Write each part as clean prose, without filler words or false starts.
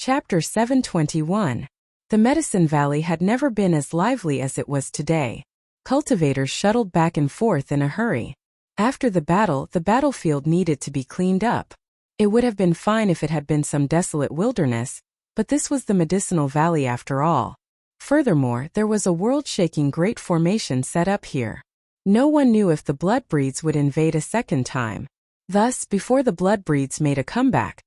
Chapter 721. The Medicine Valley had never been as lively as it was today. Cultivators shuttled back and forth in a hurry. After the battlefield needed to be cleaned up. It would have been fine if it had been some desolate wilderness, but this was the Medicinal Valley after all. Furthermore, there was a world-shaking great formation set up here. No one knew if the Bloodbreeds would invade a second time. Thus, before the Bloodbreeds made a comeback,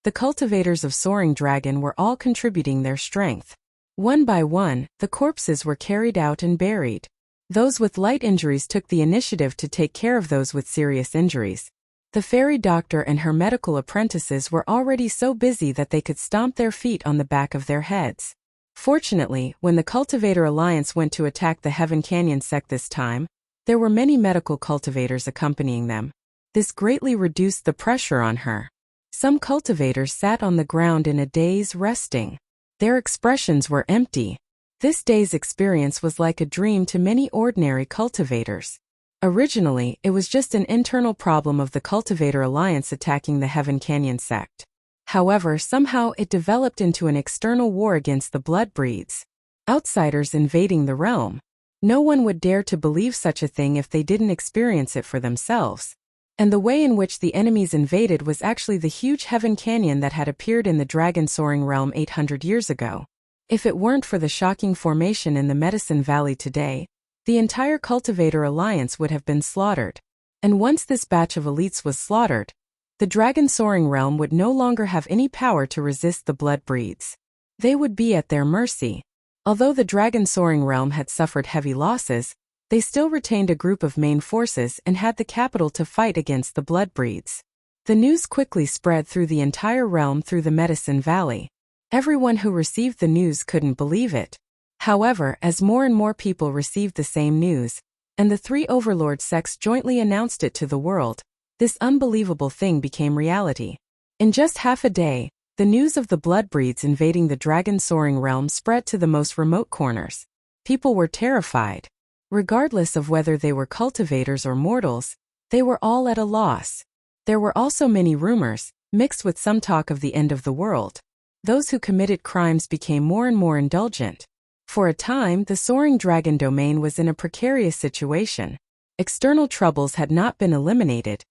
the cultivators of Soaring Dragon were all contributing their strength. One by one, the corpses were carried out and buried. Those with light injuries took the initiative to take care of those with serious injuries. The fairy doctor and her medical apprentices were already so busy that they could stomp their feet on the back of their heads. Fortunately, when the Cultivator Alliance went to attack the Heaven Canyon sect this time, there were many medical cultivators accompanying them. This greatly reduced the pressure on her. Some cultivators sat on the ground in a daze resting. Their expressions were empty. This day's experience was like a dream to many ordinary cultivators. Originally, it was just an internal problem of the Cultivator Alliance attacking the Heaven Canyon sect. However, somehow it developed into an external war against the Bloodbreeds. Outsiders invading the realm. No one would dare to believe such a thing if they didn't experience it for themselves. And the way in which the enemies invaded was actually the huge Heaven Canyon that had appeared in the Dragon Soaring Realm 800 years ago. If it weren't for the shocking formation in the Medicine Valley today, the entire Cultivator Alliance would have been slaughtered. And once this batch of elites was slaughtered, the Dragon Soaring Realm would no longer have any power to resist the Bloodbreeds. They would be at their mercy. Although the Dragon Soaring Realm had suffered heavy losses, they still retained a group of main forces and had the capital to fight against the Bloodbreeds. The news quickly spread through the entire realm through the Medicine Valley. Everyone who received the news couldn't believe it. However, as more and more people received the same news, and the three overlord sects jointly announced it to the world, this unbelievable thing became reality. In just half a day, the news of the Bloodbreeds invading the Dragon Soaring Realm spread to the most remote corners. People were terrified. Regardless of whether they were cultivators or mortals, they were all at a loss. There were also many rumors, mixed with some talk of the end of the world. Those who committed crimes became more and more indulgent. For a time, the Soaring Dragon domain was in a precarious situation. External troubles had not been eliminated.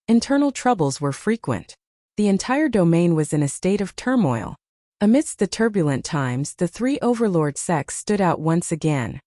Internal troubles were frequent. The entire domain was in a state of turmoil. Amidst the turbulent times, the three overlord sects stood out once again.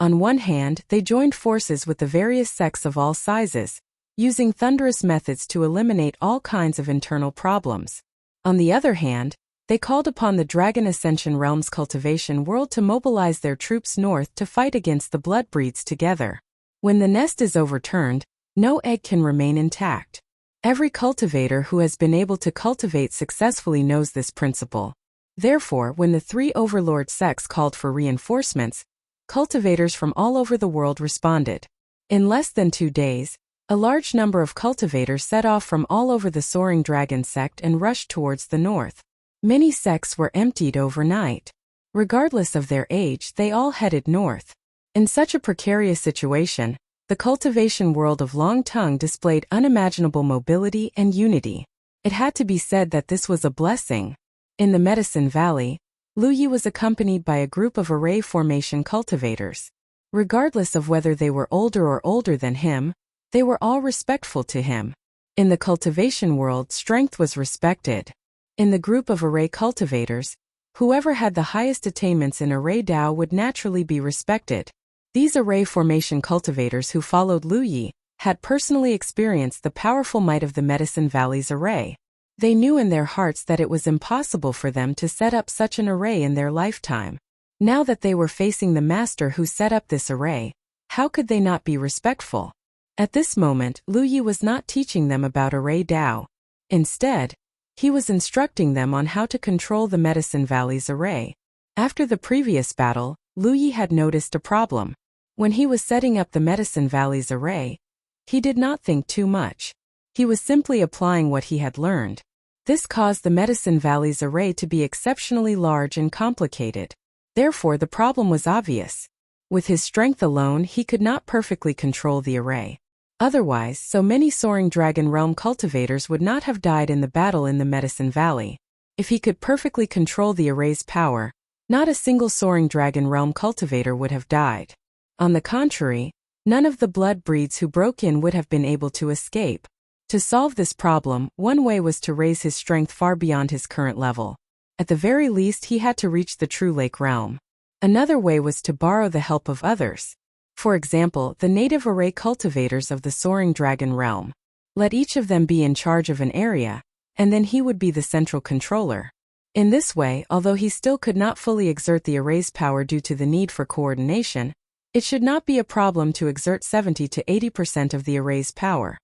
On one hand, they joined forces with the various sects of all sizes, using thunderous methods to eliminate all kinds of internal problems. On the other hand, they called upon the Dragon Ascension Realm's cultivation world to mobilize their troops north to fight against the Bloodbreeds together. When the nest is overturned, no egg can remain intact. Every cultivator who has been able to cultivate successfully knows this principle. Therefore, when the three overlord sects called for reinforcements, cultivators from all over the world responded. In less than 2 days, a large number of cultivators set off from all over the Soaring Dragon sect and rushed towards the north. Many sects were emptied overnight. Regardless of their age, they all headed north. In such a precarious situation, the cultivation world of Long Tongue displayed unimaginable mobility and unity. It had to be said that this was a blessing. In the Medicine Valley, Lu Yi was accompanied by a group of array formation cultivators. Regardless of whether they were older than him, they were all respectful to him. In the cultivation world, strength was respected. In the group of array cultivators, whoever had the highest attainments in array Dao would naturally be respected. These array formation cultivators who followed Lu Yi had personally experienced the powerful might of the Medicine Valley's array. They knew in their hearts that it was impossible for them to set up such an array in their lifetime. Now that they were facing the master who set up this array, how could they not be respectful? At this moment, Lu Yi was not teaching them about array Dao. Instead, he was instructing them on how to control the Medicine Valley's array. After the previous battle, Lu Yi had noticed a problem. When he was setting up the Medicine Valley's array, he did not think too much. He was simply applying what he had learned. This caused the Medicine Valley's array to be exceptionally large and complicated. Therefore, the problem was obvious. With his strength alone, he could not perfectly control the array. Otherwise, so many Soaring Dragon Realm cultivators would not have died in the battle in the Medicine Valley. If he could perfectly control the array's power, not a single soaring dragon realm cultivator would have died. On the contrary, none of the blood breeds who broke in would have been able to escape. To solve this problem, one way was to raise his strength far beyond his current level. At the very least, he had to reach the true lake realm. Another way was to borrow the help of others. For example, the native array cultivators of the soaring dragon realm. Let each of them be in charge of an area, and then he would be the central controller. In this way, although he still could not fully exert the array's power due to the need for coordination, it should not be a problem to exert 70 to 80% of the array's power.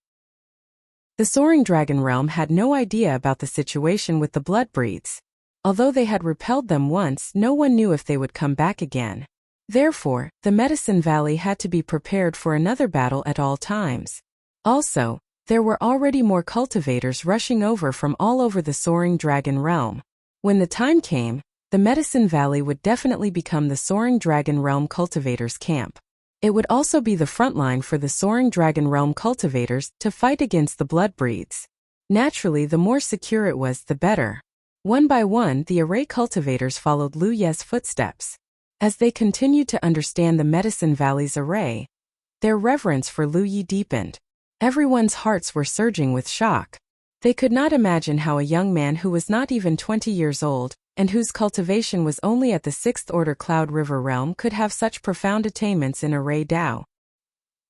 The soaring dragon realm had no idea about the situation with the blood breeds. Although they had repelled them once, no one knew if they would come back again. Therefore, the Medicine Valley had to be prepared for another battle at all times. Also, there were already more cultivators rushing over from all over the soaring dragon realm. When the time came, the Medicine Valley would definitely become the soaring dragon realm cultivators' camp. It would also be the front line for the soaring dragon realm cultivators to fight against the blood breeds. Naturally, the more secure it was, the better. One by one, the array cultivators followed Lu Ye's footsteps. As they continued to understand the Medicine Valley's array, their reverence for Lu Yi deepened. Everyone's hearts were surging with shock. They could not imagine how a young man who was not even 20 years old, and whose cultivation was only at the 6th order Cloud River realm, could have such profound attainments in array Dao.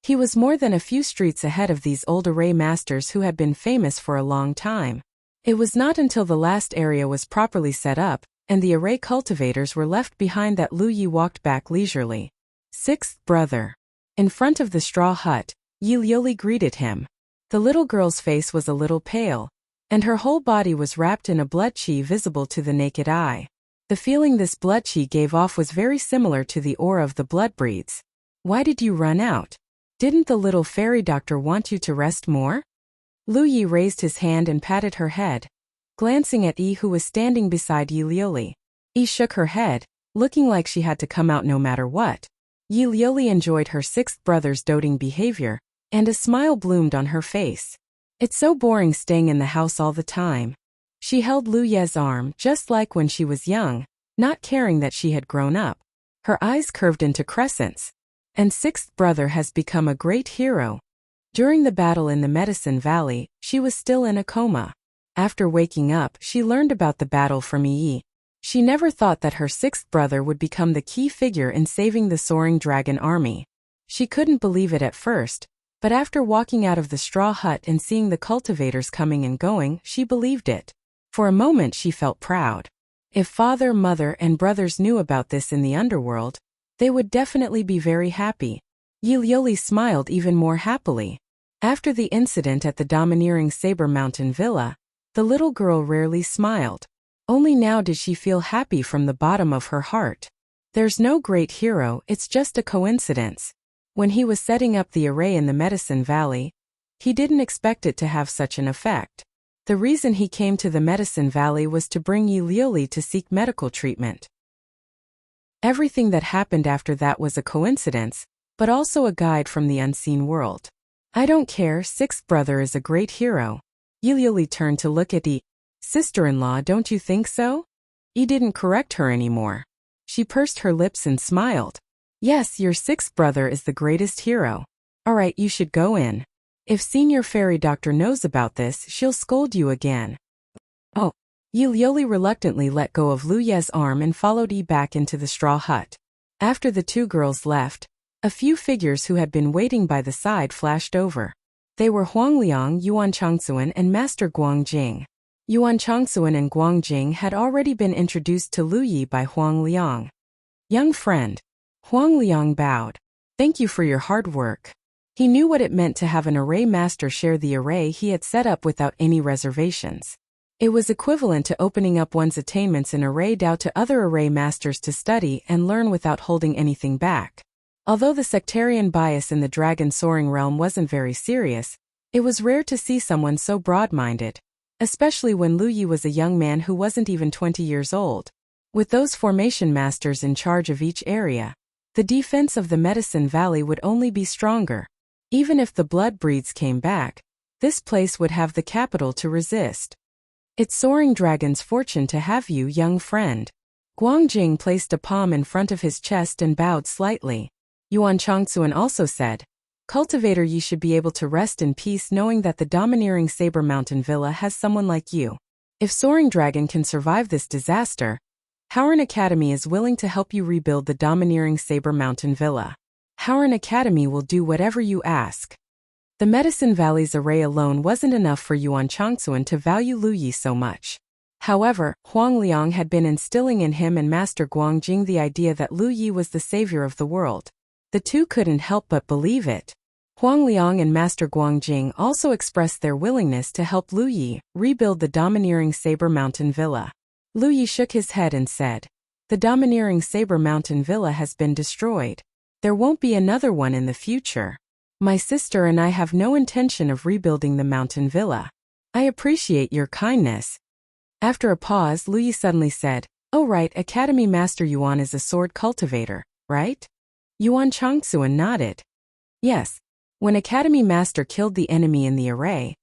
He was more than a few streets ahead of these old array masters who had been famous for a long time. It was not until the last area was properly set up, and the array cultivators were left behind, that Lu Yi walked back leisurely. Sixth brother. In front of the straw hut, Yi Liuli greeted him. The little girl's face was a little pale, and her whole body was wrapped in a blood qi visible to the naked eye. The feeling this blood qi gave off was very similar to the aura of the blood breeds. Why did you run out? Didn't the little fairy doctor want you to rest more? Lu Yi raised his hand and patted her head, glancing at Yi, who was standing beside Yi Liuli. Yi shook her head, looking like she had to come out no matter what. Yi Liuli enjoyed her sixth brother's doting behavior, and a smile bloomed on her face. It's so boring staying in the house all the time. She held Lu Ye's arm just like when she was young, not caring that she had grown up. Her eyes curved into crescents. And sixth brother has become a great hero. During the battle in the Medicine Valley, she was still in a coma. After waking up, she learned about the battle from Yi. She never thought that her sixth brother would become the key figure in saving the soaring dragon army. She couldn't believe it at first, but after walking out of the straw hut and seeing the cultivators coming and going, she believed it. For a moment she felt proud. If father, mother, and brothers knew about this in the underworld, they would definitely be very happy. Yi Liuli smiled even more happily. After the incident at the domineering Saber Mountain Villa, the little girl rarely smiled. Only now did she feel happy from the bottom of her heart. There's no great hero, it's just a coincidence. When he was setting up the array in the Medicine Valley, he didn't expect it to have such an effect. The reason he came to the Medicine Valley was to bring Yi Liuli to seek medical treatment. Everything that happened after that was a coincidence, but also a guide from the unseen world. I don't care, sixth brother is a great hero. Yi Liuli turned to look at Yi. Sister-in-law, don't you think so? Yi didn't correct her anymore. She pursed her lips and smiled. Yes, your sixth brother is the greatest hero. Alright, you should go in. If Senior Fairy Doctor knows about this, she'll scold you again. Oh. Yi Liuli reluctantly let go of Lu Ye's arm and followed Yi back into the straw hut. After the two girls left, a few figures who had been waiting by the side flashed over. They were Huang Liang, Yuan Changsuan, and Master Guang Jing. Yuan Changsuan and Guang Jing had already been introduced to Lu Yi by Huang Liang. Young friend. Huang Liang bowed. Thank you for your hard work. He knew what it meant to have an array master share the array he had set up without any reservations. It was equivalent to opening up one's attainments in array Dao to other array masters to study and learn without holding anything back. Although the sectarian bias in the dragon soaring realm wasn't very serious, it was rare to see someone so broad-minded, especially when Lu Yi was a young man who wasn't even 20 years old. With those formation masters in charge of each area, the defense of the Medicine Valley would only be stronger. Even if the blood breeds came back, this place would have the capital to resist. It's Soaring Dragon's fortune to have you, young friend. Guangjing placed a palm in front of his chest and bowed slightly. Yuan Changsuan also said, Cultivator, you should be able to rest in peace knowing that the domineering Saber Mountain Villa has someone like you. If Soaring Dragon can survive this disaster, Howren Academy is willing to help you rebuild the domineering Saber Mountain Villa. Howren Academy will do whatever you ask. The Medicine Valley's array alone wasn't enough for Yuan Changsuan to value Lu Yi so much. However, Huang Liang had been instilling in him and Master Guangjing the idea that Lu Yi was the savior of the world. The two couldn't help but believe it. Huang Liang and Master Guangjing also expressed their willingness to help Lu Yi rebuild the domineering Saber Mountain Villa. Lu Yi shook his head and said, The domineering Saber Mountain Villa has been destroyed. There won't be another one in the future. My sister and I have no intention of rebuilding the mountain villa. I appreciate your kindness. After a pause, Lu Yi suddenly said, Oh right, Academy Master Yuan is a sword cultivator, right? Yuan Changsuan nodded. Yes. When Academy Master killed the enemy in the array,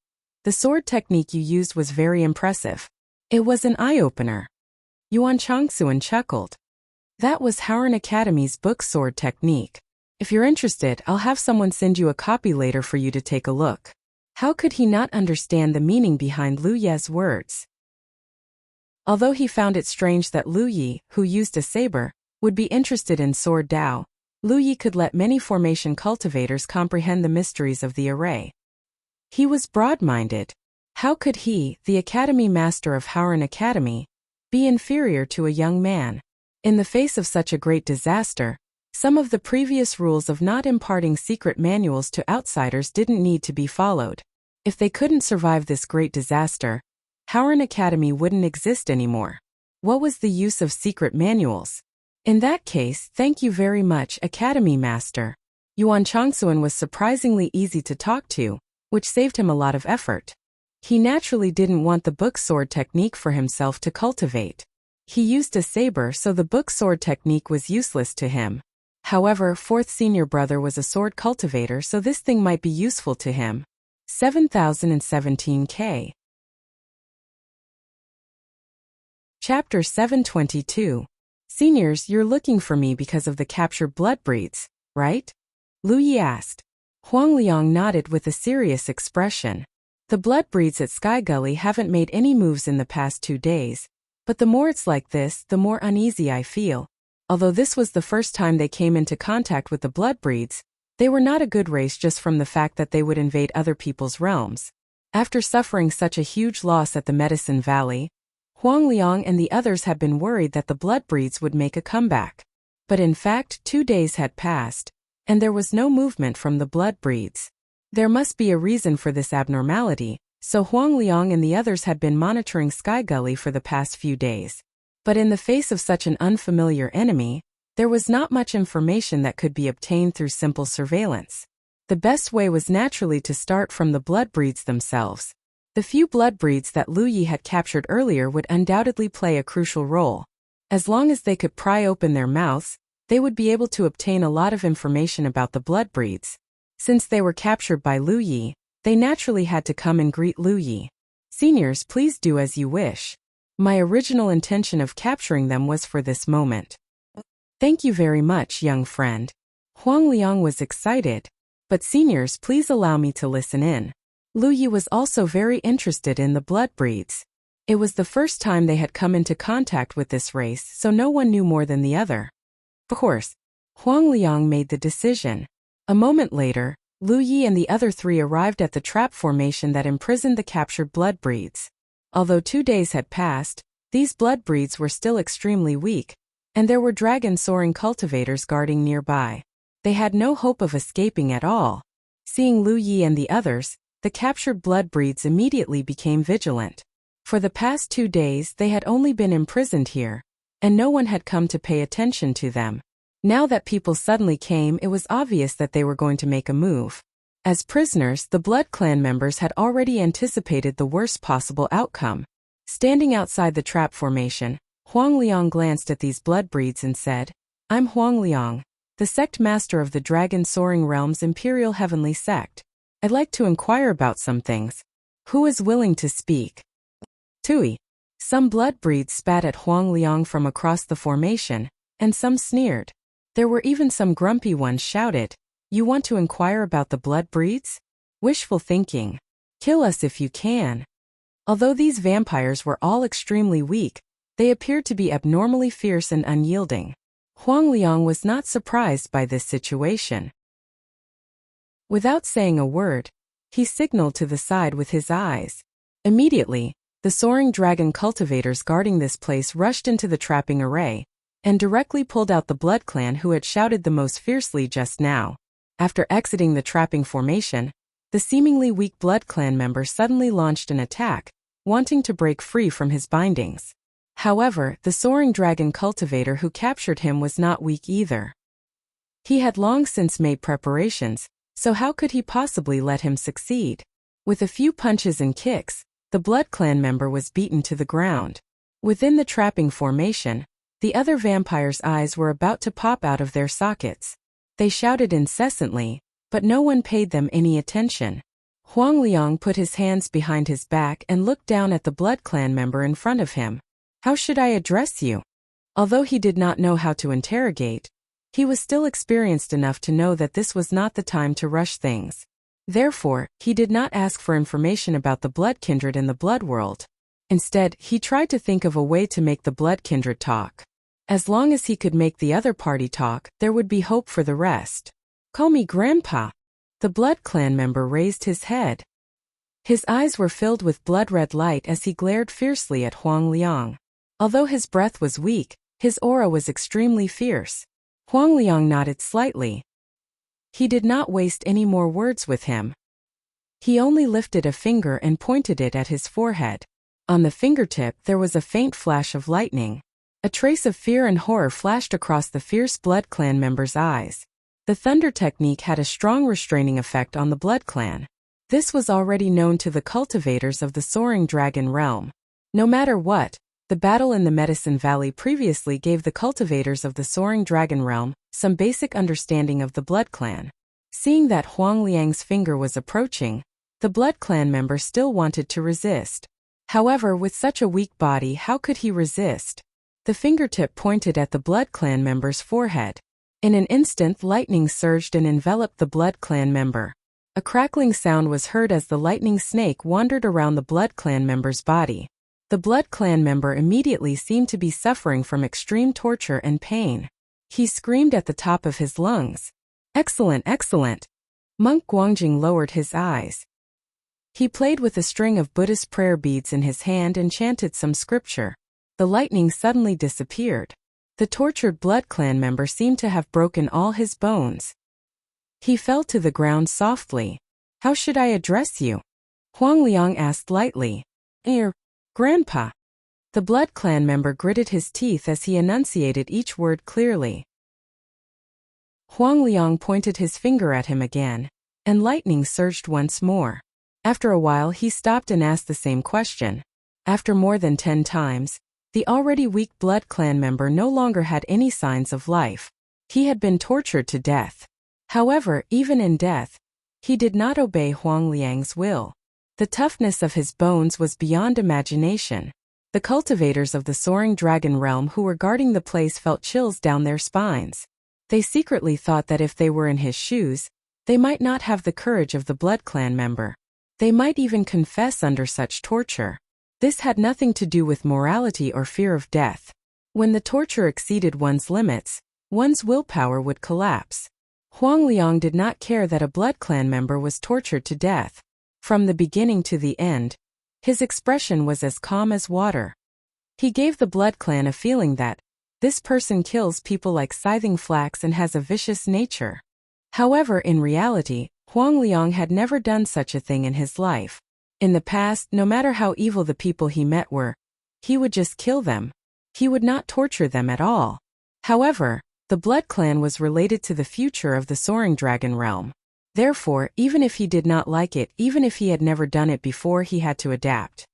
the sword technique you used was very impressive. It was an eye-opener. Yuan Changsuan chuckled. That was Howren Academy's book sword technique. If you're interested, I'll have someone send you a copy later for you to take a look. How could he not understand the meaning behind Lu Ye's words? Although he found it strange that Lu Yi, who used a saber, would be interested in sword Dao, Lu Yi could let many formation cultivators comprehend the mysteries of the array. He was broad-minded. How could he, the Academy Master of Howren Academy, be inferior to a young man? In the face of such a great disaster, some of the previous rules of not imparting secret manuals to outsiders didn't need to be followed. If they couldn't survive this great disaster, Howren Academy wouldn't exist anymore. What was the use of secret manuals? In that case, thank you very much, Academy Master. Yuan Changsuan was surprisingly easy to talk to, which saved him a lot of effort. He naturally didn't want the book sword technique for himself to cultivate. He used a saber, so the book sword technique was useless to him. However, fourth senior brother was a sword cultivator, so this thing might be useful to him. 7017K. Chapter 722. Seniors, you're looking for me because of the captured blood breeds, right? Lu Yi asked. Huang Liang nodded with a serious expression. The blood breeds at Sky Gully haven't made any moves in the past 2 days, but the more it's like this, the more uneasy I feel. Although this was the first time they came into contact with the blood breeds, they were not a good race just from the fact that they would invade other people's realms. After suffering such a huge loss at the Medicine Valley, Huang Liang and the others had been worried that the blood breeds would make a comeback. But in fact, 2 days had passed, and there was no movement from the blood breeds. There must be a reason for this abnormality, so Huang Liang and the others had been monitoring Sky Gully for the past few days. But in the face of such an unfamiliar enemy, there was not much information that could be obtained through simple surveillance. The best way was naturally to start from the blood breeds themselves. The few blood breeds that Lu Yi had captured earlier would undoubtedly play a crucial role. As long as they could pry open their mouths, they would be able to obtain a lot of information about the blood breeds. Since they were captured by Lu Yi, they naturally had to come and greet Lu Yi. Seniors, please do as you wish. My original intention of capturing them was for this moment. Thank you very much, young friend. Huang Liang was excited. But seniors, please allow me to listen in. Lu Yi was also very interested in the blood breeds. It was the first time they had come into contact with this race, so no one knew more than the other. Of course, Huang Liang made the decision. A moment later, Lu Yi and the other 3 arrived at the trap formation that imprisoned the captured blood breeds. Although 2 days had passed, these blood breeds were still extremely weak, and there were dragon-soaring cultivators guarding nearby. They had no hope of escaping at all. Seeing Lu Yi and the others, the captured blood breeds immediately became vigilant. For the past 2 days they had only been imprisoned here, and no one had come to pay attention to them. Now that people suddenly came, it was obvious that they were going to make a move. As prisoners, the Blood Clan members had already anticipated the worst possible outcome. Standing outside the trap formation, Huang Liang glanced at these blood breeds and said, I'm Huang Liang, the sect master of the Dragon Soaring Realm's Imperial Heavenly Sect. I'd like to inquire about some things. Who is willing to speak? Tui. Some blood breeds spat at Huang Liang from across the formation, and some sneered. There were even some grumpy ones shouted, "You want to inquire about the blood breeds? Wishful thinking. Kill us if you can." Although these vampires were all extremely weak, they appeared to be abnormally fierce and unyielding. Huang Liang was not surprised by this situation. Without saying a word, he signaled to the side with his eyes. Immediately, the soaring dragon cultivators guarding this place rushed into the trapping array, and directly pulled out the Blood Clan who had shouted the most fiercely just now. After exiting the trapping formation, the seemingly weak Blood Clan member suddenly launched an attack, wanting to break free from his bindings. However, the soaring dragon cultivator who captured him was not weak either. He had long since made preparations, so how could he possibly let him succeed? With a few punches and kicks, the Blood Clan member was beaten to the ground. Within the trapping formation, the other vampires' eyes were about to pop out of their sockets. They shouted incessantly, but no one paid them any attention. Huang Liang put his hands behind his back and looked down at the Blood Clan member in front of him. "How should I address you?" Although he did not know how to interrogate, he was still experienced enough to know that this was not the time to rush things. Therefore, he did not ask for information about the blood kindred in the blood world. Instead, he tried to think of a way to make the blood kindred talk. As long as he could make the other party talk, there would be hope for the rest. "Call me Grandpa." The Blood Clan member raised his head. His eyes were filled with blood-red light as he glared fiercely at Huang Liang. Although his breath was weak, his aura was extremely fierce. Huang Liang nodded slightly. He did not waste any more words with him. He only lifted a finger and pointed it at his forehead. On the fingertip there was a faint flash of lightning. A trace of fear and horror flashed across the fierce Blood Clan member's eyes. The thunder technique had a strong restraining effect on the Blood Clan. This was already known to the cultivators of the Soaring Dragon realm. No matter what, the battle in the Medicine Valley previously gave the cultivators of the Soaring Dragon realm some basic understanding of the Blood Clan. Seeing that Huang Liang's finger was approaching, the Blood Clan member still wanted to resist. However, with such a weak body, how could he resist? The fingertip pointed at the Blood Clan member's forehead. In an instant, lightning surged and enveloped the Blood Clan member. A crackling sound was heard as the lightning snake wandered around the Blood Clan member's body. The Blood Clan member immediately seemed to be suffering from extreme torture and pain. He screamed at the top of his lungs. "Excellent, excellent!" Monk Guangjing lowered his eyes. He played with a string of Buddhist prayer beads in his hand and chanted some scripture. The lightning suddenly disappeared. The tortured Blood Clan member seemed to have broken all his bones. He fell to the ground softly. "How should I address you?" Huang Liang asked lightly. Grandpa." The Blood Clan member gritted his teeth as he enunciated each word clearly. Huang Liang pointed his finger at him again, and lightning surged once more. After a while he stopped and asked the same question. After more than 10 times, the already weak Blood Clan member no longer had any signs of life. He had been tortured to death. However, even in death, he did not obey Huang Liang's will. The toughness of his bones was beyond imagination. The cultivators of the Soaring Dragon realm who were guarding the place felt chills down their spines. They secretly thought that if they were in his shoes, they might not have the courage of the Blood Clan member. They might even confess under such torture. This had nothing to do with morality or fear of death. When the torture exceeded one's limits, one's willpower would collapse. Huang Liang did not care that a Blood Clan member was tortured to death. From the beginning to the end, his expression was as calm as water. He gave the Blood Clan a feeling that this person kills people like scything flax and has a vicious nature. However, in reality, Huang Liang had never done such a thing in his life. In the past, no matter how evil the people he met were, he would just kill them. He would not torture them at all. However, the Blood Clan was related to the future of the Soaring Dragon realm. Therefore, even if he did not like it, even if he had never done it before, he had to adapt.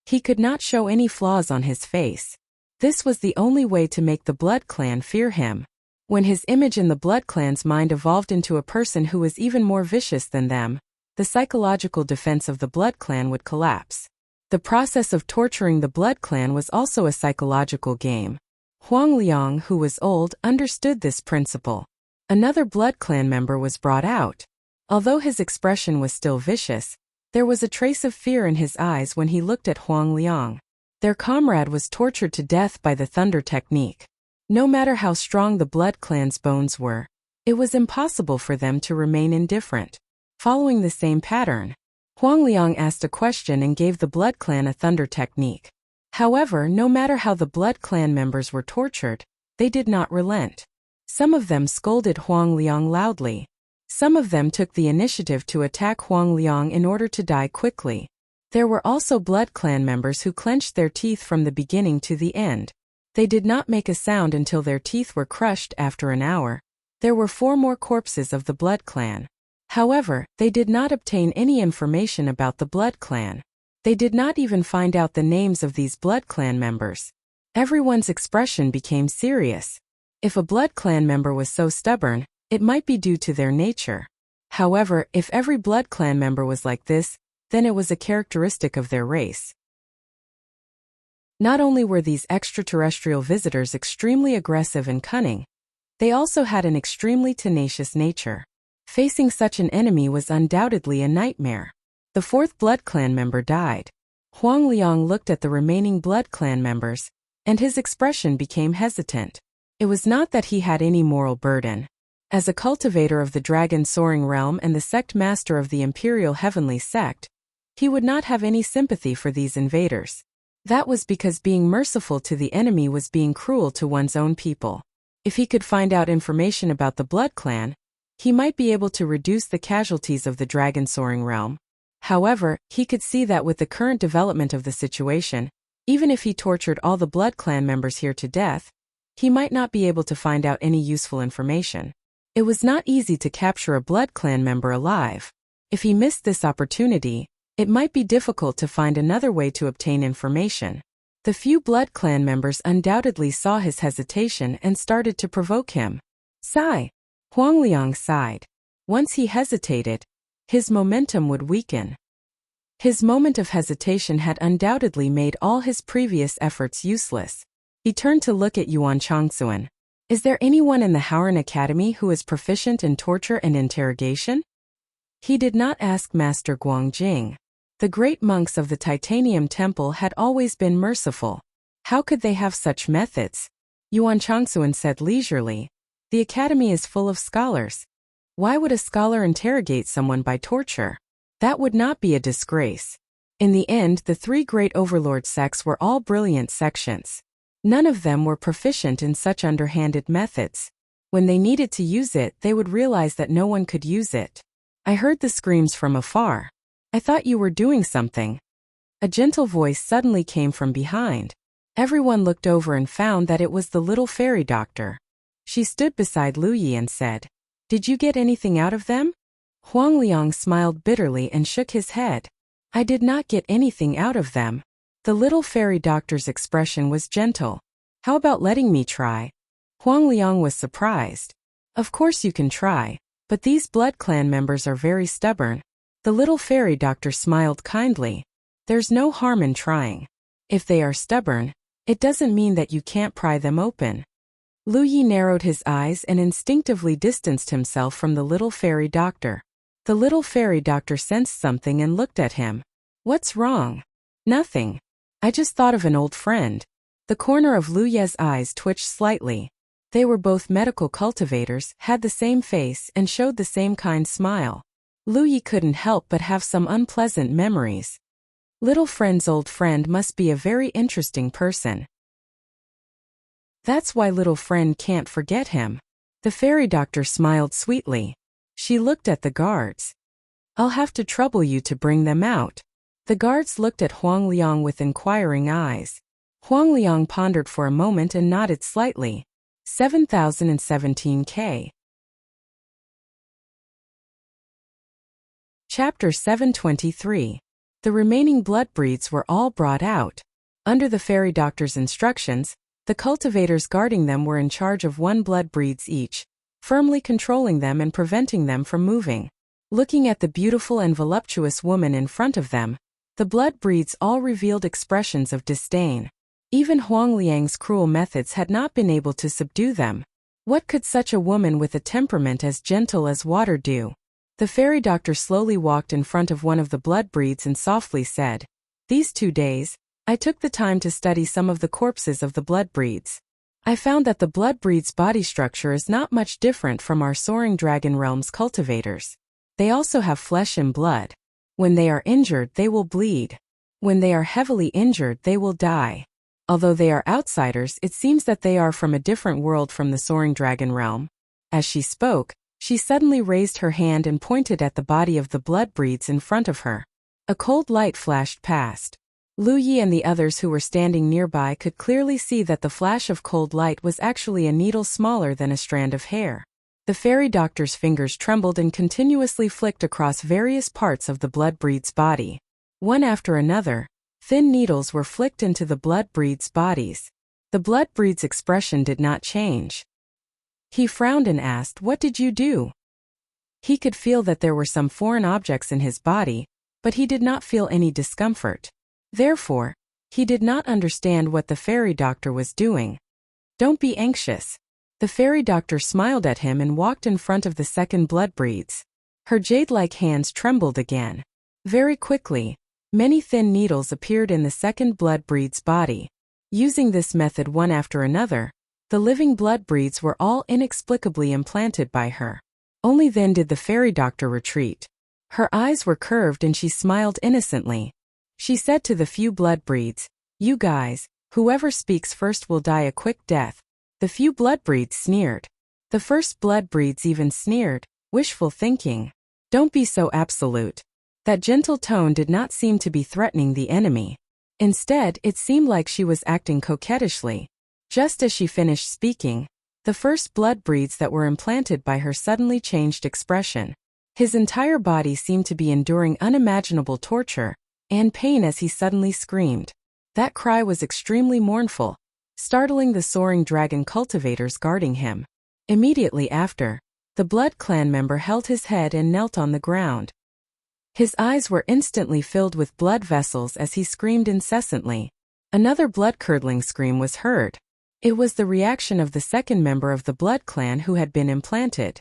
He could not show any flaws on his face. This was the only way to make the Blood Clan fear him. When his image in the Blood Clan's mind evolved into a person who was even more vicious than them, the psychological defense of the Blood Clan would collapse. The process of torturing the blood clan was also a psychological game. Huang Liang, who was old, understood this principle. Another blood clan member was brought out. Although his expression was still vicious, there was a trace of fear in his eyes when he looked at Huang Liang. Their comrade was tortured to death by the thunder technique. No matter how strong the blood clan's bones were, it was impossible for them to remain indifferent. Following the same pattern, Huang Liang asked a question and gave the blood clan a thunder technique. However, no matter how the blood clan members were tortured, they did not relent. Some of them scolded Huang Liang loudly. Some of them took the initiative to attack Huang Liang in order to die quickly. There were also blood clan members who clenched their teeth from the beginning to the end. They did not make a sound until their teeth were crushed. After an hour, there were 4 more corpses of the blood clan. However, they did not obtain any information about the blood clan. They did not even find out the names of these blood clan members. Everyone's expression became serious. If a blood clan member was so stubborn, it might be due to their nature. However, if every blood clan member was like this, then it was a characteristic of their race. Not only were these extraterrestrial visitors extremely aggressive and cunning, they also had an extremely tenacious nature. Facing such an enemy was undoubtedly a nightmare. The 4th blood clan member died. Huang Liang looked at the remaining blood clan members, and his expression became hesitant. It was not that he had any moral burden. As a cultivator of the Dragon Soaring Realm and the sect master of the Imperial Heavenly Sect, he would not have any sympathy for these invaders. That was because being merciful to the enemy was being cruel to one's own people. If he could find out information about the blood clan, he might be able to reduce the casualties of the Dragon Soaring Realm. However, he could see that with the current development of the situation, even if he tortured all the blood clan members here to death, he might not be able to find out any useful information. It was not easy to capture a blood clan member alive. If he missed this opportunity, it might be difficult to find another way to obtain information. The few blood clan members undoubtedly saw his hesitation and started to provoke him. Sigh. Huang Liang sighed. Once he hesitated, his momentum would weaken. His moment of hesitation had undoubtedly made all his previous efforts useless. He turned to look at Yuan Changsuan. Is there anyone in the Howran Academy who is proficient in torture and interrogation? He did not ask Master Guangjing. The great monks of the Titanium Temple had always been merciful. How could they have such methods? Yuan Changsuan said leisurely. The academy is full of scholars. Why would a scholar interrogate someone by torture? That would not be a disgrace. In the end, the 3 great overlord sects were all brilliant sections. None of them were proficient in such underhanded methods. When they needed to use it, they would realize that no one could use it. I heard the screams from afar. I thought you were doing something. A gentle voice suddenly came from behind. Everyone looked over and found that it was the little fairy doctor. She stood beside Lu Yi and said, "Did you get anything out of them?" Huang Liang smiled bitterly and shook his head. "I did not get anything out of them." The little fairy doctor's expression was gentle. "How about letting me try?" Huang Liang was surprised. "Of course you can try, but these blood clan members are very stubborn." The little fairy doctor smiled kindly. "There's no harm in trying. If they are stubborn, it doesn't mean that you can't pry them open." Lu Yi narrowed his eyes and instinctively distanced himself from the little fairy doctor. The little fairy doctor sensed something and looked at him. "What's wrong?" "Nothing. I just thought of an old friend." The corner of Lu Ye's eyes twitched slightly. They were both medical cultivators, had the same face, and showed the same kind smile. Lu Yi couldn't help but have some unpleasant memories. Little friend's old friend must be a very interesting person. That's why little friend can't forget him. The fairy doctor smiled sweetly. She looked at the guards. "I'll have to trouble you to bring them out." The guards looked at Huang Liang with inquiring eyes. Huang Liang pondered for a moment and nodded slightly. 7017 K. Chapter 723. The remaining blood breeds were all brought out. Under the fairy doctor's instructions, the cultivators guarding them were in charge of 1 blood breeds each, firmly controlling them and preventing them from moving. Looking at the beautiful and voluptuous woman in front of them, The blood breeds all revealed expressions of disdain. Even Huang Liang's cruel methods had not been able to subdue them. What could such a woman with a temperament as gentle as water do? The fairy doctor slowly walked in front of one of the blood breeds and softly said, "These 2 days, I took the time to study some of the corpses of the blood breeds. I found that the blood breed's body structure is not much different from our soaring dragon realm's cultivators. They also have flesh and blood. When they are injured, they will bleed. When they are heavily injured, they will die. Although they are outsiders, it seems that they are from a different world from the soaring dragon realm." As she spoke, she suddenly raised her hand and pointed at the body of the blood breeds in front of her. A cold light flashed past. Lu Yi and the others who were standing nearby could clearly see that the flash of cold light was actually a needle smaller than a strand of hair. The fairy doctor's fingers trembled and continuously flicked across various parts of the blood breed's body. One after another, thin needles were flicked into the blood breeds' bodies. The blood breed's expression did not change. He frowned and asked, "What did you do?" He could feel that there were some foreign objects in his body, but he did not feel any discomfort. Therefore, he did not understand what the fairy doctor was doing. "Don't be anxious." The fairy doctor smiled at him and walked in front of the second blood breeds. Her jade-like hands trembled again. Very quickly, many thin needles appeared in the second blood breed's body. Using this method one after another, the living blood breeds were all inexplicably implanted by her. Only then did the fairy doctor retreat. Her eyes were curved and she smiled innocently. She said to the few blood breeds, "You guys, whoever speaks first will die a quick death." The few blood breeds sneered. The first blood breeds even sneered, wishful thinking. "Don't be so absolute." That gentle tone did not seem to be threatening the enemy. Instead, it seemed like she was acting coquettishly. Just as she finished speaking, the first blood breeds that were implanted by her suddenly changed expression. His entire body seemed to be enduring unimaginable torture and pain as he suddenly screamed. That cry was extremely mournful, startling the soaring dragon cultivators guarding him. Immediately after, the blood clan member held his head and knelt on the ground. His eyes were instantly filled with blood vessels as he screamed incessantly. Another blood-curdling scream was heard. It was the reaction of the second member of the blood clan who had been implanted.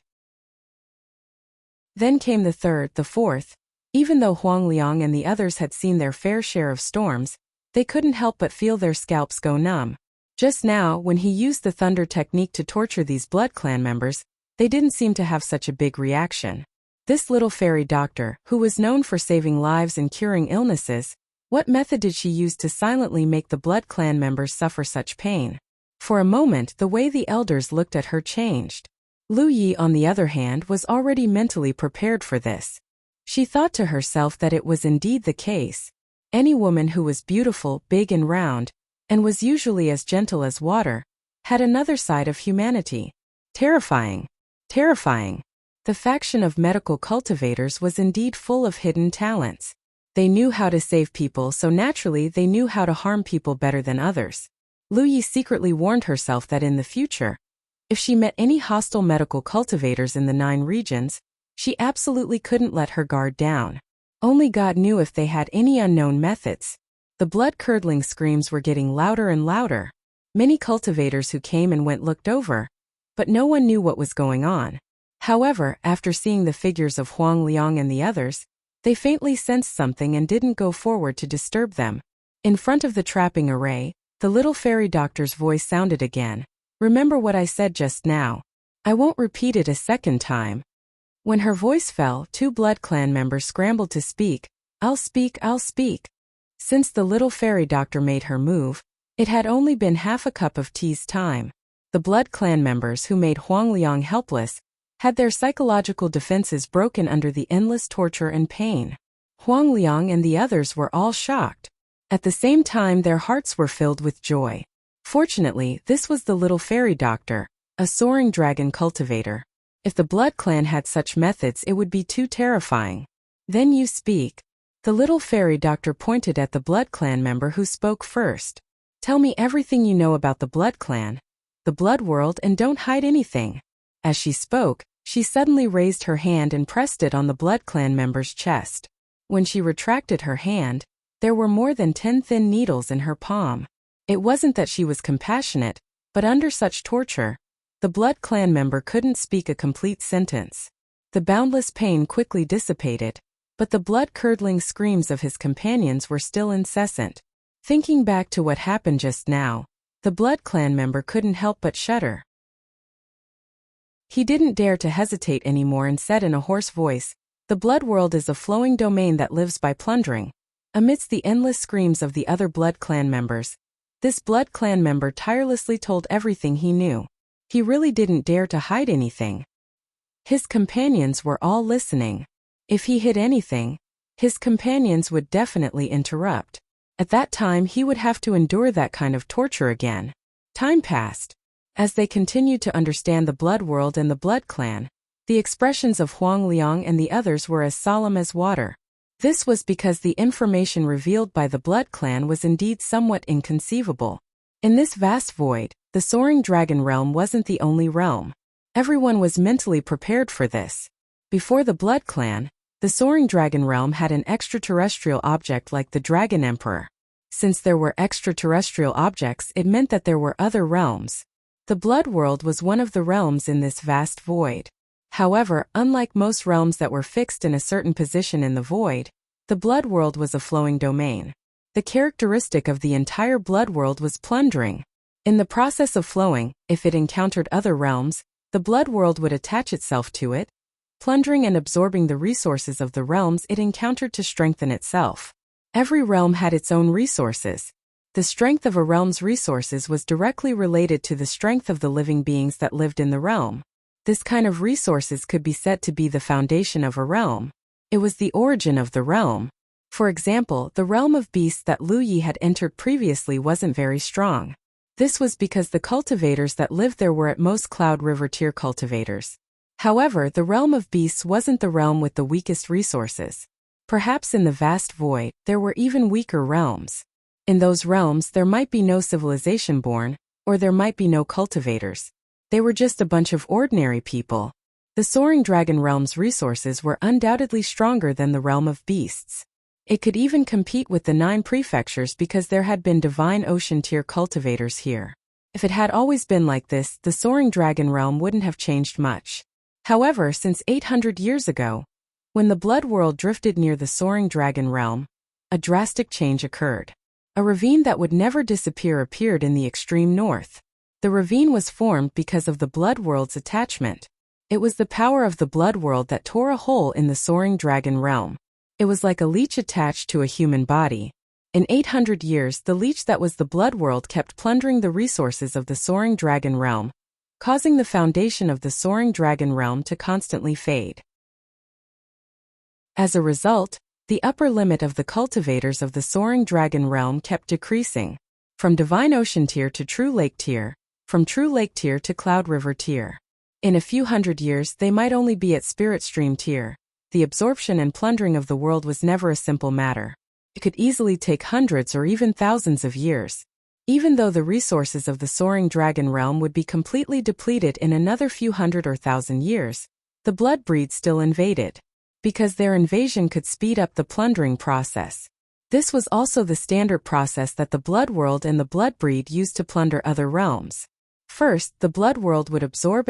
Then came the third, the fourth. Even though Huang Liang and the others had seen their fair share of storms, they couldn't help but feel their scalps go numb. Just now, when he used the thunder technique to torture these blood clan members, they didn't seem to have such a big reaction. This little fairy doctor, who was known for saving lives and curing illnesses, what method did she use to silently make the blood clan members suffer such pain? For a moment, the way the elders looked at her changed. Lu Yi, on the other hand, was already mentally prepared for this. She thought to herself that it was indeed the case. Any woman who was beautiful, big and round, and was usually as gentle as water, had another side of humanity. Terrifying. Terrifying. The faction of medical cultivators was indeed full of hidden talents. They knew how to save people, so naturally they knew how to harm people better than others. Lu Yi secretly warned herself that in the future, if she met any hostile medical cultivators in the 9 regions, she absolutely couldn't let her guard down. Only God knew if they had any unknown methods. The blood-curdling screams were getting louder and louder. Many cultivators who came and went looked over, but no one knew what was going on. However, after seeing the figures of Huang Liang and the others, they faintly sensed something and didn't go forward to disturb them. In front of the trapping array, the little fairy doctor's voice sounded again. "Remember what I said just now. I won't repeat it a second time." When her voice fell, 2 blood clan members scrambled to speak. I'll speak." Since the little fairy doctor made her move, it had only been half a cup of tea's time. The blood clan members who made Huang Liang helpless had their psychological defenses broken under the endless torture and pain. Huang Liang and the others were all shocked. At the same time, their hearts were filled with joy. Fortunately, this was the little fairy doctor, a soaring dragon cultivator. If the blood clan had such methods, it would be too terrifying. "Then you speak." The little fairy doctor pointed at the blood clan member who spoke first. "Tell me everything you know about the blood clan, the blood world, and don't hide anything." As she spoke, she suddenly raised her hand and pressed it on the blood clan member's chest. When she retracted her hand, There were more than 10 thin needles in her palm. It wasn't that she was compassionate, but under such torture, the Blood Clan member couldn't speak a complete sentence. The boundless pain quickly dissipated, but the blood-curdling screams of his companions were still incessant. Thinking back to what happened just now, the Blood Clan member couldn't help but shudder. He didn't dare to hesitate anymore and said in a hoarse voice, "The blood world is a flowing domain that lives by plundering." Amidst the endless screams of the other Blood Clan members, this Blood Clan member tirelessly told everything he knew. He really didn't dare to hide anything. His companions were all listening. If he hid anything, his companions would definitely interrupt. At that time he would have to endure that kind of torture again. Time passed. As they continued to understand the blood world and the Blood Clan, the expressions of Huang Liang and the others were as solemn as water. This was because the information revealed by the Blood Clan was indeed somewhat inconceivable. In this vast void, the soaring dragon realm wasn't the only realm. Everyone was mentally prepared for this. Before the Blood Clan, the soaring dragon realm had an extraterrestrial object like the Dragon Emperor. Since there were extraterrestrial objects, it meant that there were other realms. The blood world was one of the realms in this vast void. However, unlike most realms that were fixed in a certain position in the void, the blood world was a flowing domain. The characteristic of the entire blood world was plundering. In the process of flowing, if it encountered other realms, the blood world would attach itself to it, plundering and absorbing the resources of the realms it encountered to strengthen itself. Every realm had its own resources. The strength of a realm's resources was directly related to the strength of the living beings that lived in the realm. This kind of resources could be said to be the foundation of a realm. It was the origin of the realm. For example, the realm of beasts that Lu Yi had entered previously wasn't very strong. This was because the cultivators that lived there were at most Cloud River tier cultivators. However, the realm of beasts wasn't the realm with the weakest resources. Perhaps in the vast void, there were even weaker realms. In those realms, there might be no civilization born, or there might be no cultivators. They were just a bunch of ordinary people. The soaring dragon realm's resources were undoubtedly stronger than the realm of beasts. It could even compete with the 9 prefectures because there had been divine ocean tier cultivators here. If it had always been like this, the soaring dragon realm wouldn't have changed much. However, since 800 years ago, when the blood world drifted near the soaring dragon realm, a drastic change occurred. A ravine that would never disappear appeared in the extreme north. The ravine was formed because of the blood world's attachment. It was the power of the blood world that tore a hole in the soaring dragon realm. It was like a leech attached to a human body. In 800 years, the leech that was the blood world kept plundering the resources of the soaring dragon realm, causing the foundation of the soaring dragon realm to constantly fade. As a result, the upper limit of the cultivators of the soaring dragon realm kept decreasing, from divine ocean tier to true lake tier, from true lake tier to cloud river tier. In a few hundred years, they might only be at spirit stream tier. The absorption and plundering of the world was never a simple matter. It could easily take hundreds or even thousands of years. Even though the resources of the soaring dragon realm would be completely depleted in another few hundred or thousand years, the blood breed still invaded. Because their invasion could speed up the plundering process. This was also the standard process that the blood world and the blood breed used to plunder other realms. First, the blood world would absorb,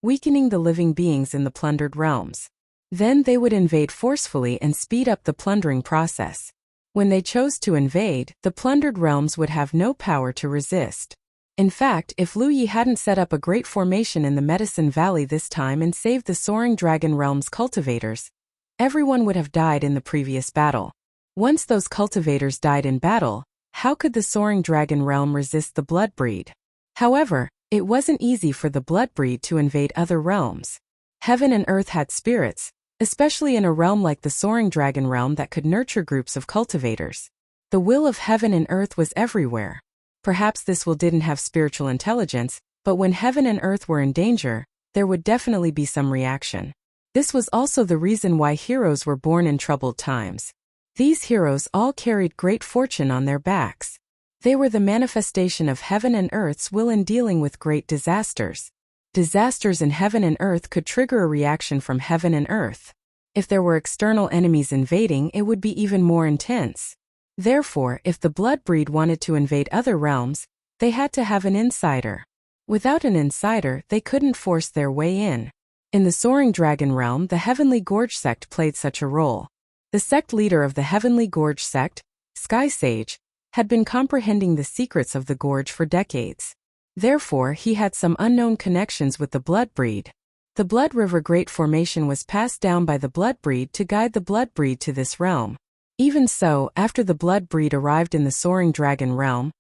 weakening the living beings in the plundered realms. Then they would invade forcefully and speed up the plundering process. When they chose to invade, the plundered realms would have no power to resist. In fact, if Lu Yi hadn't set up a great formation in the Medicine Valley this time and saved the soaring dragon realm's cultivators, everyone would have died in the previous battle. Once those cultivators died in battle, how could the soaring dragon realm resist the blood breed? However, it wasn't easy for the blood breed to invade other realms. Heaven and earth had spirits, especially in a realm like the soaring dragon realm that could nurture groups of cultivators. The will of heaven and earth was everywhere. Perhaps this will didn't have spiritual intelligence, but when heaven and earth were in danger, there would definitely be some reaction. This was also the reason why heroes were born in troubled times. These heroes all carried great fortune on their backs. They were the manifestation of heaven and earth's will in dealing with great disasters. Disasters in heaven and earth could trigger a reaction from heaven and earth. If there were external enemies invading, it would be even more intense. Therefore, if the blood breed wanted to invade other realms, they had to have an insider. Without an insider, they couldn't force their way in. In the Soaring Dragon realm, the Heavenly Gorge sect played such a role. The sect leader of the Heavenly Gorge sect, Sky Sage, had been comprehending the secrets of the gorge for decades. Therefore, he had some unknown connections with the blood breed. The Blood River Great Formation was passed down by the blood breed to guide the blood breed to this realm. Even so, after the blood breed arrived in the Soaring Dragon realm,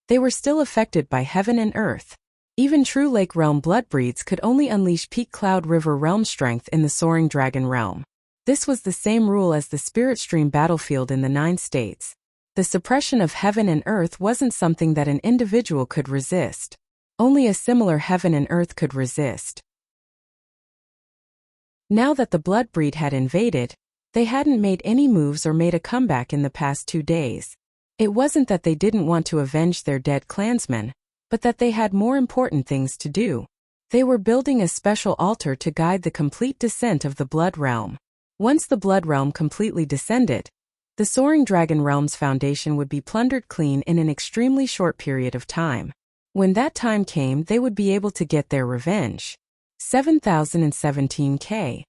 they were still affected by heaven and earth. Even true Lake Realm blood breeds could only unleash peak Cloud River realm strength in the Soaring Dragon realm. This was the same rule as the Spirit Stream battlefield in the 9 states. The suppression of heaven and earth wasn't something that an individual could resist. Only a similar heaven and earth could resist. Now that the blood breed had invaded, they hadn't made any moves or made a comeback in the past 2 days. It wasn't that they didn't want to avenge their dead clansmen, but that they had more important things to do. They were building a special altar to guide the complete descent of the Blood Realm. Once the Blood Realm completely descended, the Soaring Dragon Realm's foundation would be plundered clean in an extremely short period of time. When that time came, they would be able to get their revenge. 7017K.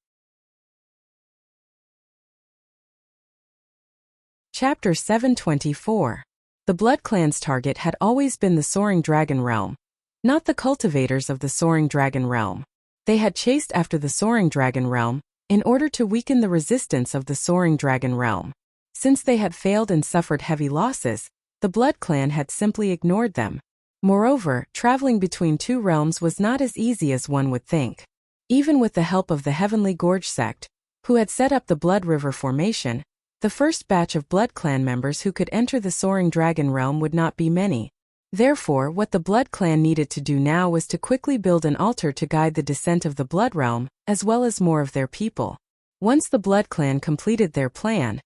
Chapter 724. The Blood Clan's target had always been the Soaring Dragon Realm, not the cultivators of the Soaring Dragon Realm. They had chased after the Soaring Dragon Realm in order to weaken the resistance of the Soaring Dragon Realm. Since they had failed and suffered heavy losses, the Blood Clan had simply ignored them. Moreover, traveling between 2 realms was not as easy as one would think. Even with the help of the Heavenly Gorge sect, who had set up the Blood River Formation, the first batch of Blood Clan members who could enter the Soaring Dragon Realm would not be many. Therefore, what the Blood Clan needed to do now was to quickly build an altar to guide the descent of the Blood Realm, as well as more of their people. Once the Blood Clan completed their plan,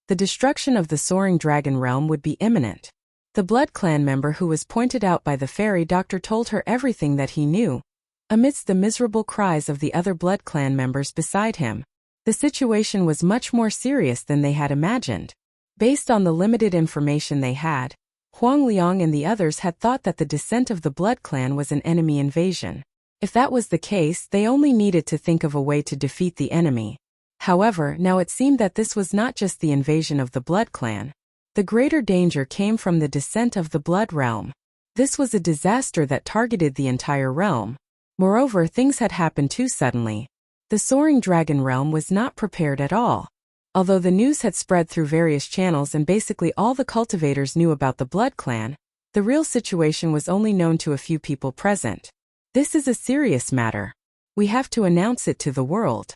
the destruction of the Soaring Dragon Realm would be imminent. The Blood Clan member who was pointed out by the fairy doctor told her everything that he knew, amidst the miserable cries of the other Blood Clan members beside him. The situation was much more serious than they had imagined. Based on the limited information they had, Huang Liang and the others had thought that the descent of the Blood Clan was an enemy invasion. If that was the case, they only needed to think of a way to defeat the enemy. However, now it seemed that this was not just the invasion of the Blood Clan. The greater danger came from the descent of the Blood Realm. This was a disaster that targeted the entire realm. Moreover, things had happened too suddenly. The Soaring Dragon Realm was not prepared at all. Although the news had spread through various channels and basically all the cultivators knew about the Blood Clan, the real situation was only known to a few people present. This is a serious matter. We have to announce it to the world.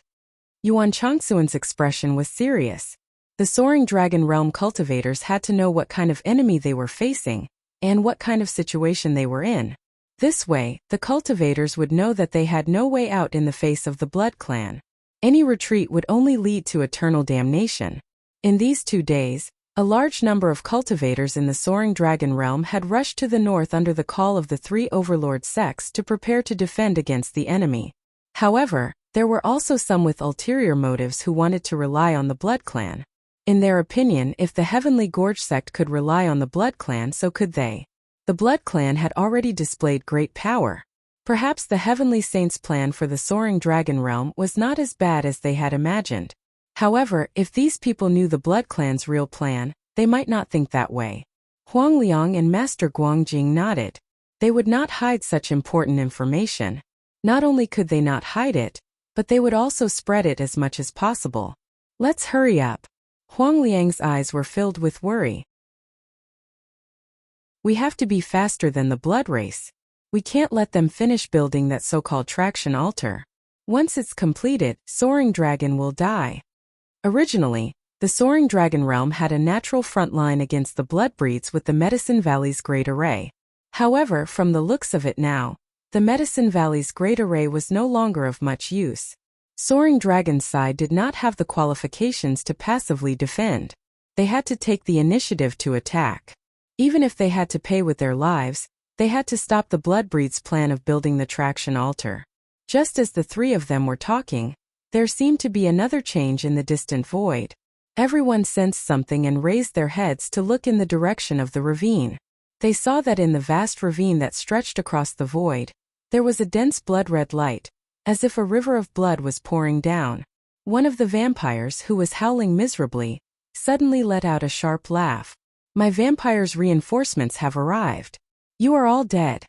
Yuan Changxuan's expression was serious. The Soaring Dragon Realm cultivators had to know what kind of enemy they were facing, and what kind of situation they were in. This way, the cultivators would know that they had no way out in the face of the Blood Clan. Any retreat would only lead to eternal damnation. In these 2 days, a large number of cultivators in the Soaring Dragon Realm had rushed to the north under the call of the 3 overlord sects to prepare to defend against the enemy. However, there were also some with ulterior motives who wanted to rely on the Blood Clan. In their opinion, if the Heavenly Gorge sect could rely on the Blood Clan, so could they. The Blood Clan had already displayed great power. Perhaps the Heavenly Saints' plan for the Soaring Dragon Realm was not as bad as they had imagined. However, if these people knew the Blood Clan's real plan, they might not think that way. Huang Liang and Master Guangjing nodded. They would not hide such important information. Not only could they not hide it, but they would also spread it as much as possible. Let's hurry up. Huang Liang's eyes were filled with worry. We have to be faster than the blood race. We can't let them finish building that so-called traction altar. Once it's completed, Soaring Dragon will die. Originally, the Soaring Dragon Realm had a natural front line against the blood breeds with the Medicine Valley's Great Array. However, from the looks of it now, the Medicine Valley's Great Array was no longer of much use. Soaring Dragon's side did not have the qualifications to passively defend. They had to take the initiative to attack. Even if they had to pay with their lives, they had to stop the Bloodbreed's plan of building the traction altar. Just as the 3 of them were talking, There seemed to be another change in the distant void. Everyone sensed something and raised their heads to look in the direction of the ravine. They saw that in the vast ravine that stretched across the void, there was a dense blood-red light, as if a river of blood was pouring down. One of the vampires, who was howling miserably, suddenly let out a sharp laugh. "My vampire's reinforcements have arrived. You are all dead."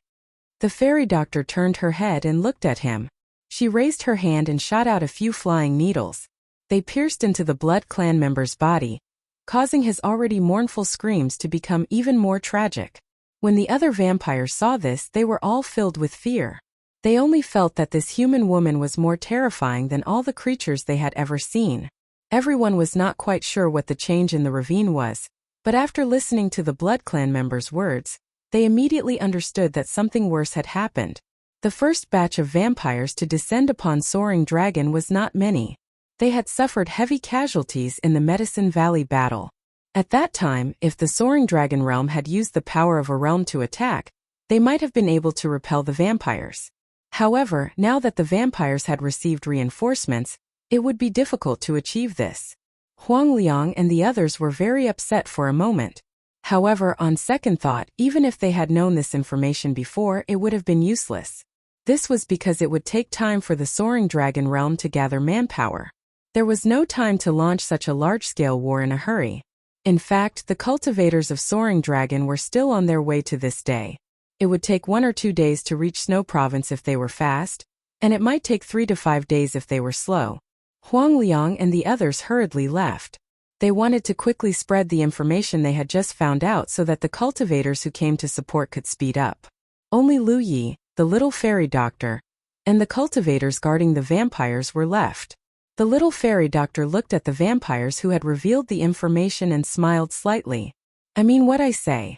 The fairy doctor turned her head and looked at him. She raised her hand and shot out a few flying needles. They pierced into the Blood Clan member's body, causing his already mournful screams to become even more tragic. When the other vampires saw this, they were all filled with fear. They only felt that this human woman was more terrifying than all the creatures they had ever seen. Everyone was not quite sure what the change in the ravine was, but after listening to the Blood Clan members' words, they immediately understood that something worse had happened. The first batch of vampires to descend upon Soaring Dragon was not many. They had suffered heavy casualties in the Medicine Valley battle. At that time, if the Soaring Dragon realm had used the power of a realm to attack, they might have been able to repel the vampires. However, now that the vampires had received reinforcements, it would be difficult to achieve this. Huang Liang and the others were very upset for a moment. However, on second thought, even if they had known this information before, it would have been useless. This was because it would take time for the Soaring Dragon realm to gather manpower. There was no time to launch such a large-scale war in a hurry. In fact, the cultivators of Soaring Dragon were still on their way to this day. It would take 1 or 2 days to reach Snow Province if they were fast, and it might take 3 to 5 days if they were slow. Huang Liang and the others hurriedly left. They wanted to quickly spread the information they had just found out so that the cultivators who came to support could speed up. Only Lu Yi, the little fairy doctor, and the cultivators guarding the vampires were left. The little fairy doctor looked at the vampires who had revealed the information and smiled slightly. "I mean what I say."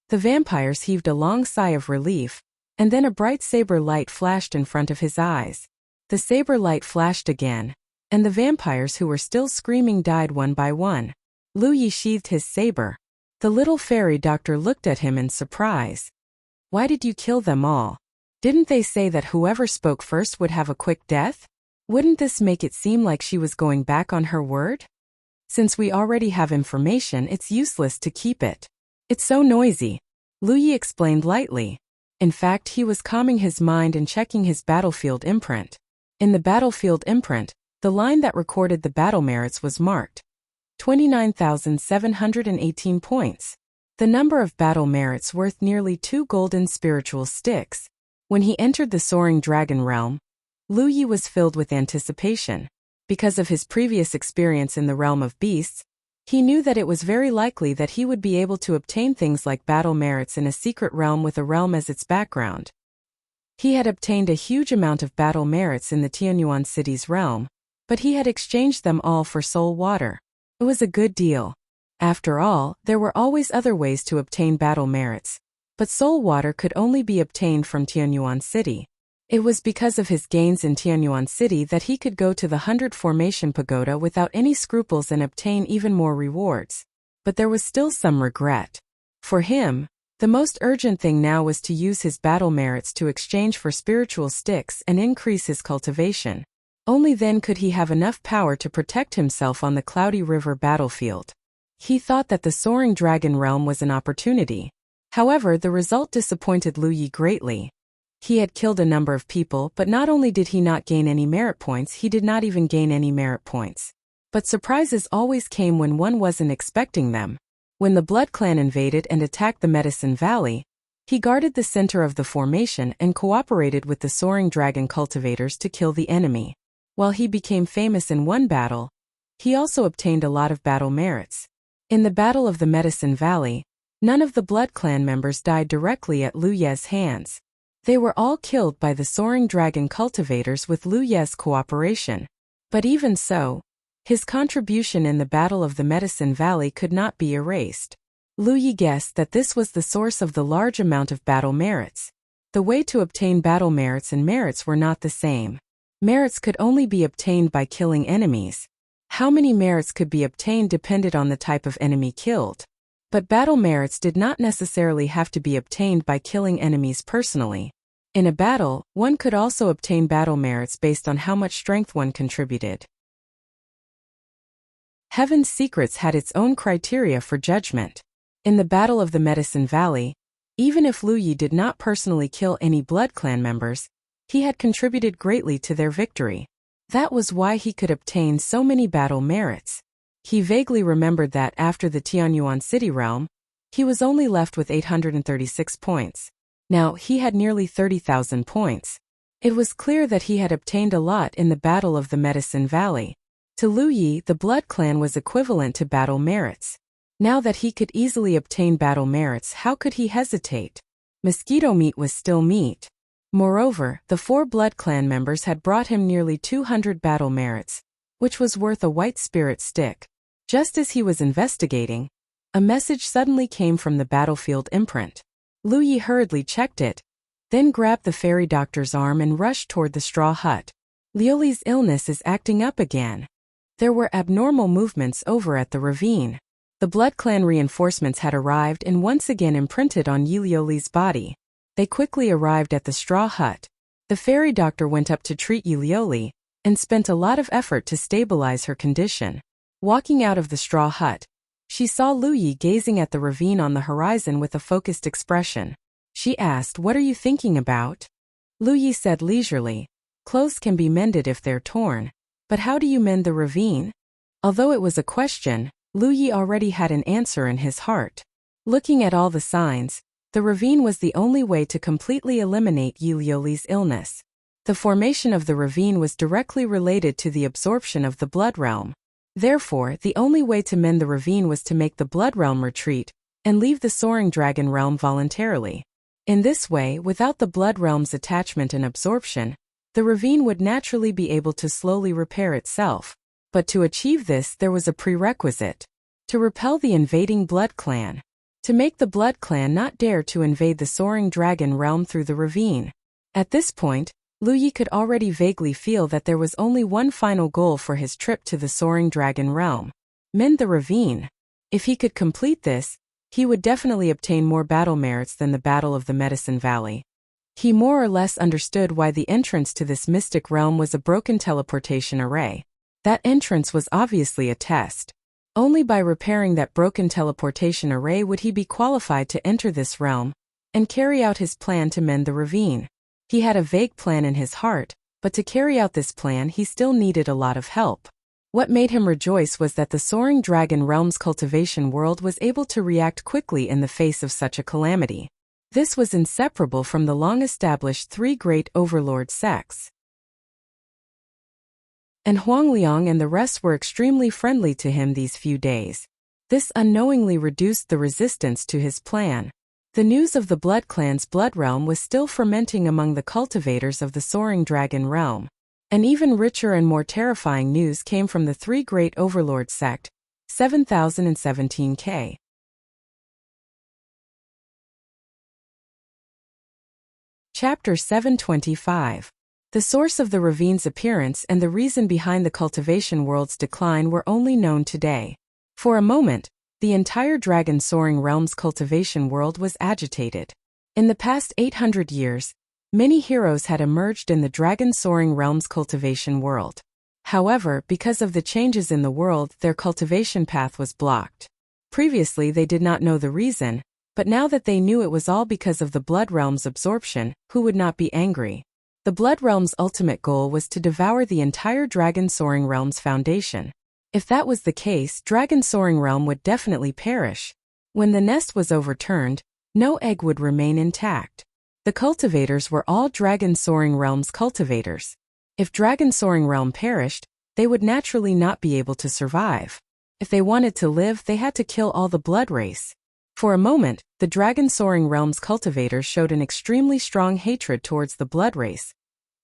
The vampires heaved a long sigh of relief, and then a bright saber light flashed in front of his eyes. The saber light flashed again, and the vampires who were still screaming died one by one. Lu Yi sheathed his saber. The little fairy doctor looked at him in surprise. "Why did you kill them all? Didn't they say that whoever spoke first would have a quick death? Wouldn't this make it seem like she was going back on her word? Since we already have information, it's useless to keep it. It's so noisy," Lu Yi explained lightly. In fact, he was calming his mind and checking his battlefield imprint. In the battlefield imprint, the line that recorded the battle merits was marked 29,718 points. The number of battle merits worth nearly 2 golden spiritual sticks. When he entered the Soaring Dragon realm, Lu Yi was filled with anticipation. Because of his previous experience in the realm of beasts, he knew that it was very likely that he would be able to obtain things like battle merits in a secret realm with a realm as its background. He had obtained a huge amount of battle merits in the Tianyuan city's realm, but he had exchanged them all for soul water. It was a good deal. After all, there were always other ways to obtain battle merits, but soul water could only be obtained from Tianyuan City. It was because of his gains in Tianyuan City that he could go to the 100 Formation Pagoda without any scruples and obtain even more rewards. But there was still some regret. For him, the most urgent thing now was to use his battle merits to exchange for spiritual sticks and increase his cultivation. Only then could he have enough power to protect himself on the Cloudy River battlefield. He thought that the Soaring Dragon realm was an opportunity. However, the result disappointed Lu Yi greatly. He had killed a number of people, but not only did he not gain any merit points, he did not even gain any merit points. But surprises always came when one wasn't expecting them. When the Blood Clan invaded and attacked the Medicine Valley, he guarded the center of the formation and cooperated with the Soaring Dragon cultivators to kill the enemy. While he became famous in one battle, he also obtained a lot of battle merits. In the Battle of the Medicine Valley, none of the Blood Clan members died directly at Lu Ye's hands. They were all killed by the Soaring Dragon cultivators with Lu Ye's cooperation. But even so, his contribution in the Battle of the Medicine Valley could not be erased. Lu Yi guessed that this was the source of the large amount of battle merits. The way to obtain battle merits and merits were not the same. Merits could only be obtained by killing enemies. How many merits could be obtained depended on the type of enemy killed. But battle merits did not necessarily have to be obtained by killing enemies personally. In a battle, one could also obtain battle merits based on how much strength one contributed. Heaven's Secrets had its own criteria for judgment. In the Battle of the Medicine Valley, even if Lu Yi did not personally kill any Blood Clan members, he had contributed greatly to their victory. That was why he could obtain so many battle merits. He vaguely remembered that after the Tianyuan City realm, he was only left with 836 points. Now he had nearly 30,000 points. It was clear that he had obtained a lot in the Battle of the Medicine Valley. To Lu Yi, the Blood Clan was equivalent to battle merits. Now that he could easily obtain battle merits, how could he hesitate? Mosquito meat was still meat. Moreover, the 4 Blood Clan members had brought him nearly 200 battle merits, which was worth a white spirit stick. Just as he was investigating, a message suddenly came from the battlefield imprint. Lu Yi hurriedly checked it, then grabbed the fairy doctor's arm and rushed toward the straw hut. Liuli's illness is acting up again. There were abnormal movements over at the ravine. The Blood Clan reinforcements had arrived and once again imprinted on Liuli's body. They quickly arrived at the straw hut. The fairy doctor went up to treat Liuli and spent a lot of effort to stabilize her condition. Walking out of the straw hut, she saw Lu Yi gazing at the ravine on the horizon with a focused expression. She asked, "What are you thinking about?" Lu Yi said leisurely, "Clothes can be mended if they're torn. But how do you mend the ravine?" Although it was a question, Lu Yi already had an answer in his heart. Looking at all the signs, the ravine was the only way to completely eliminate Yi Liuli's illness. The formation of the ravine was directly related to the absorption of the Blood Realm. Therefore, the only way to mend the ravine was to make the Blood Realm retreat and leave the Soaring Dragon Realm voluntarily. In this way, without the Blood Realm's attachment and absorption, the ravine would naturally be able to slowly repair itself. But to achieve this, there was a prerequisite: to repel the invading Blood Clan. To make the Blood Clan not dare to invade the Soaring Dragon Realm through the ravine. At this point, Lu Yi could already vaguely feel that there was only one final goal for his trip to the Soaring Dragon Realm: mend the ravine. If he could complete this, he would definitely obtain more battle merits than the Battle of the Medicine Valley. He more or less understood why the entrance to this mystic realm was a broken teleportation array. That entrance was obviously a test. Only by repairing that broken teleportation array would he be qualified to enter this realm and carry out his plan to mend the ravine. He had a vague plan in his heart, but to carry out this plan he still needed a lot of help. What made him rejoice was that the Soaring Dragon Realm's cultivation world was able to react quickly in the face of such a calamity. This was inseparable from the long-established 3 great overlord sects. And Huangliang and the rest were extremely friendly to him these few days. This unknowingly reduced the resistance to his plan. The news of the Blood Clan's Blood Realm was still fermenting among the cultivators of the Soaring Dragon Realm. An even richer and more terrifying news came from the 3 great overlord sect, 7017K. Chapter 725. The source of the ravine's appearance and the reason behind the cultivation world's decline were only known today. For a moment, the entire Dragon Soaring Realm's cultivation world was agitated. In the past 800 years, many heroes had emerged in the Dragon Soaring Realm's cultivation world. However, because of the changes in the world, their cultivation path was blocked. Previously they did not know the reason, but now that they knew it was all because of the Blood Realm's absorption, who would not be angry? The Blood Realm's ultimate goal was to devour the entire Dragon Soaring Realm's foundation. If that was the case, Dragon Soaring Realm would definitely perish. When the nest was overturned, no egg would remain intact. The cultivators were all Dragon Soaring Realm's cultivators. If Dragon Soaring Realm perished, they would naturally not be able to survive. If they wanted to live, they had to kill all the blood race. For a moment, the Dragon Soaring Realm's cultivators showed an extremely strong hatred towards the blood race,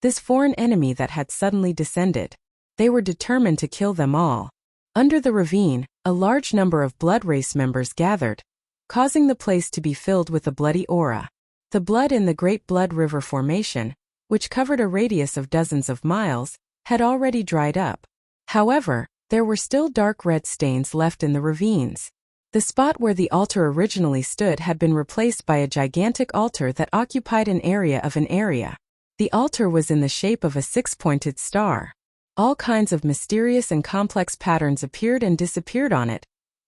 this foreign enemy that had suddenly descended. They were determined to kill them all. Under the ravine, a large number of blood race members gathered, causing the place to be filled with a bloody aura. The blood in the Great Blood River Formation, which covered a radius of dozens of miles, had already dried up. However, there were still dark red stains left in the ravines. The spot where the altar originally stood had been replaced by a gigantic altar that occupied an area of an area. The altar was in the shape of a six-pointed star. All kinds of mysterious and complex patterns appeared and disappeared on it,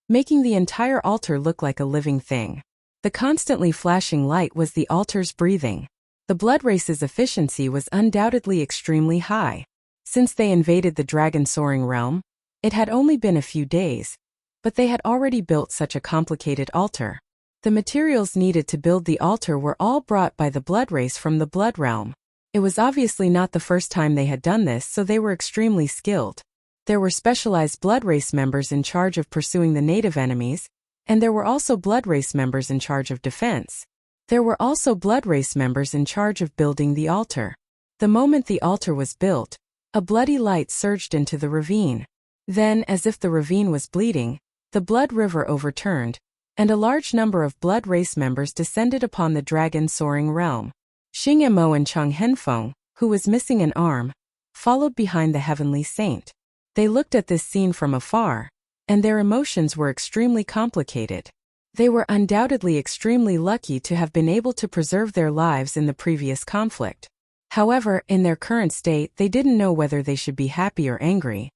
making the entire altar look like a living thing. The constantly flashing light was the altar's breathing. The blood race's efficiency was undoubtedly extremely high. Since they invaded the dragon-soaring realm, it had only been a few days, but they had already built such a complicated altar. The materials needed to build the altar were all brought by the blood race from the blood realm. It was obviously not the first time they had done this, so they were extremely skilled. There were specialized blood race members in charge of pursuing the native enemies, and there were also blood race members in charge of defense. There were also blood race members in charge of building the altar. The moment the altar was built, a bloody light surged into the ravine. Then, as if the ravine was bleeding, the blood river overturned, and a large number of blood race members descended upon the dragon-soaring realm. Xing Mo and Cheng Henfeng, who was missing an arm, followed behind the heavenly saint. They looked at this scene from afar, and their emotions were extremely complicated. They were undoubtedly extremely lucky to have been able to preserve their lives in the previous conflict. However, in their current state, they didn't know whether they should be happy or angry.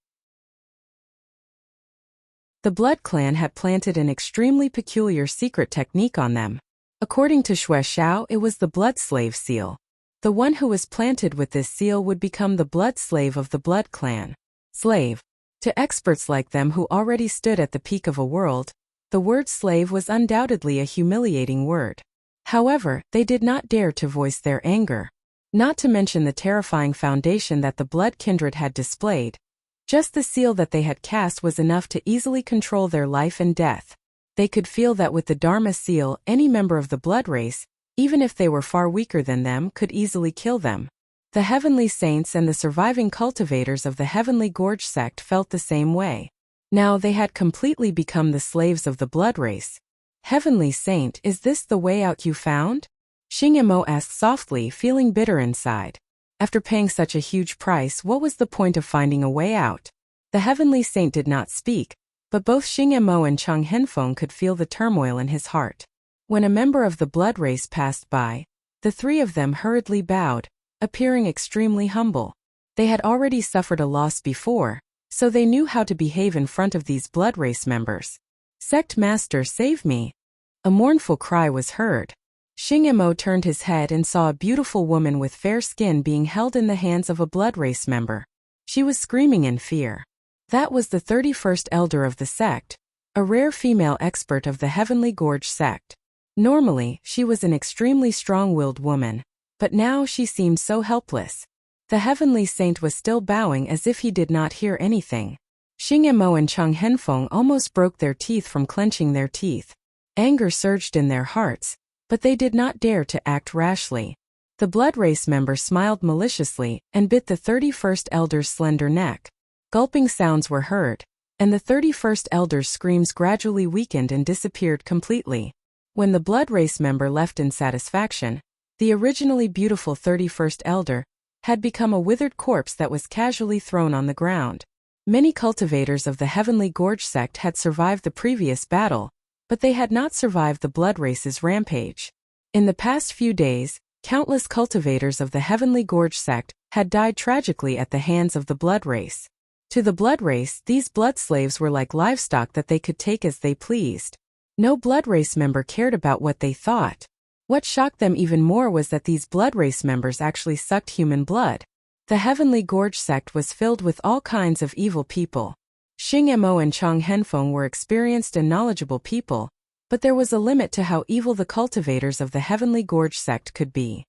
The Blood Clan had planted an extremely peculiar secret technique on them. According to Xue Xiao, it was the Blood Slave seal. The one who was planted with this seal would become the blood slave of the Blood Clan. Slave. To experts like them who already stood at the peak of a world, the word slave was undoubtedly a humiliating word. However, they did not dare to voice their anger. Not to mention the terrifying foundation that the Blood Kindred had displayed. Just the seal that they had cast was enough to easily control their life and death. They could feel that with the Dharma seal, any member of the blood race, even if they were far weaker than them, could easily kill them. The heavenly saints and the surviving cultivators of the Heavenly Gorge sect felt the same way. Now they had completely become the slaves of the blood race. Heavenly Saint, is this the way out you found? Xing Mo asked softly, feeling bitter inside. After paying such a huge price, what was the point of finding a way out? The Heavenly Saint did not speak, but both Xing Mo and Cheng Henfeng could feel the turmoil in his heart. When a member of the blood race passed by, the three of them hurriedly bowed, appearing extremely humble. They had already suffered a loss before, so they knew how to behave in front of these blood race members. Sect Master, save me! A mournful cry was heard. Xing Mo turned his head and saw a beautiful woman with fair skin being held in the hands of a blood race member. She was screaming in fear. That was the 31st elder of the sect, a rare female expert of the Heavenly Gorge sect. Normally, she was an extremely strong-willed woman, but now she seemed so helpless. The Heavenly Saint was still bowing as if he did not hear anything. Xing Mo and Cheng Henfeng almost broke their teeth from clenching their teeth. Anger surged in their hearts, but they did not dare to act rashly. The blood race member smiled maliciously and bit the 31st elder's slender neck. Gulping sounds were heard, and the 31st elder's screams gradually weakened and disappeared completely. When the blood race member left in satisfaction, the originally beautiful 31st elder had become a withered corpse that was casually thrown on the ground. Many cultivators of the Heavenly Gorge sect had survived the previous battle, but they had not survived the blood race's rampage. In the past few days, countless cultivators of the Heavenly Gorge sect had died tragically at the hands of the blood race. To the blood race, these blood slaves were like livestock that they could take as they pleased. No blood race member cared about what they thought. What shocked them even more was that these blood race members actually sucked human blood. The Heavenly Gorge sect was filled with all kinds of evil people. Xing Mo and Cheng Henfeng were experienced and knowledgeable people, but there was a limit to how evil the cultivators of the Heavenly Gorge sect could be.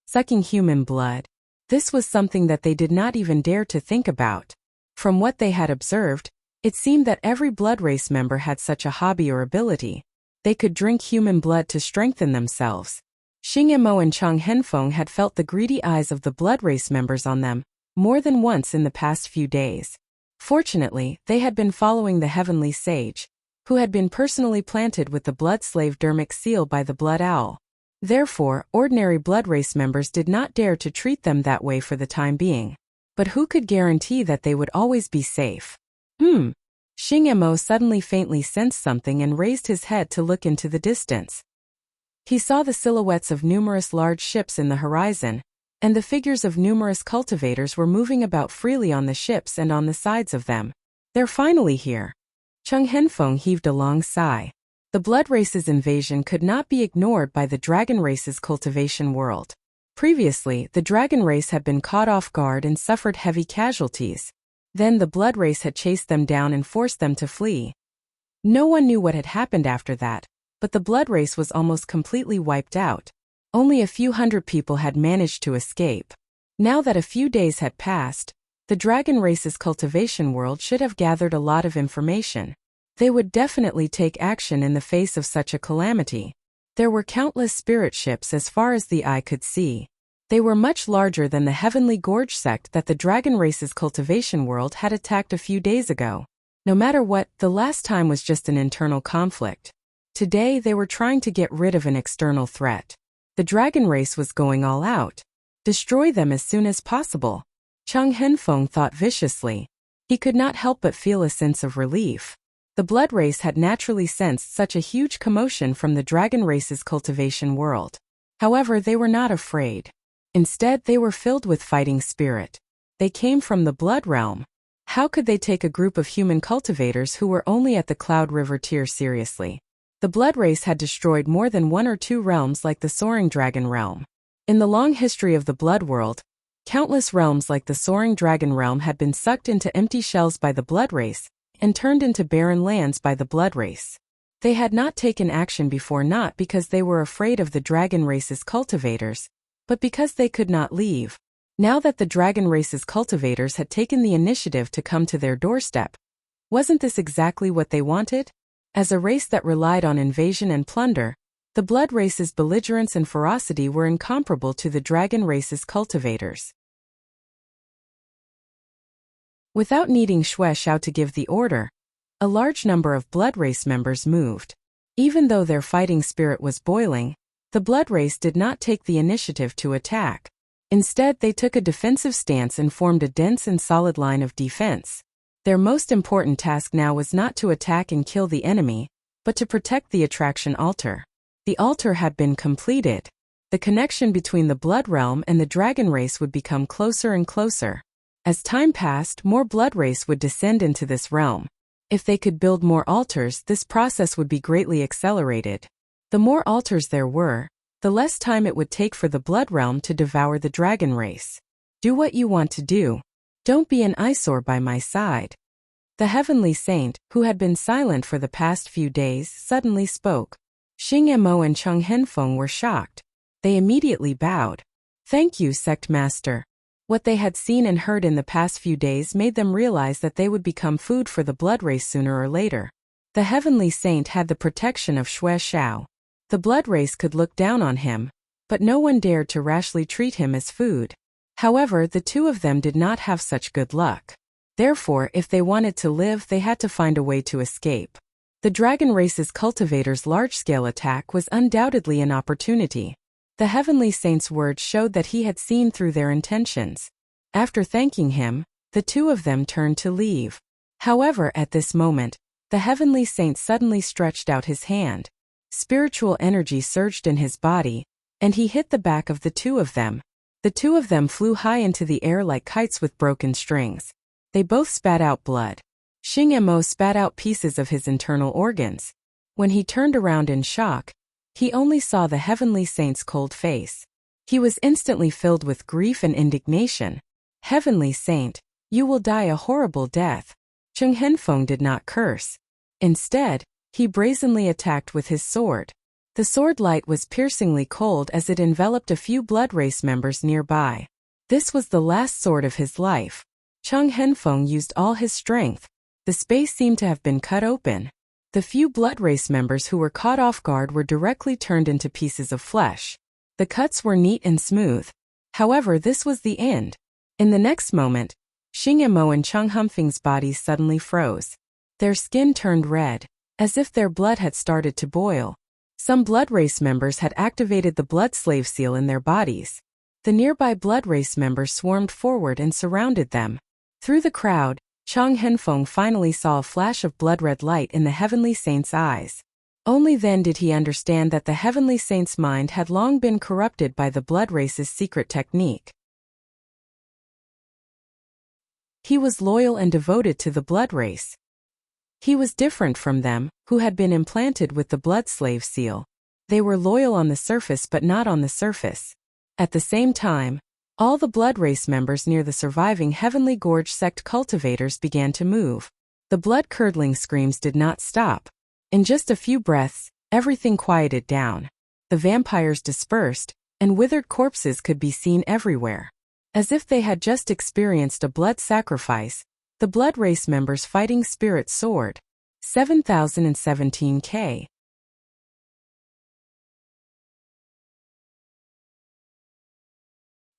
Sucking human blood. This was something that they did not even dare to think about. From what they had observed, it seemed that every blood race member had such a hobby or ability. They could drink human blood to strengthen themselves. Xing Mo and Cheng Henfeng had felt the greedy eyes of the blood race members on them more than once in the past few days. Fortunately, they had been following the Heavenly Sage, who had been personally planted with the blood slave dermic seal by the blood owl. Therefore, ordinary blood race members did not dare to treat them that way for the time being. But who could guarantee that they would always be safe? Xing Mo suddenly faintly sensed something and raised his head to look into the distance. He saw the silhouettes of numerous large ships in the horizon, and the figures of numerous cultivators were moving about freely on the ships and on the sides of them. They're finally here. Cheng Henfeng heaved a long sigh. The blood race's invasion could not be ignored by the dragon race's cultivation world. Previously, the dragon race had been caught off guard and suffered heavy casualties. Then the blood race had chased them down and forced them to flee. No one knew what had happened after that, but the blood race was almost completely wiped out. Only a few hundred people had managed to escape. Now that a few days had passed, the dragon race's cultivation world should have gathered a lot of information. They would definitely take action in the face of such a calamity. There were countless spirit ships as far as the eye could see. They were much larger than the Heavenly Gorge sect that the dragon race's cultivation world had attacked a few days ago. No matter what, the last time was just an internal conflict. Today they were trying to get rid of an external threat. The dragon race was going all out. Destroy them as soon as possible. Cheng Henfeng thought viciously. He could not help but feel a sense of relief. The blood race had naturally sensed such a huge commotion from the dragon race's cultivation world. However, they were not afraid. Instead, they were filled with fighting spirit. They came from the blood realm. How could they take a group of human cultivators who were only at the Cloud River tier seriously? The blood race had destroyed more than 1 or 2 realms like the Soaring Dragon realm. In the long history of the blood world, countless realms like the Soaring Dragon realm had been sucked into empty shells by the blood race and turned into barren lands by the blood race. They had not taken action before, not because they were afraid of the dragon race's cultivators, but because they could not leave. Now that the dragon race's cultivators had taken the initiative to come to their doorstep, wasn't this exactly what they wanted? As a race that relied on invasion and plunder, the blood race's belligerence and ferocity were incomparable to the dragon race's cultivators. Without needing Xue Xiao to give the order, a large number of blood race members moved. Even though their fighting spirit was boiling, the blood race did not take the initiative to attack. Instead, they took a defensive stance and formed a dense and solid line of defense. Their most important task now was not to attack and kill the enemy, but to protect the attraction altar. The altar had been completed. The connection between the blood realm and the dragon race would become closer and closer. As time passed, more blood race would descend into this realm. If they could build more altars, this process would be greatly accelerated. The more altars there were, the less time it would take for the blood realm to devour the dragon race. Do what you want to do. Don't be an eyesore by my side. The heavenly saint, who had been silent for the past few days, suddenly spoke. Xing Mo and Cheng Henfeng were shocked. They immediately bowed. Thank you, sect master. What they had seen and heard in the past few days made them realize that they would become food for the blood race sooner or later. The heavenly saint had the protection of Xue Xiao. The blood race could look down on him, but no one dared to rashly treat him as food. However, the two of them did not have such good luck. Therefore, if they wanted to live, they had to find a way to escape. The dragon race's cultivators' large-scale attack was undoubtedly an opportunity. The heavenly saint's words showed that he had seen through their intentions. After thanking him, the two of them turned to leave. However, at this moment, the heavenly saint suddenly stretched out his hand. Spiritual energy surged in his body, and he hit the back of the two of them. The two of them flew high into the air like kites with broken strings. They both spat out blood. Xing Mo spat out pieces of his internal organs. When he turned around in shock, he only saw the heavenly saint's cold face. He was instantly filled with grief and indignation. Heavenly saint, you will die a horrible death. Cheng Henfeng did not curse. Instead, he brazenly attacked with his sword. The sword light was piercingly cold as it enveloped a few blood race members nearby. This was the last sword of his life. Cheng Henfeng used all his strength. The space seemed to have been cut open. The few blood race members who were caught off guard were directly turned into pieces of flesh. The cuts were neat and smooth. However, this was the end. In the next moment, Xing Mo and Cheng Henfeng's bodies suddenly froze. Their skin turned red, as if their blood had started to boil. Some blood race members had activated the blood slave seal in their bodies. The nearby blood race members swarmed forward and surrounded them. Through the crowd, Chang Henfeng finally saw a flash of blood-red light in the heavenly saint's eyes. Only then did he understand that the heavenly saint's mind had long been corrupted by the blood race's secret technique. He was loyal and devoted to the blood race. He was different from them, who had been implanted with the blood slave seal. They were loyal on the surface but not on the surface. At the same time, all the blood race members near the surviving Heavenly Gorge sect cultivators began to move. The blood-curdling screams did not stop. In just a few breaths, everything quieted down. The vampires dispersed, and withered corpses could be seen everywhere. As if they had just experienced a blood sacrifice, the blood race members' fighting spirit soared. 7017K.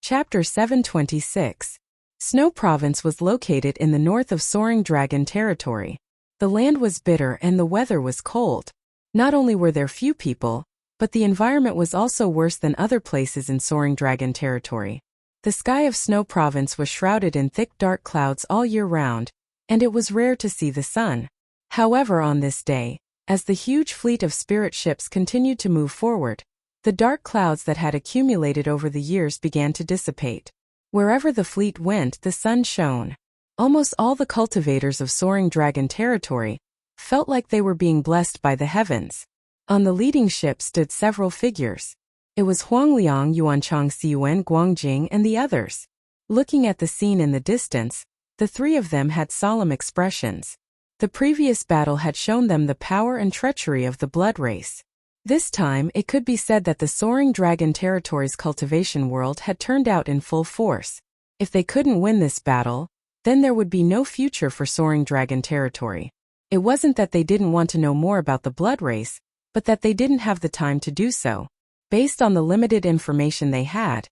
Chapter 726. Snow Province was located in the north of Soaring Dragon territory. The land was bitter and the weather was cold. Not only were there few people, but the environment was also worse than other places in Soaring Dragon territory. The sky of Snow Province was shrouded in thick dark clouds all year round, and it was rare to see the sun. However, on this day, as the huge fleet of spirit ships continued to move forward, the dark clouds that had accumulated over the years began to dissipate. Wherever the fleet went, the sun shone. Almost all the cultivators of Soaring Dragon territory felt like they were being blessed by the heavens. On the leading ship stood several figures. It was Huangliang, Yuanchang, Siyuan, Guangjing, and the others. Looking at the scene in the distance, the three of them had solemn expressions. The previous battle had shown them the power and treachery of the blood race. This time, it could be said that the Soaring Dragon territory's cultivation world had turned out in full force. If they couldn't win this battle, then there would be no future for Soaring Dragon territory. It wasn't that they didn't want to know more about the blood race, but that they didn't have the time to do so. Based on the limited information they had,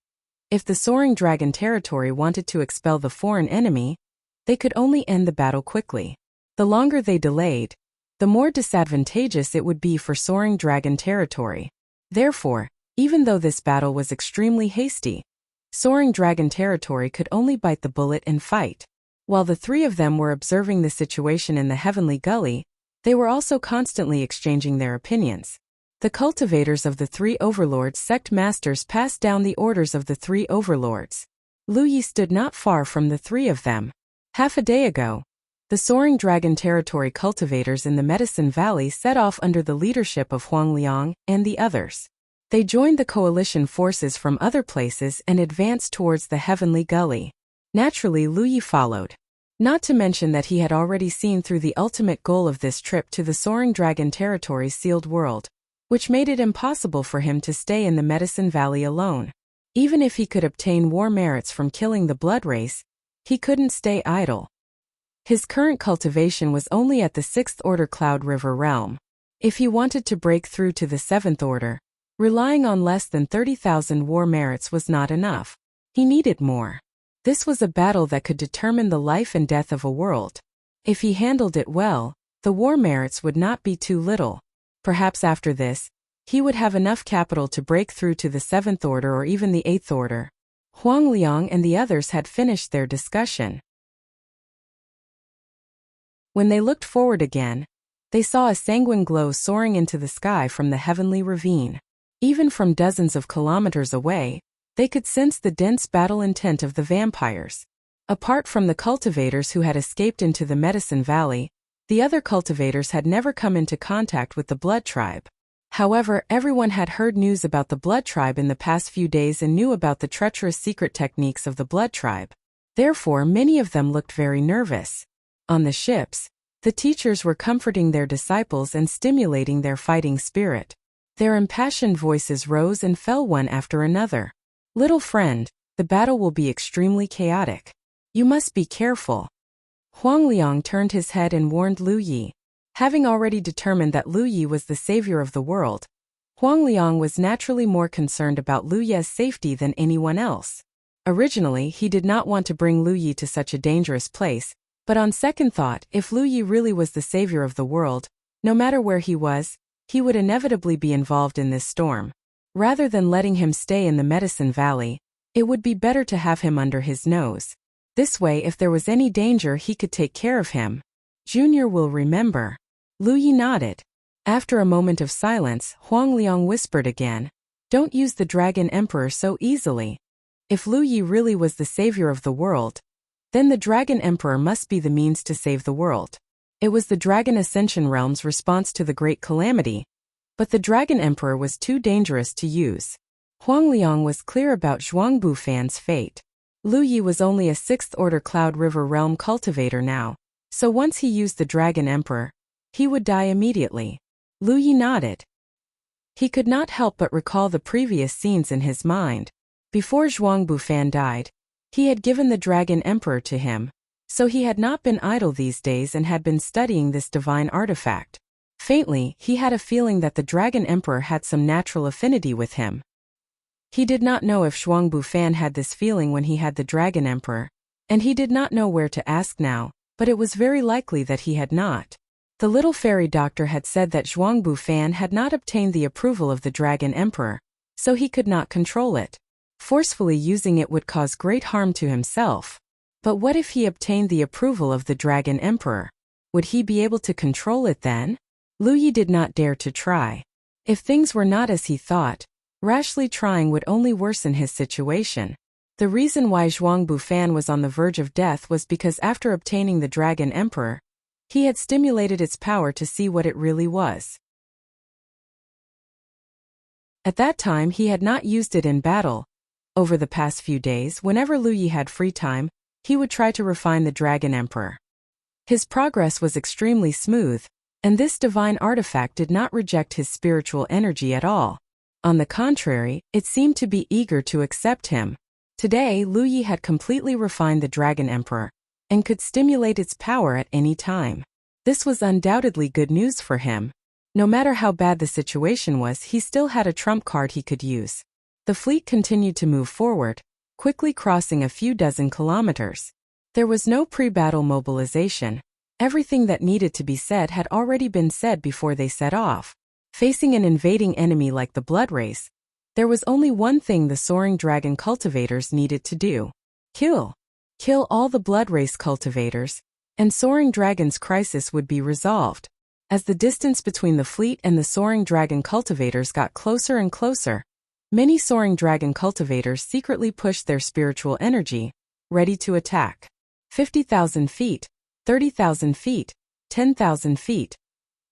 if the Soaring Dragon territory wanted to expel the foreign enemy, they could only end the battle quickly. The longer they delayed, the more disadvantageous it would be for Soaring Dragon territory. Therefore, even though this battle was extremely hasty, Soaring Dragon territory could only bite the bullet and fight. While the three of them were observing the situation in the Heavenly Gully, they were also constantly exchanging their opinions. The cultivators of the three overlords' sect masters passed down the orders of the three overlords. Lu Yi stood not far from the three of them. Half a day ago, the Soaring Dragon territory cultivators in the Medicine Valley set off under the leadership of Huangliang and the others. They joined the coalition forces from other places and advanced towards the Heavenly Gully. Naturally, Lu Yi followed. Not to mention that he had already seen through the ultimate goal of this trip to the Soaring Dragon territory's sealed world, which made it impossible for him to stay in the Medicine Valley alone. Even if he could obtain war merits from killing the blood race, he couldn't stay idle. His current cultivation was only at the 6th Order Cloud River realm. If he wanted to break through to the 7th Order, relying on less than 30,000 war merits was not enough. He needed more. This was a battle that could determine the life and death of a world. If he handled it well, the war merits would not be too little. Perhaps after this, he would have enough capital to break through to the 7th Order or even the 8th Order. Huangliang and the others had finished their discussion. When they looked forward again, they saw a sanguine glow soaring into the sky from the heavenly ravine. Even from dozens of kilometers away, they could sense the dense battle intent of the vampires. Apart from the cultivators who had escaped into the Medicine Valley, the other cultivators had never come into contact with the Blood Tribe. However, everyone had heard news about the Blood Tribe in the past few days and knew about the treacherous secret techniques of the Blood Tribe. Therefore, many of them looked very nervous. On the ships, the teachers were comforting their disciples and stimulating their fighting spirit. Their impassioned voices rose and fell one after another. "Little friend, the battle will be extremely chaotic. You must be careful." Huangliang turned his head and warned Lu Yi. Having already determined that Lu Yi was the savior of the world, Huangliang was naturally more concerned about Lu Yi's safety than anyone else. Originally, he did not want to bring Lu Yi to such a dangerous place, but on second thought, if Lu Yi really was the savior of the world, no matter where he was, he would inevitably be involved in this storm. Rather than letting him stay in the Medicine Valley, it would be better to have him under his nose. This way, if there was any danger, he could take care of him. Junior will remember. Lu Yi nodded. After a moment of silence, Huang Liang whispered again, "Don't use the Dragon Emperor so easily. If Lu Yi really was the savior of the world, then the Dragon Emperor must be the means to save the world. It was the Dragon Ascension Realm's response to the Great Calamity, but the Dragon Emperor was too dangerous to use." Huang Liang was clear about Zhuang Bufan's fate. Lu Yi was only a 6th-order Cloud River Realm cultivator now, so once he used the Dragon Emperor, he would die immediately. Lu Yi nodded. He could not help but recall the previous scenes in his mind. Before Zhuang Bufan died, he had given the Dragon Emperor to him, so he had not been idle these days and had been studying this divine artifact. Faintly, he had a feeling that the Dragon Emperor had some natural affinity with him. He did not know if Zhuang Bufan had this feeling when he had the Dragon Emperor, and he did not know where to ask now, but it was very likely that he had not. The little fairy doctor had said that Zhuang Bufan had not obtained the approval of the Dragon Emperor, so he could not control it. Forcefully using it would cause great harm to himself. But what if he obtained the approval of the Dragon Emperor? Would he be able to control it then? Lu Yi did not dare to try. If things were not as he thought, rashly trying would only worsen his situation. The reason why Zhuang Bufan was on the verge of death was because after obtaining the Dragon Emperor, he had stimulated its power to see what it really was. At that time he had not used it in battle. Over the past few days, whenever Lu Yi had free time, he would try to refine the Dragon Emperor. His progress was extremely smooth, and this divine artifact did not reject his spiritual energy at all. On the contrary, it seemed to be eager to accept him. Today, Lu Yi had completely refined the Dragon Emperor, and could stimulate its power at any time. This was undoubtedly good news for him. No matter how bad the situation was, he still had a trump card he could use. The fleet continued to move forward, quickly crossing a few dozen kilometers. There was no pre-battle mobilization. Everything that needed to be said had already been said before they set off. Facing an invading enemy like the Blood Race, there was only one thing the Soaring Dragon cultivators needed to do. Kill all the Blood Race cultivators, and Soaring Dragon's crisis would be resolved. As the distance between the fleet and the Soaring Dragon cultivators got closer and closer, many Soaring Dragon cultivators secretly pushed their spiritual energy, ready to attack. 50,000 feet, 30,000 feet, 10,000 feet.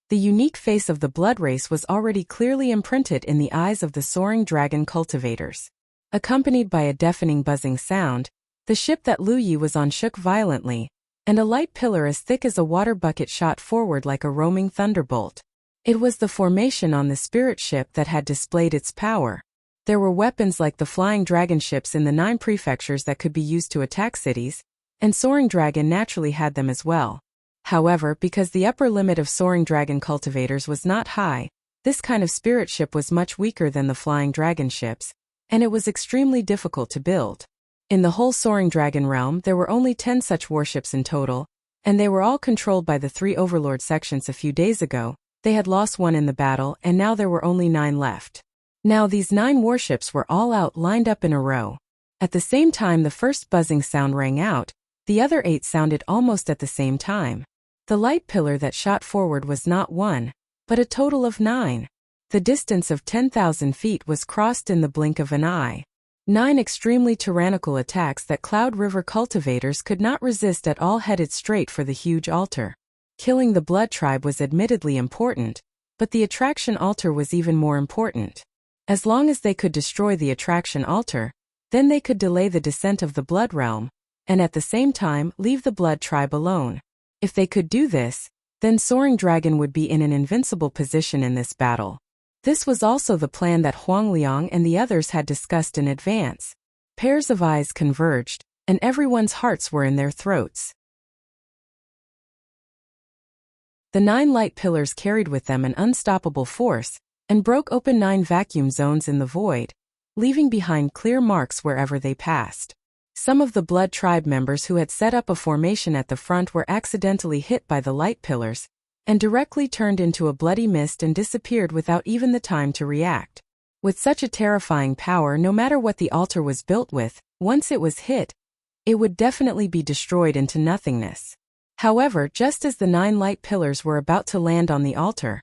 The unique face of the Blood Race was already clearly imprinted in the eyes of the Soaring Dragon cultivators. Accompanied by a deafening buzzing sound, the ship that Lu Yi was on shook violently, and a light pillar as thick as a water bucket shot forward like a roaming thunderbolt. It was the formation on the spirit ship that had displayed its power. There were weapons like the flying dragon ships in the 9 prefectures that could be used to attack cities, and Soaring Dragon naturally had them as well. However, because the upper limit of Soaring Dragon cultivators was not high, this kind of spirit ship was much weaker than the flying dragon ships, and it was extremely difficult to build. In the whole Soaring Dragon realm there were only 10 such warships in total, and they were all controlled by the 3 overlord sections a few days ago. They had lost 1 in the battle, and now there were only 9 left. Now these 9 warships were all out, lined up in a row. At the same time the first buzzing sound rang out, the other 8 sounded almost at the same time. The light pillar that shot forward was not 1, but a total of 9. The distance of 10,000 feet was crossed in the blink of an eye. 9 extremely tyrannical attacks that Cloud River cultivators could not resist at all headed straight for the huge altar. Killing the Blood Tribe was admittedly important, but the attraction altar was even more important. As long as they could destroy the attraction altar, then they could delay the descent of the Blood Realm, and at the same time leave the Blood Tribe alone. If they could do this, then Soaring Dragon would be in an invincible position in this battle. This was also the plan that Huang Liang and the others had discussed in advance. Pairs of eyes converged, and everyone's hearts were in their throats. The 9 light pillars carried with them an unstoppable force, and broke open 9 vacuum zones in the void, leaving behind clear marks wherever they passed. Some of the Blood Tribe members who had set up a formation at the front were accidentally hit by the light pillars, and directly turned into a bloody mist and disappeared without even the time to react. With such a terrifying power, no matter what the altar was built with, once it was hit, it would definitely be destroyed into nothingness. However, just as the 9 light pillars were about to land on the altar,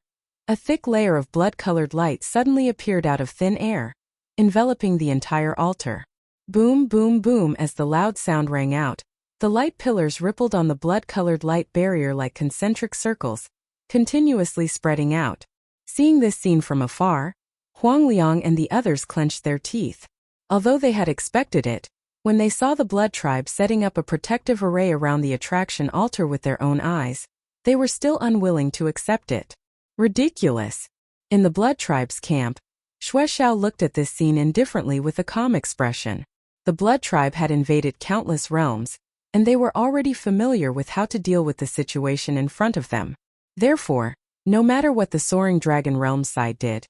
a thick layer of blood-colored light suddenly appeared out of thin air, enveloping the entire altar. Boom, boom, boom. As the loud sound rang out, the light pillars rippled on the blood-colored light barrier like concentric circles, continuously spreading out. Seeing this scene from afar, Huang Liang and the others clenched their teeth. Although they had expected it, when they saw the blood tribe setting up a protective array around the attraction altar with their own eyes, they were still unwilling to accept it. Ridiculous! In the blood tribe's camp, Xue Xiao looked at this scene indifferently with a calm expression. The blood tribe had invaded countless realms, and they were already familiar with how to deal with the situation in front of them. Therefore, no matter what the Soaring Dragon Realm side did,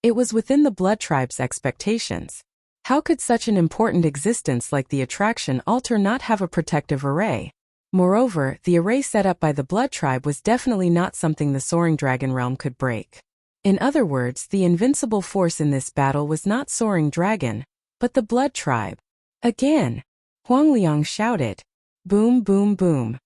it was within the blood tribe's expectations. How could such an important existence like the attraction altar not have a protective array? Moreover, the array set up by the blood tribe was definitely not something the Soaring Dragon Realm could break. In other words, the invincible force in this battle was not Soaring Dragon, but the blood tribe. Again, Huang Liang shouted. Boom, boom, boom.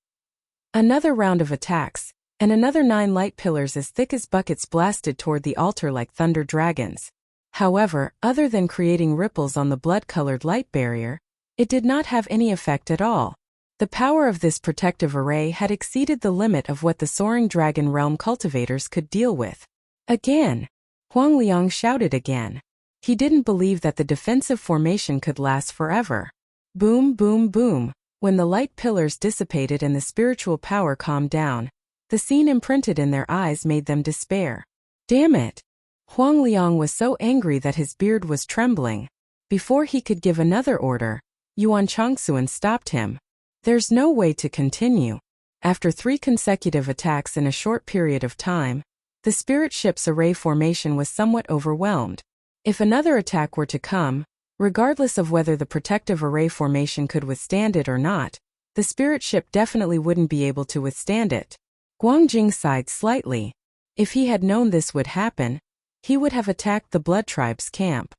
Another round of attacks, and another 9 light pillars as thick as buckets blasted toward the altar like thunder dragons. However, other than creating ripples on the blood-colored light barrier, it did not have any effect at all. The power of this protective array had exceeded the limit of what the Soaring Dragon Realm cultivators could deal with. Again, Huang Liang shouted again. He didn't believe that the defensive formation could last forever. Boom, boom, boom. When the light pillars dissipated and the spiritual power calmed down, the scene imprinted in their eyes made them despair. Damn it! Huang Liang was so angry that his beard was trembling. Before he could give another order, Yuan Changxuan stopped him. There's no way to continue. After 3 consecutive attacks in a short period of time, the spirit ship's array formation was somewhat overwhelmed. If another attack were to come, regardless of whether the protective array formation could withstand it or not, the spirit ship definitely wouldn't be able to withstand it. Guangjing sighed slightly. If he had known this would happen, he would have attacked the blood tribe's camp.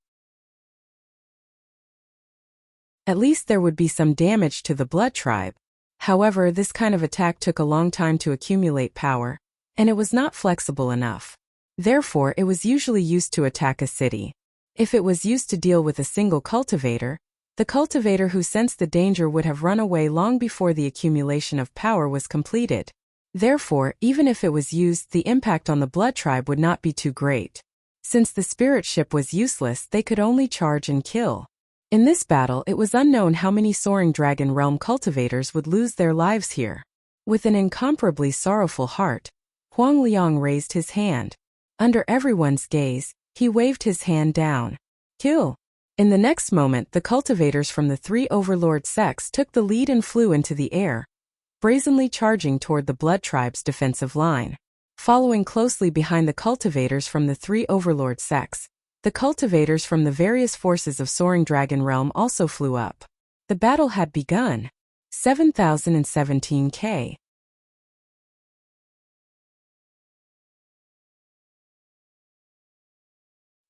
At least there would be some damage to the blood tribe. However, this kind of attack took a long time to accumulate power, and it was not flexible enough. Therefore, it was usually used to attack a city. If it was used to deal with a single cultivator, the cultivator who sensed the danger would have run away long before the accumulation of power was completed. Therefore, even if it was used, the impact on the blood tribe would not be too great. Since the spirit ship was useless, they could only charge and kill. In this battle, it was unknown how many Soaring Dragon Realm cultivators would lose their lives here. With an incomparably sorrowful heart, Huang Liang raised his hand. Under everyone's gaze, he waved his hand down. Kill! In the next moment, the cultivators from the 3 overlord sects took the lead and flew into the air, brazenly charging toward the blood tribe's defensive line. Following closely behind the cultivators from the 3 overlord sects, the cultivators from the various forces of Soaring Dragon Realm also flew up. The battle had begun. 7017 K.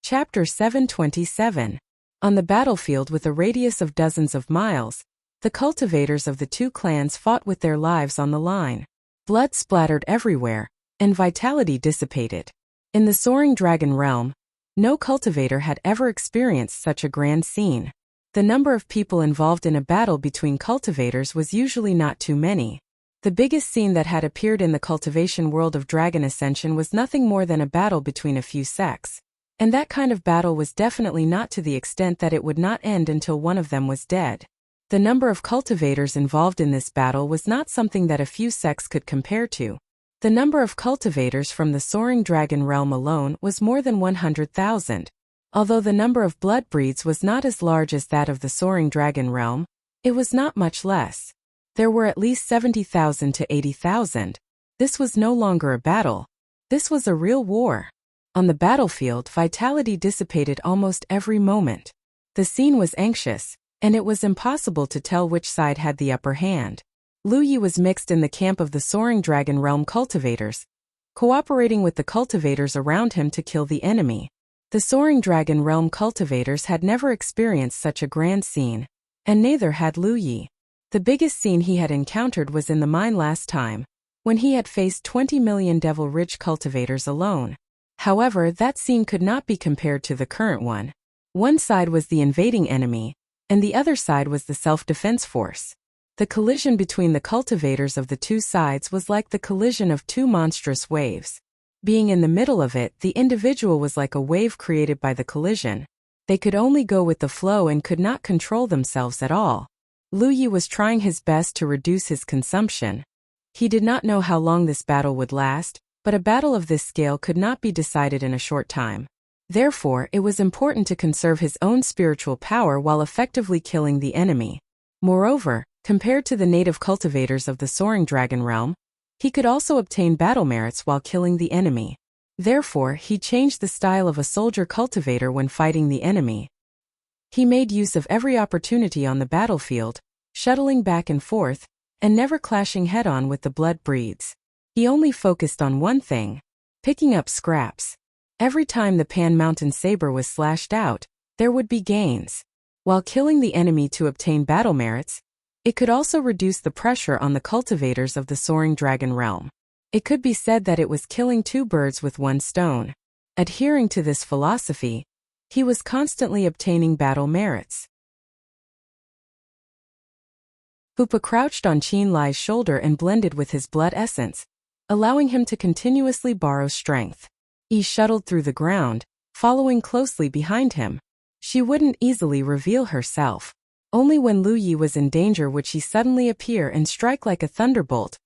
Chapter 727. On the battlefield with a radius of dozens of miles, the cultivators of the 2 clans fought with their lives on the line. Blood splattered everywhere, and vitality dissipated. In the Soaring Dragon Realm, no cultivator had ever experienced such a grand scene. The number of people involved in a battle between cultivators was usually not too many. The biggest scene that had appeared in the cultivation world of Dragon Ascension was nothing more than a battle between a few sects. And that kind of battle was definitely not to the extent that it would not end until one of them was dead. The number of cultivators involved in this battle was not something that a few sects could compare to. The number of cultivators from the Soaring Dragon Realm alone was more than 100,000. Although the number of blood breeds was not as large as that of the Soaring Dragon Realm, it was not much less. There were at least 70,000 to 80,000. This was no longer a battle. This was a real war. On the battlefield, vitality dissipated almost every moment. The scene was anxious, and it was impossible to tell which side had the upper hand. Lu Yi was mixed in the camp of the Soaring Dragon Realm cultivators, cooperating with the cultivators around him to kill the enemy. The Soaring Dragon Realm cultivators had never experienced such a grand scene, and neither had Lu Yi. The biggest scene he had encountered was in the mine last time, when he had faced 20 million Devil Ridge cultivators alone. However, that scene could not be compared to the current one. One side was the invading enemy, and the other side was the self-defense force. The collision between the cultivators of the two sides was like the collision of two monstrous waves. Being in the middle of it, the individual was like a wave created by the collision. They could only go with the flow and could not control themselves at all. Lu Yi was trying his best to reduce his consumption. He did not know how long this battle would last, but a battle of this scale could not be decided in a short time. Therefore, it was important to conserve his own spiritual power while effectively killing the enemy. Moreover, compared to the native cultivators of the Soaring Dragon realm, he could also obtain battle merits while killing the enemy. Therefore, he changed the style of a soldier cultivator when fighting the enemy. He made use of every opportunity on the battlefield, shuttling back and forth, and never clashing head-on with the blood breeds. He only focused on one thing: picking up scraps. Every time the Pan Mountain Saber was slashed out, there would be gains. While killing the enemy to obtain battle merits, it could also reduce the pressure on the cultivators of the Soaring Dragon realm. It could be said that it was killing two birds with one stone. Adhering to this philosophy, he was constantly obtaining battle merits. Hoopa crouched on Qin Lai's shoulder and blended with his blood essence, allowing him to continuously borrow strength. Yi shuttled through the ground, following closely behind him. She wouldn't easily reveal herself. Only when Lu Yi was in danger would she suddenly appear and strike like a thunderbolt,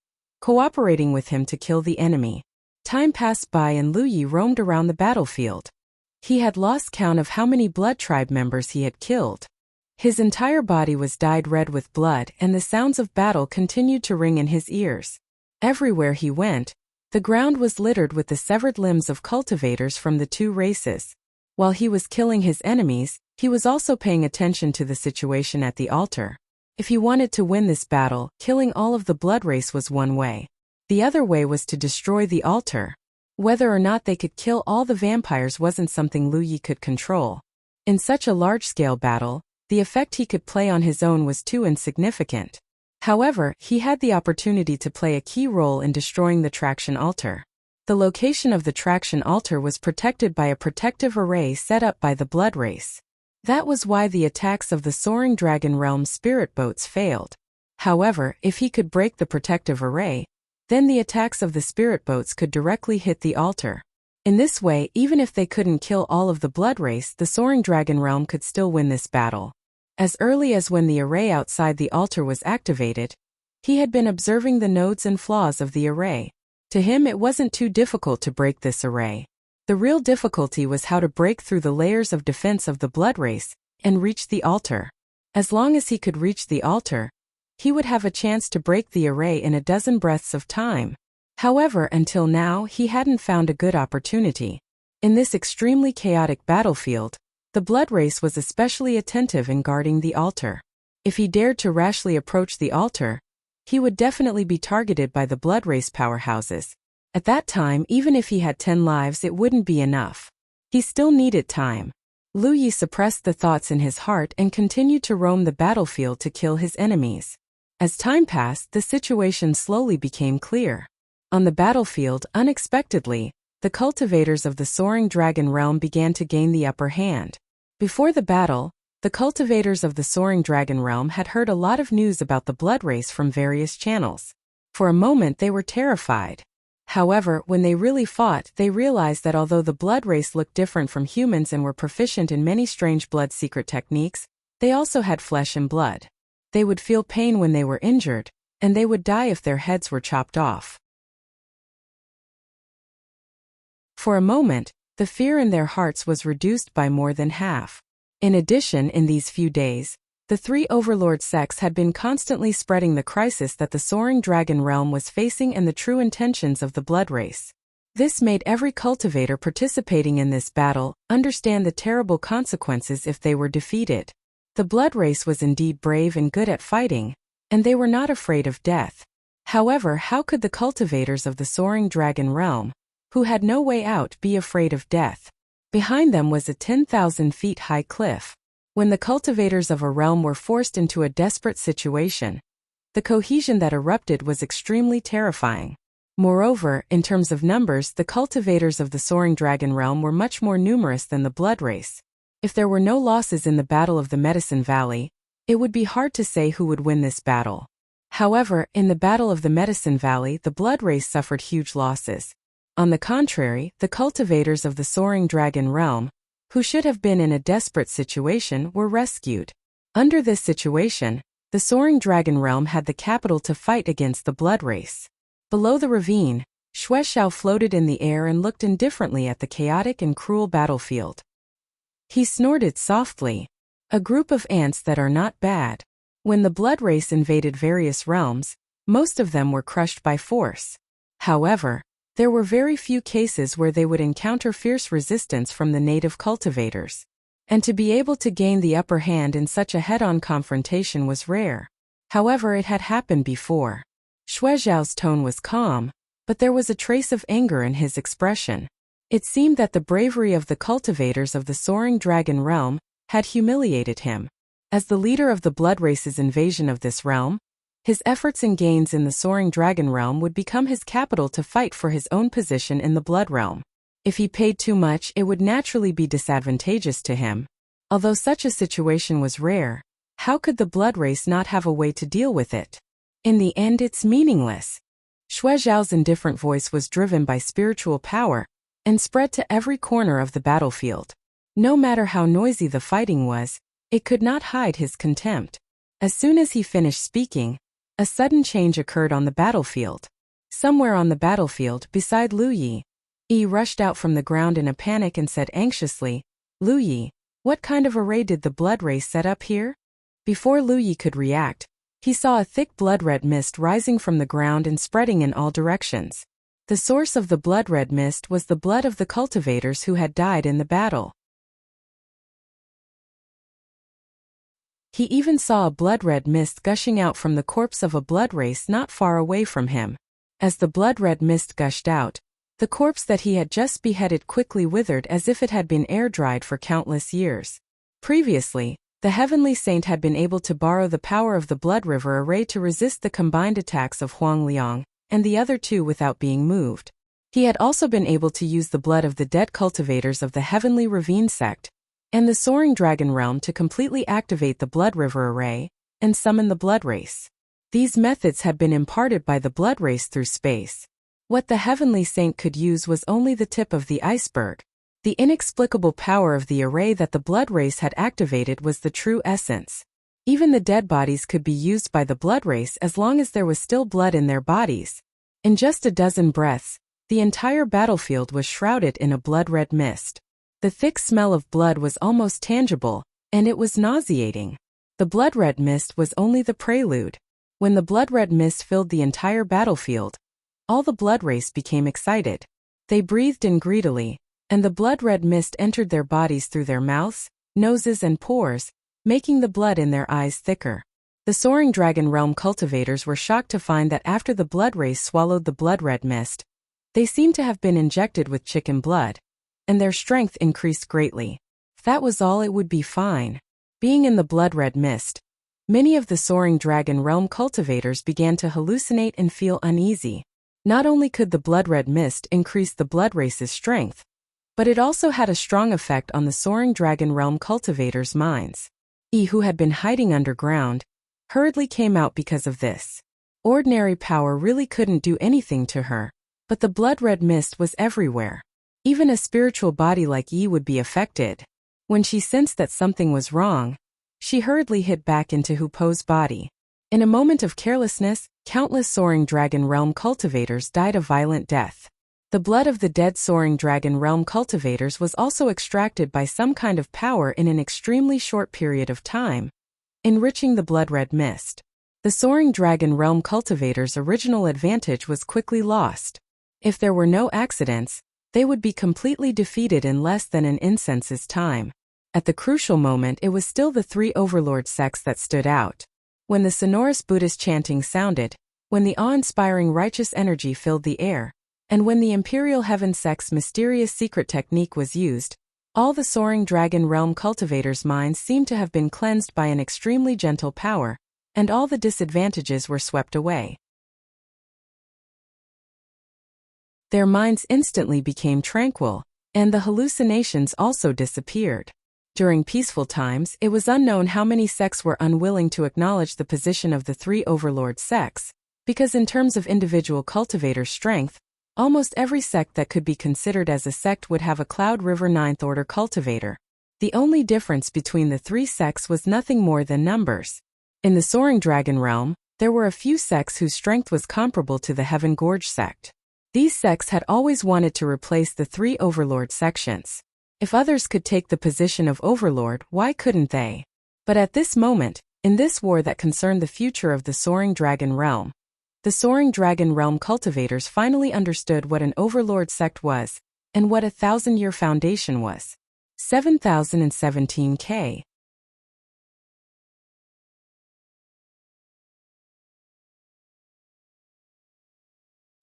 cooperating with him to kill the enemy. Time passed by and Lu Yi roamed around the battlefield. He had lost count of how many blood tribe members he had killed. His entire body was dyed red with blood, and the sounds of battle continued to ring in his ears. Everywhere he went, the ground was littered with the severed limbs of cultivators from the two races. While he was killing his enemies, he was also paying attention to the situation at the altar. If he wanted to win this battle, killing all of the blood race was one way. The other way was to destroy the altar. Whether or not they could kill all the vampires wasn't something Lu Yi could control. In such a large-scale battle, the effect he could play on his own was too insignificant. However, he had the opportunity to play a key role in destroying the traction altar. The location of the traction altar was protected by a protective array set up by the blood race. That was why the attacks of the Soaring Dragon realm spirit boats failed. However, if he could break the protective array, then the attacks of the spirit boats could directly hit the altar. In this way, even if they couldn't kill all of the blood race, the Soaring Dragon realm could still win this battle. As early as when the array outside the altar was activated, he had been observing the nodes and flaws of the array. To him, it wasn't too difficult to break this array. The real difficulty was how to break through the layers of defense of the blood race and reach the altar. As long as he could reach the altar, he would have a chance to break the array in a dozen breaths of time. However, until now, he hadn't found a good opportunity. In this extremely chaotic battlefield, the blood race was especially attentive in guarding the altar. If he dared to rashly approach the altar, he would definitely be targeted by the blood race powerhouses. At that time, even if he had 10 lives, it wouldn't be enough. He still needed time. Lu Yi suppressed the thoughts in his heart and continued to roam the battlefield to kill his enemies. As time passed, the situation slowly became clear. On the battlefield, unexpectedly, the cultivators of the Soaring Dragon realm began to gain the upper hand. Before the battle, the cultivators of the Soaring Dragon realm had heard a lot of news about the blood race from various channels. For a moment they were terrified. However, when they really fought, they realized that although the blood race looked different from humans and were proficient in many strange blood secret techniques, they also had flesh and blood. They would feel pain when they were injured, and they would die if their heads were chopped off. For a moment, the fear in their hearts was reduced by more than half. In addition, in these few days, the three overlord sects had been constantly spreading the crisis that the Soaring Dragon realm was facing and the true intentions of the blood race. This made every cultivator participating in this battle understand the terrible consequences if they were defeated. The blood race was indeed brave and good at fighting, and they were not afraid of death. However, how could the cultivators of the Soaring Dragon realm, who had no way out, be afraid of death? Behind them was a 10,000 feet high cliff. When the cultivators of a realm were forced into a desperate situation, The cohesion that erupted was extremely terrifying. Moreover, in terms of numbers, the cultivators of the Soaring Dragon Realm were much more numerous than the Blood Race. If there were no losses in the Battle of the Medicine Valley, it would be hard to say who would win this battle. However, in the Battle of the Medicine Valley, the Blood Race suffered huge losses. On the contrary, the cultivators of the Soaring Dragon Realm, who should have been in a desperate situation, were rescued. Under this situation, the Soaring Dragon Realm had the capital to fight against the Blood Race. Below the ravine, Shuexiao floated in the air and looked indifferently at the chaotic and cruel battlefield. He snorted softly. A group of ants that are not bad. When the Blood Race invaded various realms, most of them were crushed by force. However, there were very few cases where they would encounter fierce resistance from the native cultivators. And to be able to gain the upper hand in such a head-on confrontation was rare. However, it had happened before. Shuexiao's tone was calm, but there was a trace of anger in his expression. It seemed that the bravery of the cultivators of the Soaring Dragon Realm had humiliated him. As the leader of the Blood Race's invasion of this realm, his efforts and gains in the Soaring Dragon Realm would become his capital to fight for his own position in the Blood Realm. If he paid too much, it would naturally be disadvantageous to him. Although such a situation was rare, how could the Blood Race not have a way to deal with it? In the end, it's meaningless. Shuexiao's indifferent voice was driven by spiritual power and spread to every corner of the battlefield. No matter how noisy the fighting was, it could not hide his contempt. As soon as he finished speaking, a sudden change occurred on the battlefield. Somewhere on the battlefield, beside Lu Yi, Yi rushed out from the ground in a panic and said anxiously, "Lu Yi, what kind of array did the Blood Race set up here?" Before Lu Yi could react, he saw a thick blood-red mist rising from the ground and spreading in all directions. The source of the blood-red mist was the blood of the cultivators who had died in the battle. He even saw a blood-red mist gushing out from the corpse of a Blood Race not far away from him. As the blood-red mist gushed out, the corpse that he had just beheaded quickly withered as if it had been air-dried for countless years. Previously, the Heavenly Saint had been able to borrow the power of the Blood River Array to resist the combined attacks of Huang Liang and the other two without being moved. He had also been able to use the blood of the dead cultivators of the Heavenly Ravine sect and the Soaring Dragon Realm to completely activate the Blood River Array and summon the Blood Race. These methods had been imparted by the Blood Race through space. What the Heavenly Saint could use was only the tip of the iceberg. The inexplicable power of the array that the Blood Race had activated was the true essence. Even the dead bodies could be used by the Blood Race as long as there was still blood in their bodies. In just a dozen breaths, the entire battlefield was shrouded in a blood-red mist. The thick smell of blood was almost tangible, and it was nauseating. The blood-red mist was only the prelude. When the blood-red mist filled the entire battlefield, all the Blood Race became excited. They breathed in greedily, and the blood-red mist entered their bodies through their mouths, noses and pores, making the blood in their eyes thicker. The Soaring Dragon Realm cultivators were shocked to find that after the Blood Race swallowed the blood-red mist, they seemed to have been injected with chicken blood, and their strength increased greatly. If that was all, it would be fine. Being in the blood-red mist, many of the Soaring Dragon Realm cultivators began to hallucinate and feel uneasy. Not only could the blood-red mist increase the Blood Race's strength, but it also had a strong effect on the Soaring Dragon Realm cultivators' minds. Yi, who had been hiding underground, hurriedly came out because of this. Ordinary power really couldn't do anything to her, but the blood-red mist was everywhere. Even a spiritual body like Yi would be affected. When she sensed that something was wrong, she hurriedly hid back into Hu Po's body. In a moment of carelessness, countless Soaring Dragon Realm cultivators died a violent death. The blood of the dead Soaring Dragon Realm cultivators was also extracted by some kind of power in an extremely short period of time, enriching the blood-red mist. The Soaring Dragon Realm cultivators' original advantage was quickly lost. If there were no accidents, they would be completely defeated in less than an incense's time. At the crucial moment, it was still the three overlord sects that stood out. When the sonorous Buddhist chanting sounded, when the awe-inspiring righteous energy filled the air, and when the Imperial Heaven sect's mysterious secret technique was used, all the Soaring Dragon Realm cultivators' minds seemed to have been cleansed by an extremely gentle power, and all the disadvantages were swept away. Their minds instantly became tranquil, and the hallucinations also disappeared. During peaceful times, it was unknown how many sects were unwilling to acknowledge the position of the three overlord sects, because in terms of individual cultivator strength, almost every sect that could be considered as a sect would have a Cloud River Ninth Order cultivator. The only difference between the three sects was nothing more than numbers. In the Soaring Dragon realm, there were a few sects whose strength was comparable to the Heaven Gorge sect. These sects had always wanted to replace the three overlord sections. If others could take the position of overlord, why couldn't they? But at this moment, in this war that concerned the future of the Soaring Dragon realm, the Soaring Dragon realm cultivators finally understood what an overlord sect was, and what a 1,000-year foundation was. 7017K.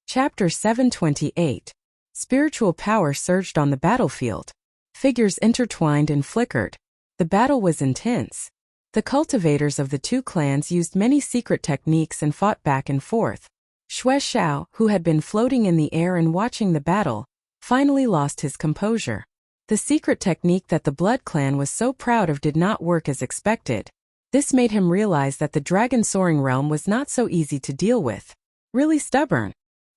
Chapter 728. Spiritual power surged on the battlefield. Figures intertwined and flickered. The battle was intense. The cultivators of the two clans used many secret techniques and fought back and forth. Xue Xiao, who had been floating in the air and watching the battle, finally lost his composure. The secret technique that the Blood Clan was so proud of did not work as expected. This made him realize that the Dragon Soaring realm was not so easy to deal with. Really stubborn.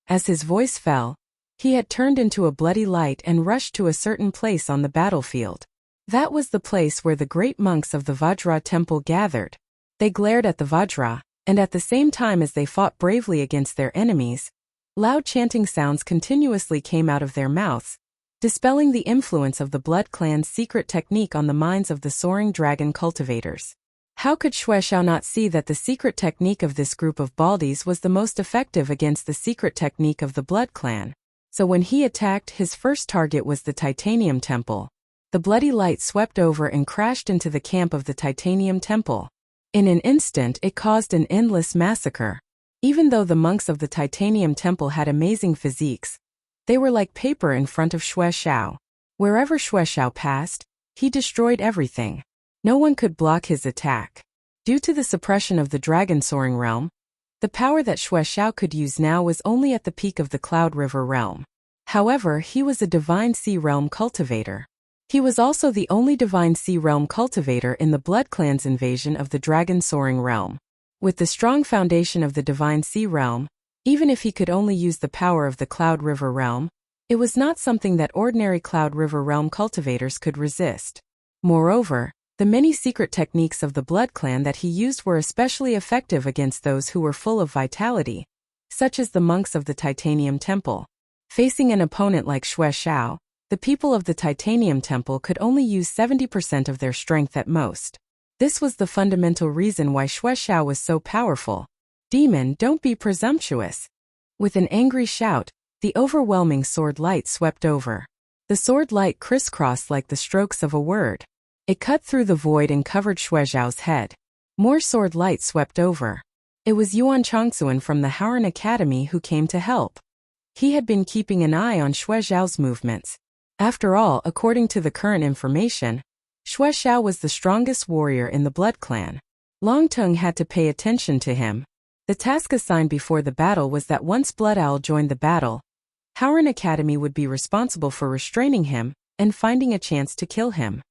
As his voice fell, he had turned into a bloody light and rushed to a certain place on the battlefield. That was the place where the great monks of the Vajra temple gathered. They glared at the Vajra, and at the same time as they fought bravely against their enemies, loud chanting sounds continuously came out of their mouths, dispelling the influence of the Blood Clan's secret technique on the minds of the Soaring Dragon cultivators. How could Xue Xiao not see that the secret technique of this group of Baldies was the most effective against the secret technique of the Blood Clan? So when he attacked, his first target was the Titanium Temple. The bloody light swept over and crashed into the camp of the Titanium Temple. In an instant, it caused an endless massacre. Even though the monks of the Titanium Temple had amazing physiques, they were like paper in front of Xue Xiao. Wherever Xue Xiao passed, he destroyed everything. No one could block his attack. Due to the suppression of the Dragon Soaring realm, the power that Xue Xiao could use now was only at the peak of the Cloud River realm. However, he was a Divine Sea realm cultivator. He was also the only Divine Sea realm cultivator in the Blood Clan's invasion of the Dragon Soaring realm. With the strong foundation of the Divine Sea realm, even if he could only use the power of the Cloud River realm, it was not something that ordinary Cloud River realm cultivators could resist. Moreover, the many secret techniques of the Blood Clan that he used were especially effective against those who were full of vitality, such as the monks of the Titanium Temple. Facing an opponent like Xue Xiao, the people of the Titanium Temple could only use 70% of their strength at most. This was the fundamental reason why Xue Xiao was so powerful. Demon, don't be presumptuous. With an angry shout, the overwhelming sword light swept over. The sword light crisscrossed like the strokes of a word. It cut through the void and covered Xue Xiao's head. More sword light swept over. It was Yuan Chongsuan from the Howren Academy who came to help. He had been keeping an eye on Xue Xiao's movements. After all, according to the current information, Xue Xiao was the strongest warrior in the Blood Clan. Long Tongue had to pay attention to him. The task assigned before the battle was that once Blood Owl joined the battle, Howren Academy would be responsible for restraining him and finding a chance to kill him.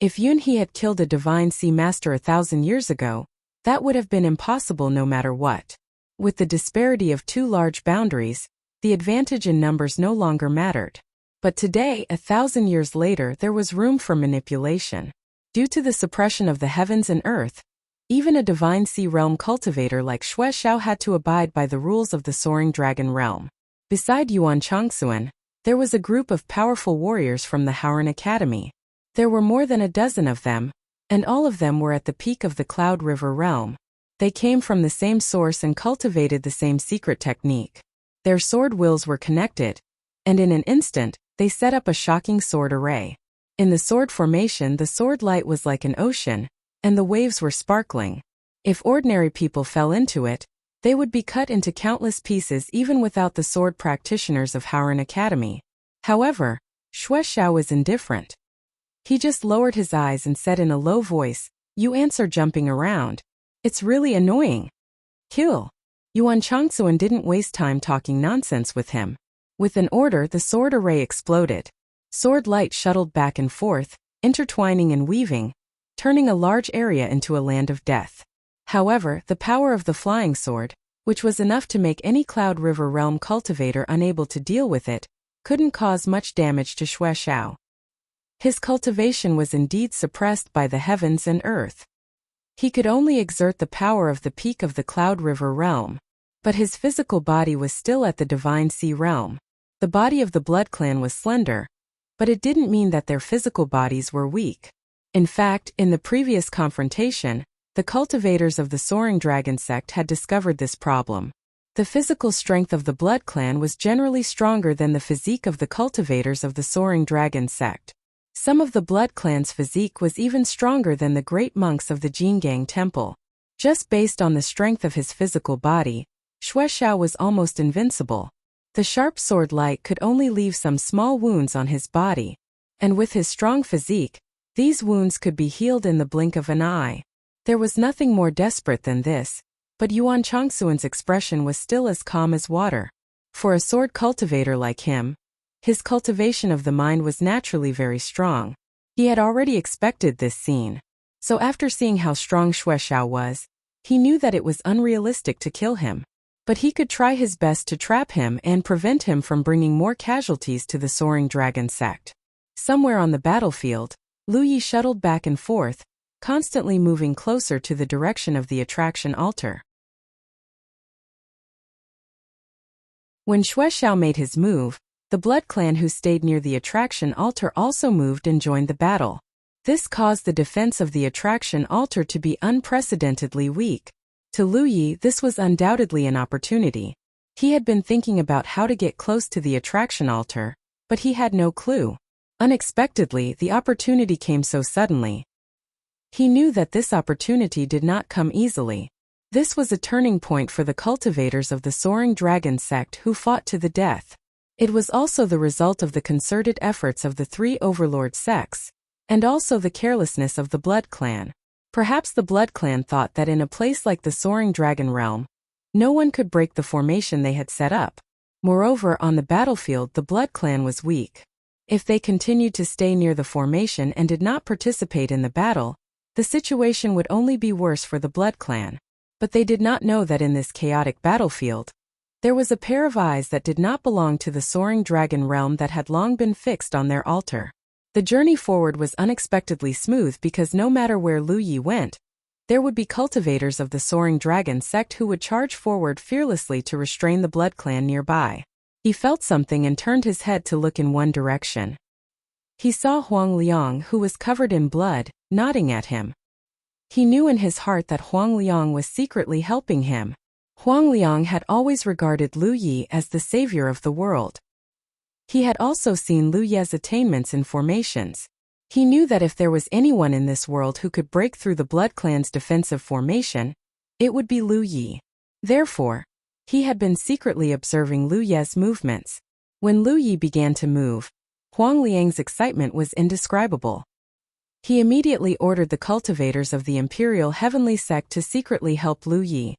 If Yunhe had killed a Divine Sea Master 1,000 years ago, that would have been impossible no matter what. With the disparity of two large boundaries, the advantage in numbers no longer mattered. But today, 1,000 years later, there was room for manipulation. Due to the suppression of the heavens and earth, even a Divine Sea realm cultivator like Xue Xiao had to abide by the rules of the Soaring Dragon realm. Beside Yuan Chongsuan, there was a group of powerful warriors from the Howren Academy. There were more than a dozen of them, and all of them were at the peak of the Cloud River realm. They came from the same source and cultivated the same secret technique. Their sword wills were connected, and in an instant, they set up a shocking sword array. In the sword formation, the sword light was like an ocean, and the waves were sparkling. If ordinary people fell into it, they would be cut into countless pieces even without the sword practitioners of Howren Academy. However, Xue Xiao was indifferent. He just lowered his eyes and said in a low voice, "You ants are jumping around. It's really annoying. Kill." Yuan Changsuan didn't waste time talking nonsense with him. With an order, the sword array exploded. Sword light shuttled back and forth, intertwining and weaving, turning a large area into a land of death. However, the power of the flying sword, which was enough to make any Cloud River Realm cultivator unable to deal with it, couldn't cause much damage to Xue Xiao. His cultivation was indeed suppressed by the heavens and earth. He could only exert the power of the peak of the Cloud River Realm, but his physical body was still at the Divine Sea Realm. The body of the Blood Clan was slender, but it didn't mean that their physical bodies were weak. In fact, in the previous confrontation, the cultivators of the Soaring Dragon sect had discovered this problem. The physical strength of the Blood Clan was generally stronger than the physique of the cultivators of the Soaring Dragon sect. Some of the Blood Clan's physique was even stronger than the great monks of the Jingang Temple. Just based on the strength of his physical body, Xue Xiao was almost invincible. The sharp sword light could only leave some small wounds on his body, and with his strong physique, these wounds could be healed in the blink of an eye. There was nothing more desperate than this, but Yuan Changsuan's expression was still as calm as water. For a sword cultivator like him, his cultivation of the mind was naturally very strong. He had already expected this scene. So after seeing how strong Xue Xiao was, he knew that it was unrealistic to kill him. But he could try his best to trap him and prevent him from bringing more casualties to the Soaring Dragon sect. Somewhere on the battlefield, Lu Yi shuttled back and forth, constantly moving closer to the direction of the attraction altar. When Xue Xiao made his move, the Blood Clan who stayed near the attraction altar also moved and joined the battle. This caused the defense of the attraction altar to be unprecedentedly weak. To Lu Yi, this was undoubtedly an opportunity. He had been thinking about how to get close to the attraction altar, but he had no clue. Unexpectedly, the opportunity came so suddenly. He knew that this opportunity did not come easily. This was a turning point for the cultivators of the Soaring Dragon sect who fought to the death. It was also the result of the concerted efforts of the three overlord sects, and also the carelessness of the Blood Clan. Perhaps the Blood Clan thought that in a place like the Soaring Dragon Realm, no one could break the formation they had set up. Moreover, on the battlefield the Blood Clan was weak. If they continued to stay near the formation and did not participate in the battle, the situation would only be worse for the Blood Clan. But they did not know that in this chaotic battlefield, there was a pair of eyes that did not belong to the Soaring Dragon Realm that had long been fixed on their altar. The journey forward was unexpectedly smooth because no matter where Lu Yi went, there would be cultivators of the Soaring Dragon sect who would charge forward fearlessly to restrain the Blood Clan nearby. He felt something and turned his head to look in one direction. He saw Huang Liang, who was covered in blood, nodding at him. He knew in his heart that Huang Liang was secretly helping him. Huang Liang had always regarded Lu Yi as the savior of the world. He had also seen Lu Ye's attainments in formations. He knew that if there was anyone in this world who could break through the Blood Clan's defensive formation, it would be Lu Yi. Therefore, he had been secretly observing Lu Ye's movements. When Lu Yi began to move, Huang Liang's excitement was indescribable. He immediately ordered the cultivators of the Imperial Heavenly Sect to secretly help Lu Yi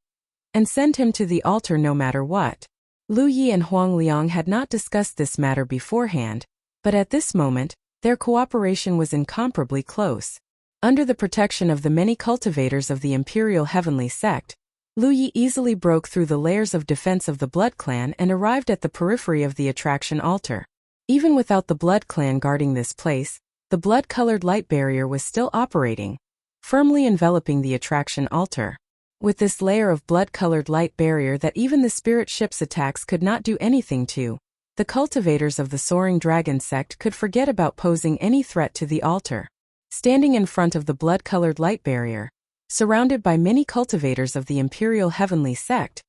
and send him to the altar no matter what. Lu Yi and Huang Liang had not discussed this matter beforehand, but at this moment, their cooperation was incomparably close. Under the protection of the many cultivators of the Imperial Heavenly Sect, Lu Yi easily broke through the layers of defense of the Blood Clan and arrived at the periphery of the attraction altar. Even without the Blood Clan guarding this place, the blood-colored light barrier was still operating, firmly enveloping the attraction altar. With this layer of blood-colored light barrier that even the spirit ship's attacks could not do anything to, the cultivators of the Soaring Dragon sect could forget about posing any threat to the altar. Standing in front of the blood-colored light barrier, surrounded by many cultivators of the Imperial Heavenly Sect,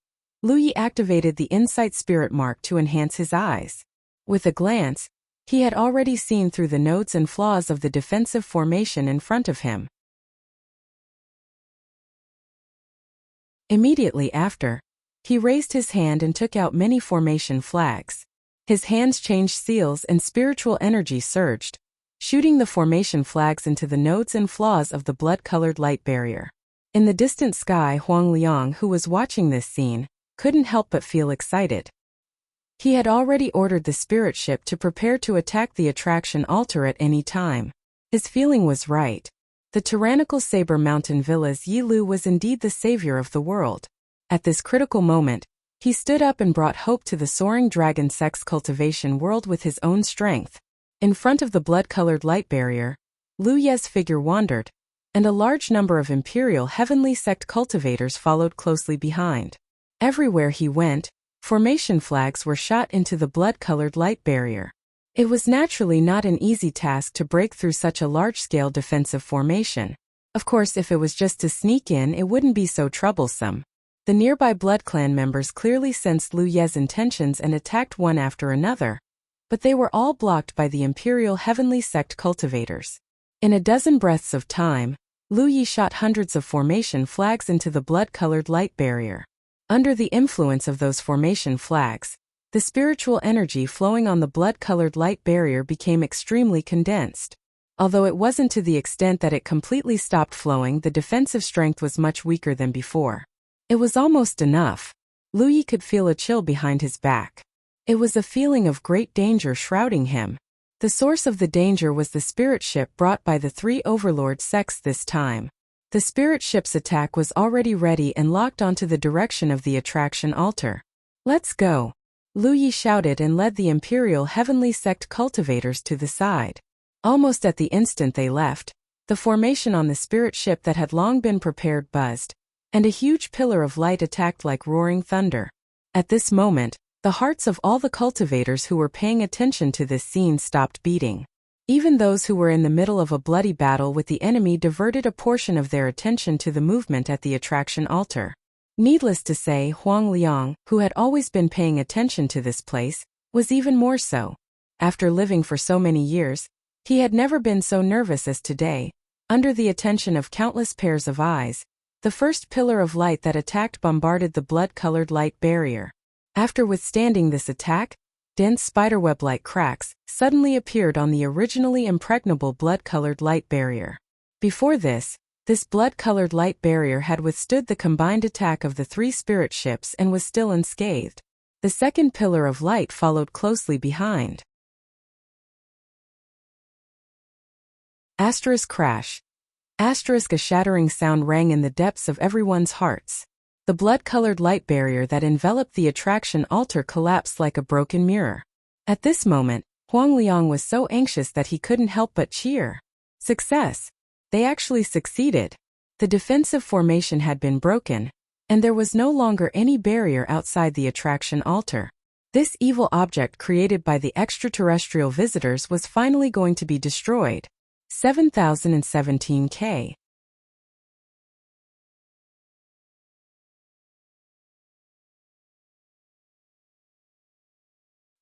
Lu Yi activated the Insight Spirit Mark to enhance his eyes. With a glance, he had already seen through the nodes and flaws of the defensive formation in front of him. Immediately after, he raised his hand and took out many formation flags. His hands changed seals and spiritual energy surged, shooting the formation flags into the nodes and flaws of the blood-colored light barrier. In the distant sky, Huang Liang, who was watching this scene, couldn't help but feel excited. He had already ordered the spirit ship to prepare to attack the attraction altar at any time. His feeling was right. The tyrannical Saber Mountain Villa's Yi Lu was indeed the savior of the world. At this critical moment, he stood up and brought hope to the soaring dragon sex cultivation world with his own strength. In front of the blood-colored light barrier, Lu Ye's figure wandered, and a large number of imperial heavenly sect cultivators followed closely behind. Everywhere he went, formation flags were shot into the blood-colored light barrier. It was naturally not an easy task to break through such a large-scale defensive formation. Of course, if it was just to sneak in, it wouldn't be so troublesome. The nearby Blood Clan members clearly sensed Lu Ye's intentions and attacked one after another, but they were all blocked by the Imperial Heavenly Sect cultivators. In a dozen breaths of time, Lu Yi shot hundreds of formation flags into the blood-colored light barrier. Under the influence of those formation flags, the spiritual energy flowing on the blood-colored light barrier became extremely condensed. Although it wasn't to the extent that it completely stopped flowing, the defensive strength was much weaker than before. It was almost enough. Lu Yi could feel a chill behind his back. It was a feeling of great danger shrouding him. The source of the danger was the spirit ship brought by the three overlord sects this time. The spirit ship's attack was already ready and locked onto the direction of the attraction altar. "Let's go!" Lu Yi shouted and led the Imperial Heavenly Sect cultivators to the side. Almost at the instant they left, the formation on the spirit ship that had long been prepared buzzed, and a huge pillar of light attacked like roaring thunder. At this moment, the hearts of all the cultivators who were paying attention to this scene stopped beating. Even those who were in the middle of a bloody battle with the enemy diverted a portion of their attention to the movement at the attraction altar. Needless to say, Huang Liang, who had always been paying attention to this place, was even more so. After living for so many years, he had never been so nervous as today. Under the attention of countless pairs of eyes, the first pillar of light that attacked bombarded the blood-colored light barrier. After withstanding this attack, dense spiderweb-like cracks suddenly appeared on the originally impregnable blood-colored light barrier. Before this blood-colored light barrier had withstood the combined attack of the three spirit ships and was still unscathed. The second pillar of light followed closely behind. Asterisk crash. Asterisk a shattering sound rang in the depths of everyone's hearts. The blood-colored light barrier that enveloped the attraction altar collapsed like a broken mirror. At this moment, Huang Liang was so anxious that he couldn't help but cheer. Success! They actually succeeded. The defensive formation had been broken, and there was no longer any barrier outside the attraction altar. This evil object created by the extraterrestrial visitors was finally going to be destroyed. 7017K.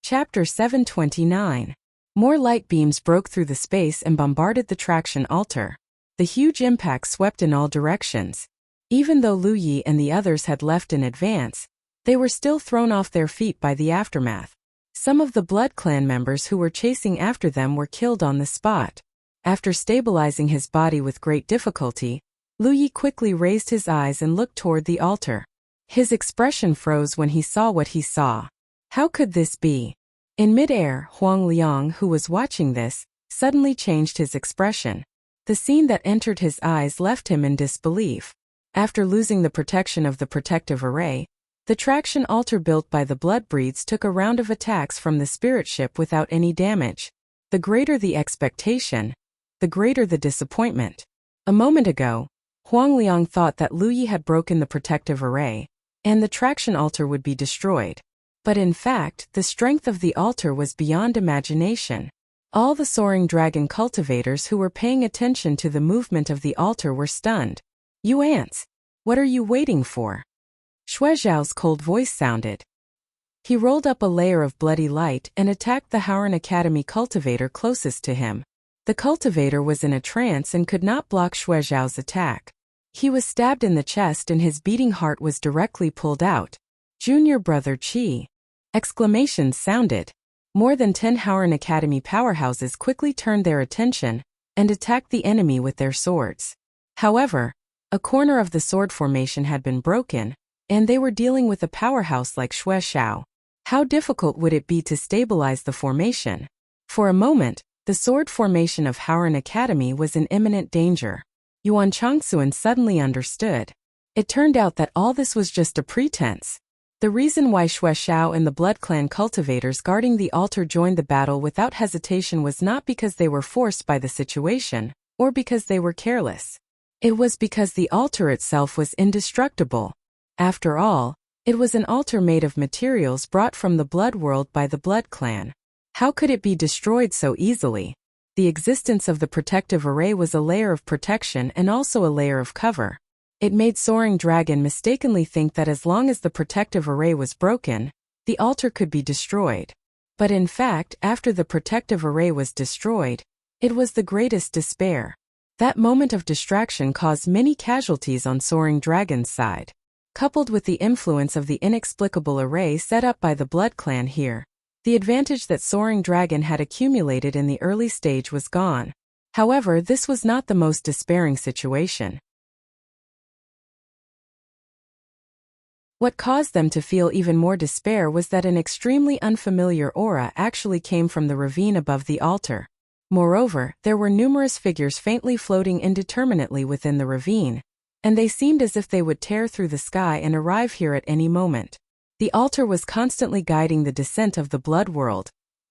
Chapter 729. More light beams broke through the space and bombarded the traction altar. The huge impact swept in all directions. Even though Lu Yi and the others had left in advance, they were still thrown off their feet by the aftermath. Some of the Blood Clan members who were chasing after them were killed on the spot. After stabilizing his body with great difficulty, Lu Yi quickly raised his eyes and looked toward the altar. His expression froze when he saw what he saw. How could this be? In mid-air, Huang Liang, who was watching this, suddenly changed his expression. The scene that entered his eyes left him in disbelief. After losing the protection of the protective array, the traction altar built by the Bloodbreeds took a round of attacks from the spirit ship without any damage. The greater the expectation, the greater the disappointment. A moment ago, Huang Liang thought that Lu Yi had broken the protective array, and the traction altar would be destroyed. But in fact, the strength of the altar was beyond imagination. All the soaring dragon cultivators who were paying attention to the movement of the altar were stunned. "You ants! What are you waiting for?" Shui Zhao's cold voice sounded. He rolled up a layer of bloody light and attacked the Howran Academy cultivator closest to him. The cultivator was in a trance and could not block Shui Zhao's attack. He was stabbed in the chest and his beating heart was directly pulled out. "Junior brother Qi!" Exclamations sounded. More than 10 Howren Academy powerhouses quickly turned their attention and attacked the enemy with their swords. However, a corner of the sword formation had been broken, and they were dealing with a powerhouse like Xue Xiao. How difficult would it be to stabilize the formation? For a moment, the sword formation of Howren Academy was in imminent danger. Yuan Changxuan suddenly understood. It turned out that all this was just a pretense. The reason why Xue Xiao and the Blood Clan cultivators guarding the altar joined the battle without hesitation was not because they were forced by the situation, or because they were careless. It was because the altar itself was indestructible. After all, it was an altar made of materials brought from the Blood World by the Blood Clan. How could it be destroyed so easily? The existence of the protective array was a layer of protection and also a layer of cover. It made Soaring Dragon mistakenly think that as long as the protective array was broken, the altar could be destroyed. But in fact, after the protective array was destroyed, it was the greatest despair. That moment of distraction caused many casualties on Soaring Dragon's side. Coupled with the influence of the inexplicable array set up by the Blood Clan here, the advantage that Soaring Dragon had accumulated in the early stage was gone. However, this was not the most despairing situation. What caused them to feel even more despair was that an extremely unfamiliar aura actually came from the ravine above the altar. Moreover, there were numerous figures faintly floating indeterminately within the ravine, and they seemed as if they would tear through the sky and arrive here at any moment. The altar was constantly guiding the descent of the Blood World,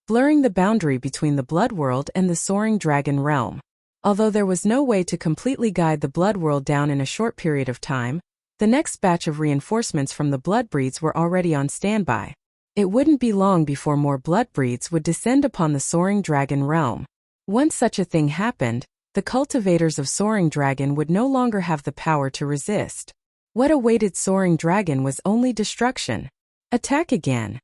blurring the boundary between the Blood World and the Soaring Dragon realm. Although there was no way to completely guide the Blood World down in a short period of time, the next batch of reinforcements from the blood breeds were already on standby. It wouldn't be long before more blood breeds would descend upon the Soaring Dragon realm. Once such a thing happened, the cultivators of Soaring Dragon would no longer have the power to resist. What awaited Soaring Dragon was only destruction. Attack again!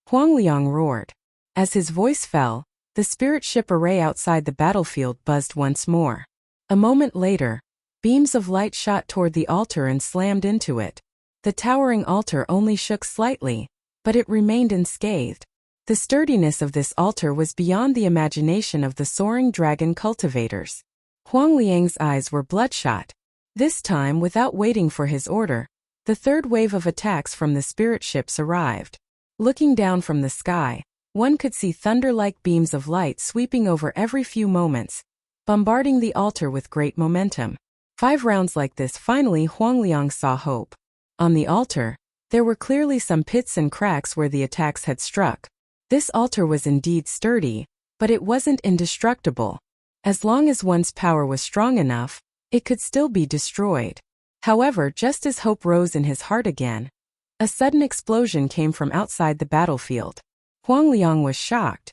Huangliang roared. As his voice fell, the spirit ship array outside the battlefield buzzed once more. A moment later, beams of light shot toward the altar and slammed into it. The towering altar only shook slightly, but it remained unscathed. The sturdiness of this altar was beyond the imagination of the Soaring Dragon cultivators. Huangliang's eyes were bloodshot. This time, without waiting for his order, the third wave of attacks from the spirit ships arrived. Looking down from the sky, one could see thunder-like beams of light sweeping over every few moments, bombarding the altar with great momentum. 5 rounds like this. Finally, Huangliang saw hope. On the altar, there were clearly some pits and cracks where the attacks had struck. This altar was indeed sturdy, but it wasn't indestructible. As long as one's power was strong enough, it could still be destroyed. However, just as hope rose in his heart again, a sudden explosion came from outside the battlefield. Huangliang was shocked.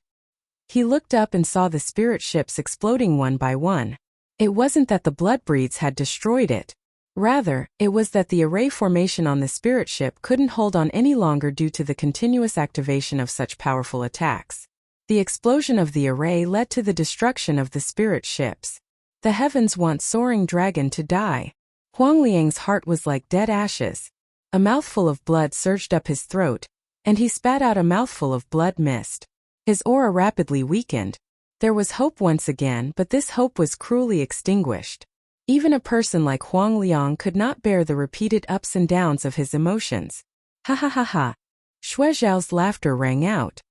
He looked up and saw the spirit ships exploding one by one. It wasn't that the blood breeds had destroyed it. Rather, it was that the array formation on the spirit ship couldn't hold on any longer due to the continuous activation of such powerful attacks. The explosion of the array led to the destruction of the spirit ships. The heavens want Soaring Dragon to die. Huangliang's heart was like dead ashes. A mouthful of blood surged up his throat, and he spat out a mouthful of blood mist. His aura rapidly weakened. There was hope once again, but this hope was cruelly extinguished. Even a person like Huangliang could not bear the repeated ups and downs of his emotions. Ha ha ha ha. Xue Xiao's laughter rang out.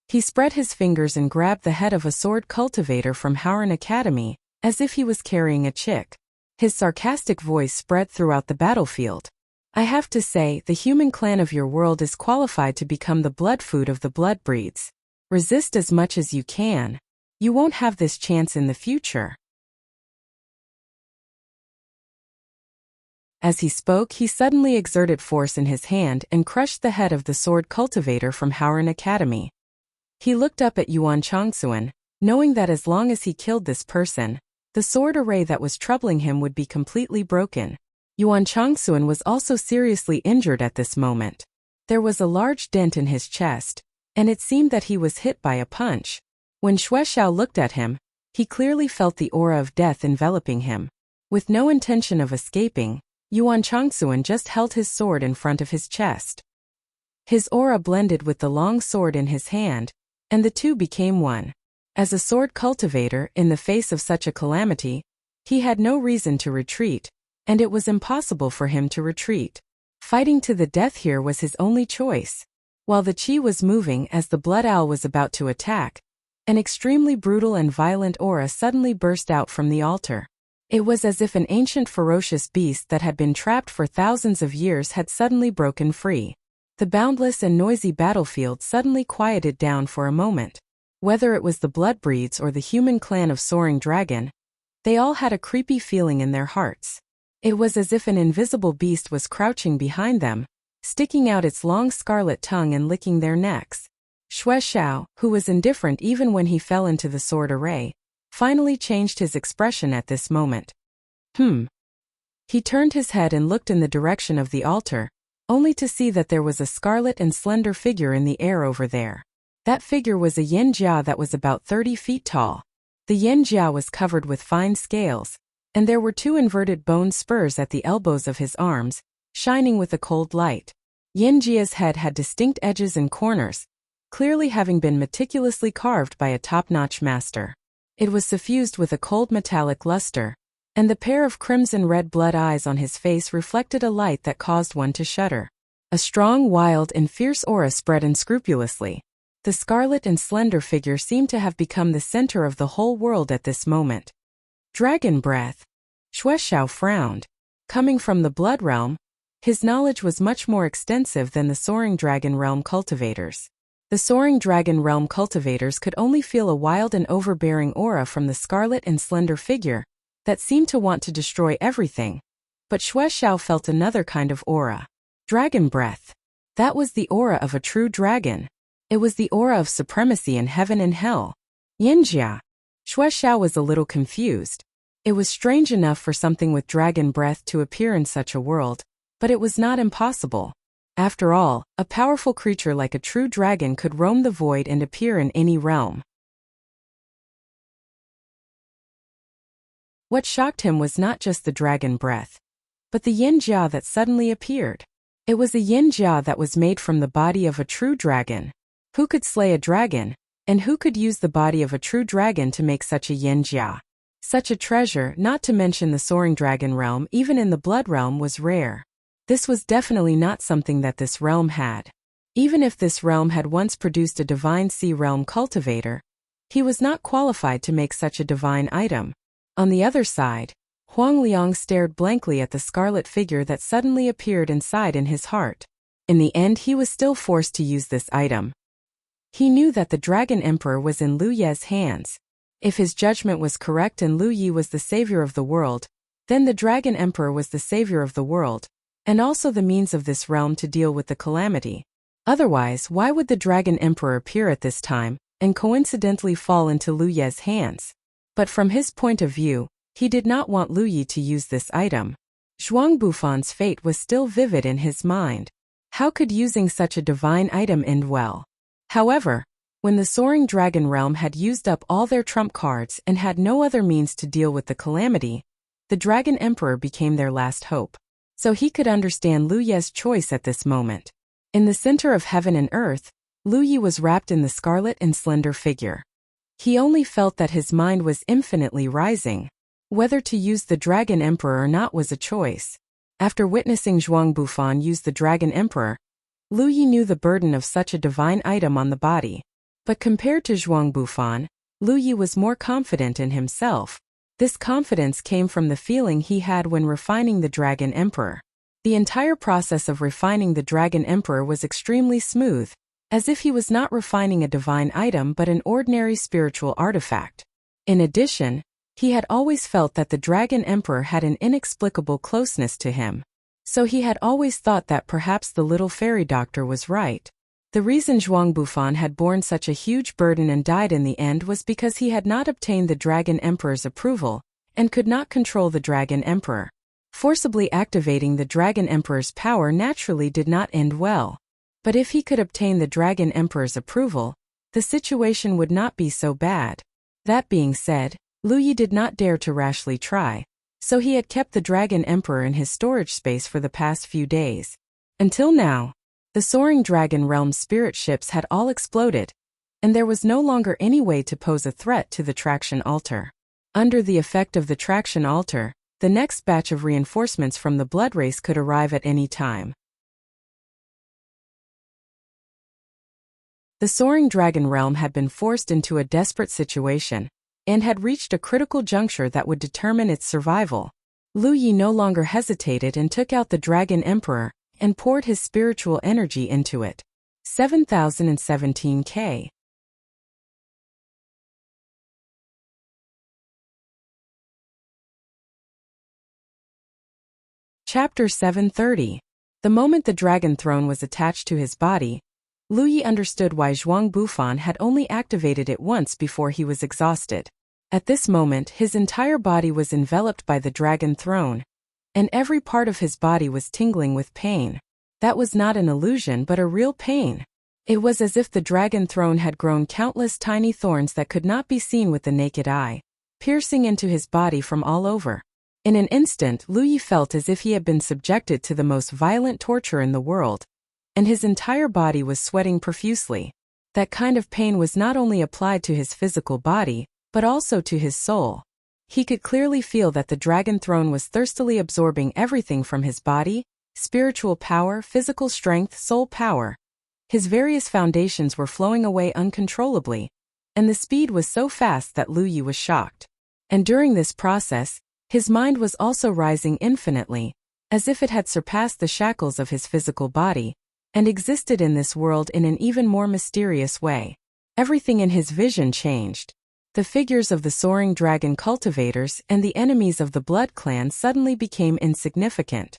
He spread his fingers and grabbed the head of a sword cultivator from Howren Academy, as if he was carrying a chick. His sarcastic voice spread throughout the battlefield. I have to say, the human clan of your world is qualified to become the blood food of the blood breeds. Resist as much as you can. You won't have this chance in the future. As he spoke, he suddenly exerted force in his hand and crushed the head of the sword cultivator from Howren Academy. He looked up at Yuan Changxuan, knowing that as long as he killed this person, the sword array that was troubling him would be completely broken. Yuan Changxuan was also seriously injured at this moment. There was a large dent in his chest, and it seemed that he was hit by a punch. When Xue Xiao looked at him, he clearly felt the aura of death enveloping him. With no intention of escaping, Yuan Changxuan just held his sword in front of his chest. His aura blended with the long sword in his hand, and the two became one. As a sword cultivator, in the face of such a calamity, he had no reason to retreat, and it was impossible for him to retreat. Fighting to the death here was his only choice. While the chi was moving as the blood owl was about to attack, an extremely brutal and violent aura suddenly burst out from the altar. It was as if an ancient ferocious beast that had been trapped for thousands of years had suddenly broken free. The boundless and noisy battlefield suddenly quieted down for a moment. Whether it was the Bloodbreeds or the human clan of Soaring Dragon, they all had a creepy feeling in their hearts. It was as if an invisible beast was crouching behind them, sticking out its long scarlet tongue and licking their necks. Xue Xiao, who was indifferent even when he fell into the sword array, finally changed his expression at this moment. He turned his head and looked in the direction of the altar, only to see that there was a scarlet and slender figure in the air over there. That figure was a yin jia that was about 30 feet tall. The yin jia was covered with fine scales, and there were two inverted bone spurs at the elbows of his arms, shining with a cold light. Yin jia's head had distinct edges and corners, clearly having been meticulously carved by a top-notch master. It was suffused with a cold metallic luster, and the pair of crimson-red blood eyes on his face reflected a light that caused one to shudder. A strong, wild, and fierce aura spread unscrupulously. The scarlet and slender figure seemed to have become the center of the whole world at this moment. Dragon breath. Xue Xiao frowned. Coming from the blood realm, his knowledge was much more extensive than the Soaring Dragon realm cultivators. The Soaring Dragon realm cultivators could only feel a wild and overbearing aura from the scarlet and slender figure that seemed to want to destroy everything. But Xue Xiao felt another kind of aura. Dragon breath. That was the aura of a true dragon. It was the aura of supremacy in heaven and hell. Yinjia. Xue Xiao was a little confused. It was strange enough for something with dragon breath to appear in such a world, but it was not impossible. After all, a powerful creature like a true dragon could roam the void and appear in any realm. What shocked him was not just the dragon breath, but the yin jia that suddenly appeared. It was a yin jia that was made from the body of a true dragon. Who could slay a dragon, and who could use the body of a true dragon to make such a yin jia? Such a treasure, not to mention the Soaring Dragon realm, even in the Blood realm, was rare. This was definitely not something that this realm had. Even if this realm had once produced a divine sea realm cultivator, he was not qualified to make such a divine item. On the other side, Huang Liang stared blankly at the scarlet figure that suddenly appeared inside in his heart. In the end, he was still forced to use this item. He knew that the Dragon Emperor was in Lu Ye's hands. If his judgment was correct and Lu Yi was the savior of the world, then the Dragon Emperor was the savior of the world, and also the means of this realm to deal with the calamity. Otherwise, why would the Dragon Emperor appear at this time, and coincidentally fall into Lu Ye's hands? But from his point of view, he did not want Lu Yi to use this item. Zhuang Bufan's fate was still vivid in his mind. How could using such a divine item end well? However, when the Soaring Dragon realm had used up all their trump cards and had no other means to deal with the calamity, the Dragon Emperor became their last hope. So he could understand Lu Ye's choice at this moment. In the center of heaven and earth, Lu Yi was wrapped in the scarlet and slender figure. He only felt that his mind was infinitely rising. Whether to use the Dragon Emperor or not was a choice. After witnessing Zhuang Bufan use the Dragon Emperor, Lu Yi knew the burden of such a divine item on the body. But compared to Zhuang Bufan, Lu Yi was more confident in himself. This confidence came from the feeling he had when refining the Dragon Emperor. The entire process of refining the Dragon Emperor was extremely smooth, as if he was not refining a divine item but an ordinary spiritual artifact. In addition, he had always felt that the Dragon Emperor had an inexplicable closeness to him. So he had always thought that perhaps the little fairy doctor was right. The reason Zhuang Bufan had borne such a huge burden and died in the end was because he had not obtained the Dragon Emperor's approval, and could not control the Dragon Emperor. Forcibly activating the Dragon Emperor's power naturally did not end well. But if he could obtain the Dragon Emperor's approval, the situation would not be so bad. That being said, Lu Yi did not dare to rashly try, so he had kept the Dragon Emperor in his storage space for the past few days. Until now, the Soaring Dragon realm spirit ships had all exploded, and there was no longer any way to pose a threat to the traction altar. Under the effect of the traction altar, the next batch of reinforcements from the blood race could arrive at any time. The soaring dragon realm had been forced into a desperate situation, and had reached a critical juncture that would determine its survival. Lu Yi no longer hesitated and took out the Dragon Emperor, and poured his spiritual energy into it. 7017K. Chapter 730. The moment the dragon throne was attached to his body, Lu Yi understood why Zhuang Bufan had only activated it once before he was exhausted. At this moment, his entire body was enveloped by the dragon throne, and every part of his body was tingling with pain. That was not an illusion but a real pain. It was as if the dragon throne had grown countless tiny thorns that could not be seen with the naked eye, piercing into his body from all over. In an instant, Lu Yi felt as if he had been subjected to the most violent torture in the world, and his entire body was sweating profusely. That kind of pain was not only applied to his physical body, but also to his soul. He could clearly feel that the dragon throne was thirstily absorbing everything from his body: spiritual power, physical strength, soul power. His various foundations were flowing away uncontrollably, and the speed was so fast that Lu Yi was shocked. And during this process, his mind was also rising infinitely, as if it had surpassed the shackles of his physical body, and existed in this world in an even more mysterious way. Everything in his vision changed. The figures of the soaring dragon cultivators and the enemies of the Blood Clan suddenly became insignificant.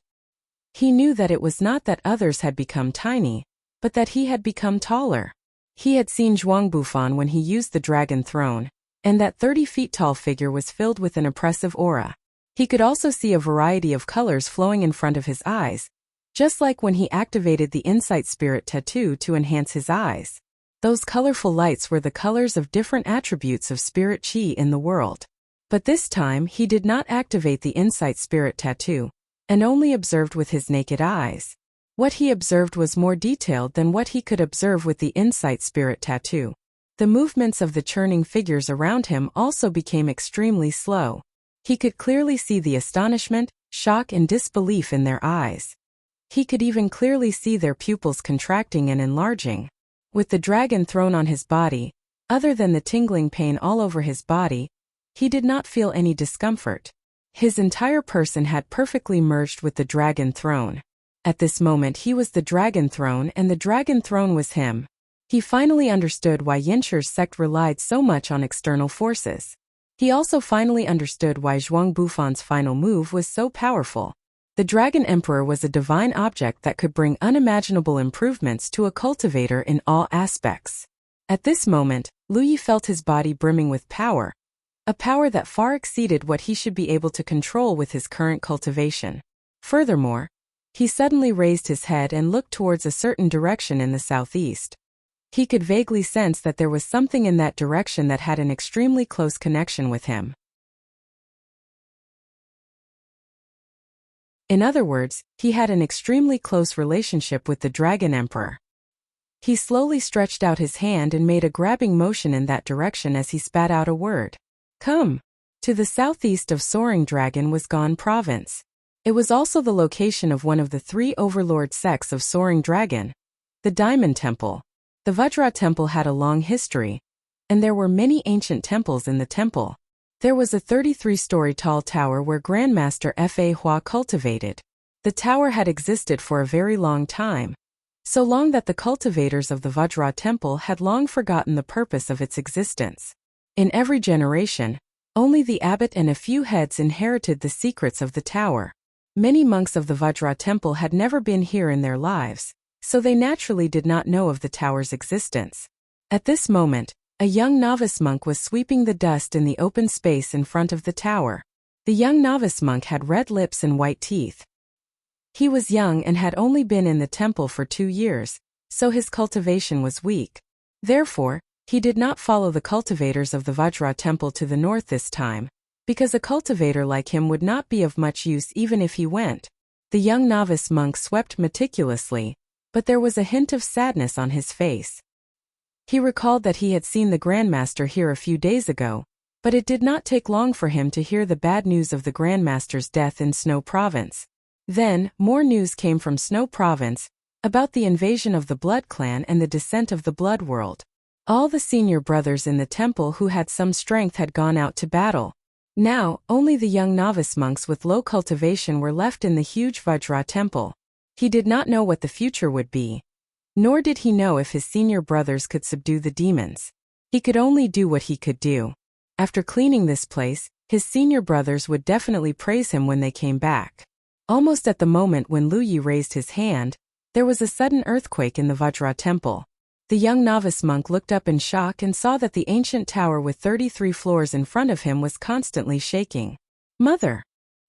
He knew that it was not that others had become tiny, but that he had become taller. He had seen Zhuang Bufan when he used the dragon throne, and that 30 feet tall figure was filled with an oppressive aura. He could also see a variety of colors flowing in front of his eyes, just like when he activated the Insight Spirit tattoo to enhance his eyes. Those colorful lights were the colors of different attributes of spirit chi in the world. But this time he did not activate the Insight Spirit tattoo, and only observed with his naked eyes. What he observed was more detailed than what he could observe with the Insight Spirit tattoo. The movements of the churning figures around him also became extremely slow. He could clearly see the astonishment, shock, and disbelief in their eyes. He could even clearly see their pupils contracting and enlarging. With the dragon throne on his body, other than the tingling pain all over his body, he did not feel any discomfort. His entire person had perfectly merged with the dragon throne. At this moment he was the dragon throne and the dragon throne was him. He finally understood why Yinshir's sect relied so much on external forces. He also finally understood why Zhuang Bufan's final move was so powerful. The Dragon Emperor was a divine object that could bring unimaginable improvements to a cultivator in all aspects. At this moment, Lu Yi felt his body brimming with power, a power that far exceeded what he should be able to control with his current cultivation. Furthermore, he suddenly raised his head and looked towards a certain direction in the southeast. He could vaguely sense that there was something in that direction that had an extremely close connection with him. In other words, he had an extremely close relationship with the Dragon Emperor. He slowly stretched out his hand and made a grabbing motion in that direction as he spat out a word. Come! To the southeast of Soaring Dragon was Gan Province. It was also the location of one of the 3 overlord sects of Soaring Dragon, the Diamond Temple. The Vajra Temple had a long history, and there were many ancient temples in the temple. There was a 33-story tall tower where Grandmaster Fa Hua cultivated. The tower had existed for a very long time, so long that the cultivators of the Vajra Temple had long forgotten the purpose of its existence. In every generation, only the abbot and a few heads inherited the secrets of the tower. Many monks of the Vajra Temple had never been here in their lives, so they naturally did not know of the tower's existence. At this moment, a young novice monk was sweeping the dust in the open space in front of the tower. The young novice monk had red lips and white teeth. He was young and had only been in the temple for 2 years, so his cultivation was weak. Therefore, he did not follow the cultivators of the Vajra Temple to the north this time, because a cultivator like him would not be of much use even if he went. The young novice monk swept meticulously, but there was a hint of sadness on his face. He recalled that he had seen the Grandmaster here a few days ago, but it did not take long for him to hear the bad news of the Grandmaster's death in Snow Province. Then, more news came from Snow Province about the invasion of the Blood Clan and the descent of the Blood World. All the senior brothers in the temple who had some strength had gone out to battle. Now, only the young novice monks with low cultivation were left in the huge Vajra temple. He did not know what the future would be, nor did he know if his senior brothers could subdue the demons. He could only do what he could do. After cleaning this place, his senior brothers would definitely praise him when they came back. Almost at the moment when Lu Yi raised his hand, there was a sudden earthquake in the Vajra temple. The young novice monk looked up in shock and saw that the ancient tower with 33 floors in front of him was constantly shaking. Mother!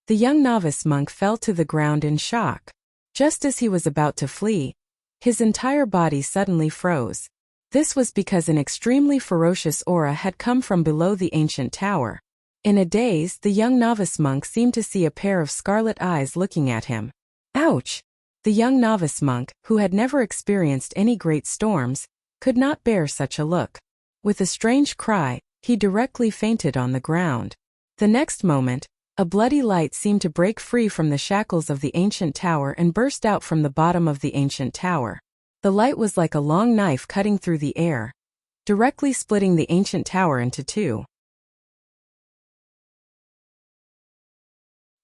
The young novice monk fell to the ground in shock. Just as he was about to flee, his entire body suddenly froze. This was because an extremely ferocious aura had come from below the ancient tower. In a daze, the young novice monk seemed to see a pair of scarlet eyes looking at him. Ouch! The young novice monk, who had never experienced any great storms, could not bear such a look. With a strange cry, he directly fainted on the ground. The next moment, a bloody light seemed to break free from the shackles of the ancient tower and burst out from the bottom of the ancient tower. The light was like a long knife cutting through the air, directly splitting the ancient tower into two.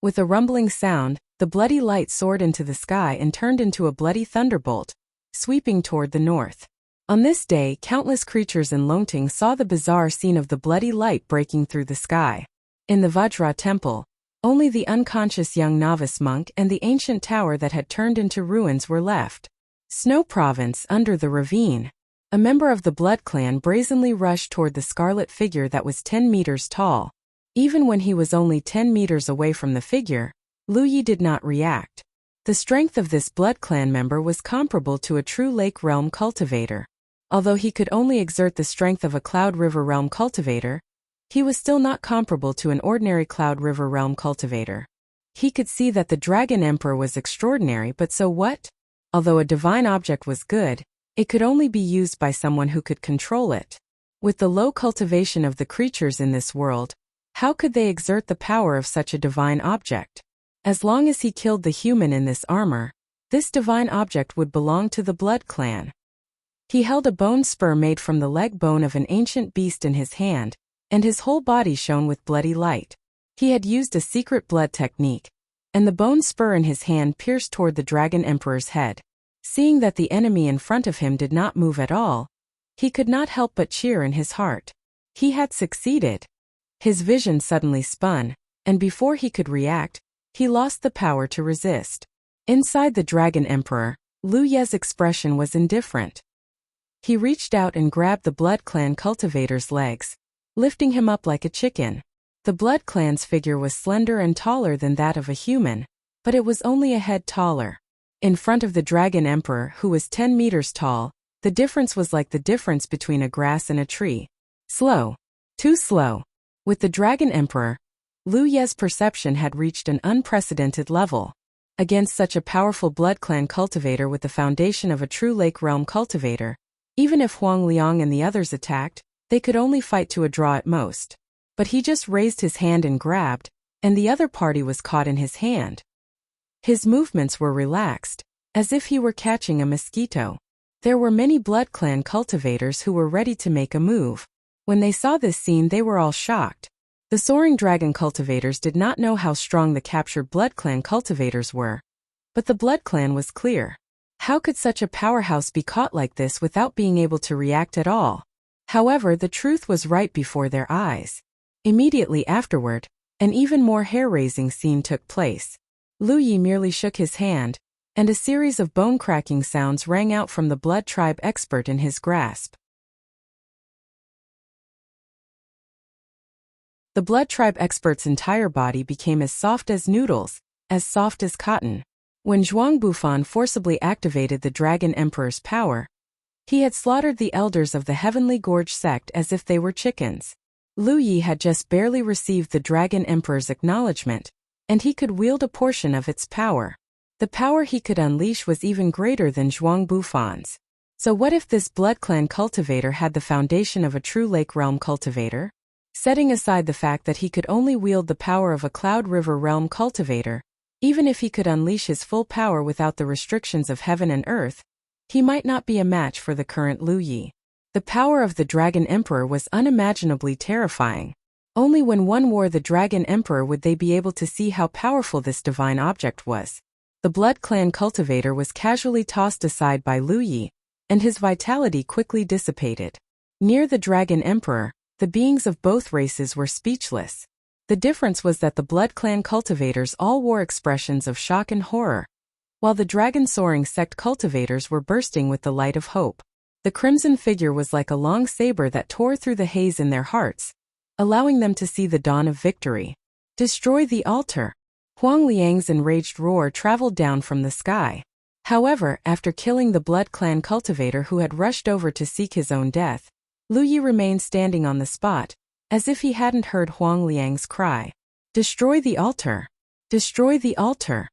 With a rumbling sound, the bloody light soared into the sky and turned into a bloody thunderbolt, sweeping toward the north. On this day, countless creatures in Longting saw the bizarre scene of the bloody light breaking through the sky. In the Vajra temple, only the unconscious young novice monk and the ancient tower that had turned into ruins were left. Snow Province, under the ravine. A member of the Blood Clan brazenly rushed toward the scarlet figure that was 10 meters tall. Even when he was only 10 meters away from the figure, Lu Yi did not react. The strength of this Blood Clan member was comparable to a true Lake Realm cultivator. Although he could only exert the strength of a Cloud River Realm cultivator, he was still not comparable to an ordinary Cloud River Realm cultivator. He could see that the Dragon Emperor was extraordinary, but so what? Although a divine object was good, it could only be used by someone who could control it. With the low cultivation of the creatures in this world, how could they exert the power of such a divine object? As long as he killed the human in this armor, this divine object would belong to the Blood Clan. He held a bone spur made from the leg bone of an ancient beast in his hand, and his whole body shone with bloody light. He had used a secret blood technique, and the bone spur in his hand pierced toward the Dragon Emperor's head. Seeing that the enemy in front of him did not move at all, he could not help but cheer in his heart. He had succeeded. His vision suddenly spun, and before he could react, he lost the power to resist. Inside the Dragon Emperor, Lu Ye's expression was indifferent. He reached out and grabbed the Blood Clan cultivator's legs, lifting him up like a chicken. The Blood Clan's figure was slender and taller than that of a human, but it was only a head taller. In front of the Dragon Emperor, who was 10 meters tall, the difference was like the difference between a grass and a tree. Slow. Too slow. With the Dragon Emperor, Lu Ye's perception had reached an unprecedented level. Against such a powerful Blood Clan cultivator with the foundation of a true Lake Realm cultivator, even if Huang Liang and the others attacked, they could only fight to a draw at most. But he just raised his hand and grabbed, and the other party was caught in his hand. His movements were relaxed, as if he were catching a mosquito. There were many Blood Clan cultivators who were ready to make a move. When they saw this scene, they were all shocked. The Soaring Dragon cultivators did not know how strong the captured Blood Clan cultivators were. But the Blood Clan was clear. How could such a powerhouse be caught like this without being able to react at all? However, the truth was right before their eyes. Immediately afterward, an even more hair-raising scene took place. Lu Yi merely shook his hand, and a series of bone-cracking sounds rang out from the Blood Tribe expert in his grasp. The Blood Tribe expert's entire body became as soft as noodles, as soft as cotton. When Zhuang Bufan forcibly activated the Dragon Emperor's power, he had slaughtered the elders of the Heavenly Gorge sect as if they were chickens. Lu Yi had just barely received the Dragon Emperor's acknowledgement, and he could wield a portion of its power. The power he could unleash was even greater than Zhuang Bufan's. So what if this Blood Clan cultivator had the foundation of a true Lake Realm cultivator? Setting aside the fact that he could only wield the power of a Cloud River Realm cultivator, even if he could unleash his full power without the restrictions of heaven and earth, he might not be a match for the current Lu Yi. The power of the Dragon Emperor was unimaginably terrifying. Only when one wore the Dragon Emperor would they be able to see how powerful this divine object was. The Blood Clan cultivator was casually tossed aside by Lu Yi, and his vitality quickly dissipated. Near the Dragon Emperor, the beings of both races were speechless. The difference was that the Blood Clan cultivators all wore expressions of shock and horror, while the Dragon Soaring Sect cultivators were bursting with the light of hope. The crimson figure was like a long saber that tore through the haze in their hearts, allowing them to see the dawn of victory. Destroy the altar. Huang Liang's enraged roar traveled down from the sky. However, after killing the Blood Clan cultivator who had rushed over to seek his own death, Lu Yi remained standing on the spot, as if he hadn't heard Huang Liang's cry. Destroy the altar! Destroy the altar!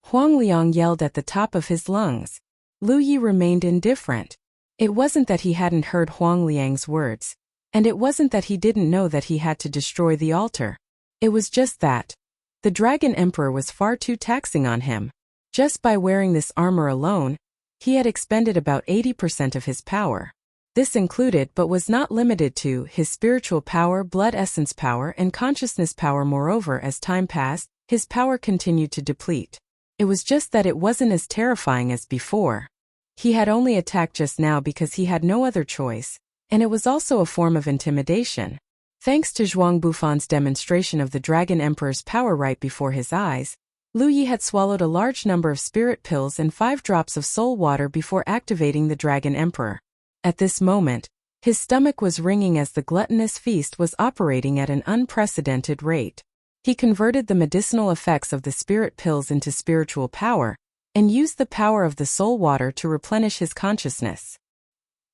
Huang Liang yelled at the top of his lungs. Lu Yi remained indifferent. It wasn't that he hadn't heard Huang Liang's words, and it wasn't that he didn't know that he had to destroy the altar. It was just that the Dragon Emperor was far too taxing on him. Just by wearing this armor alone, he had expended about 80% of his power. This included but was not limited to his spiritual power, blood essence power, and consciousness power. Moreover, as time passed, his power continued to deplete. It was just that it wasn't as terrifying as before. He had only attacked just now because he had no other choice, and it was also a form of intimidation. Thanks to Zhuang Bufan's demonstration of the Dragon Emperor's power right before his eyes, Lu Yi had swallowed a large number of spirit pills and 5 drops of soul water before activating the Dragon Emperor. At this moment, his stomach was ringing as the gluttonous feast was operating at an unprecedented rate. He converted the medicinal effects of the spirit pills into spiritual power, and used the power of the soul water to replenish his consciousness.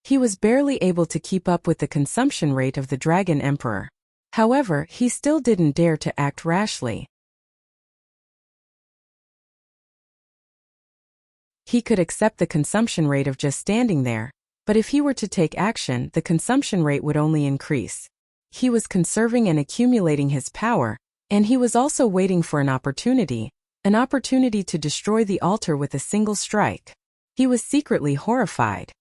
He was barely able to keep up with the consumption rate of the Dragon Emperor. However, he still didn't dare to act rashly. He could accept the consumption rate of just standing there, but if he were to take action, the consumption rate would only increase. He was conserving and accumulating his power, and he was also waiting for an opportunity to destroy the altar with a single strike. He was secretly horrified.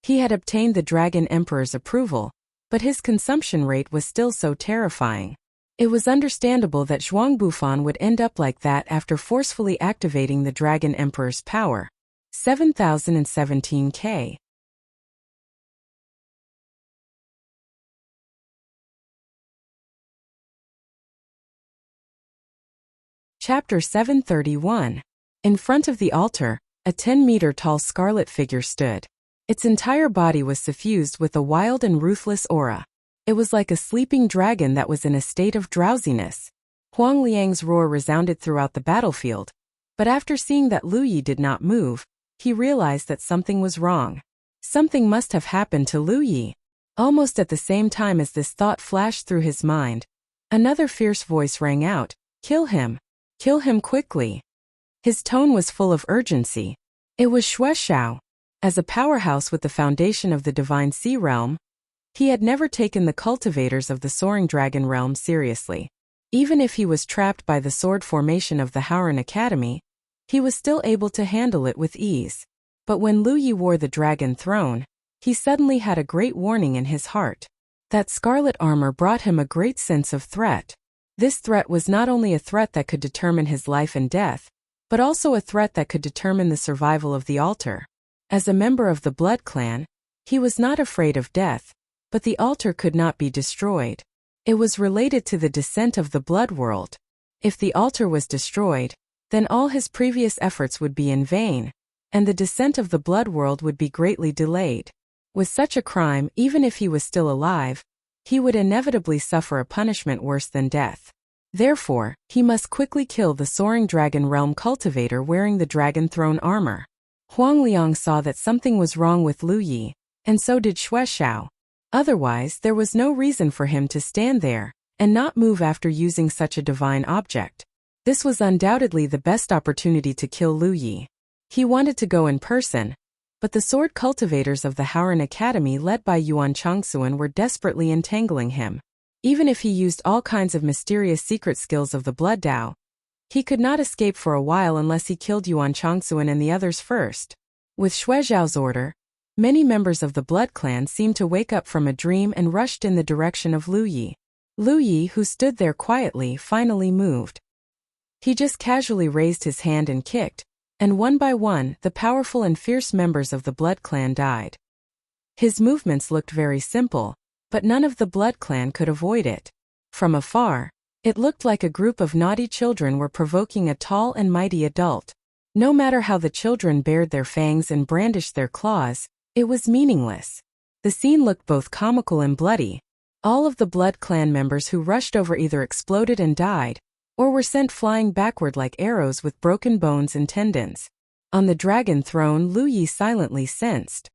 He had obtained the Dragon Emperor's approval, but his consumption rate was still so terrifying. It was understandable that Zhuang Bufan would end up like that after forcefully activating the Dragon Emperor's power. 7017K. Chapter 731. In front of the altar, a 10-meter-tall scarlet figure stood. Its entire body was suffused with a wild and ruthless aura. It was like a sleeping dragon that was in a state of drowsiness. Huang Liang's roar resounded throughout the battlefield, but after seeing that Lu Yi did not move, he realized that something was wrong. Something must have happened to Lu Yi. Almost at the same time as this thought flashed through his mind, another fierce voice rang out, "Kill him! Kill him quickly!" His tone was full of urgency. It was Xue Xiao. As a powerhouse with the foundation of the Divine Sea Realm, he had never taken the cultivators of the Soaring Dragon Realm seriously. Even if he was trapped by the sword formation of the Howran Academy, he was still able to handle it with ease. But when Lu Yi wore the Dragon Throne, he suddenly had a great warning in his heart. That scarlet armor brought him a great sense of threat. This threat was not only a threat that could determine his life and death, but also a threat that could determine the survival of the altar. As a member of the Blood Clan, he was not afraid of death, but the altar could not be destroyed. It was related to the descent of the Blood World. If the altar was destroyed, then all his previous efforts would be in vain, and the descent of the Blood World would be greatly delayed. With such a crime, even if he was still alive, he would inevitably suffer a punishment worse than death. Therefore, he must quickly kill the Soaring Dragon Realm cultivator wearing the Dragon Throne armor. Huang Liang saw that something was wrong with Lu Yi, and so did Xue Xiao. Otherwise, there was no reason for him to stand there and not move after using such a divine object. This was undoubtedly the best opportunity to kill Lu Yi. He wanted to go in person, But the sword cultivators of the Haoran Academy led by Yuan Changsuan were desperately entangling him. Even if he used all kinds of mysterious secret skills of the Blood Dao, he could not escape for a while unless he killed Yuan Changsuan and the others first. With Shui Zhao's order, many members of the Blood Clan seemed to wake up from a dream and rushed in the direction of Lu Yi. Lu Yi, who stood there quietly, finally moved. He just casually raised his hand and kicked, and one by one, the powerful and fierce members of the Blood Clan died. His movements looked very simple, but none of the Blood Clan could avoid it. From afar, it looked like a group of naughty children were provoking a tall and mighty adult. No matter how the children bared their fangs and brandished their claws, it was meaningless. The scene looked both comical and bloody. All of the Blood Clan members who rushed over either exploded and died, or were sent flying backward like arrows with broken bones and tendons. On the dragon throne, Lu Yi silently sensed.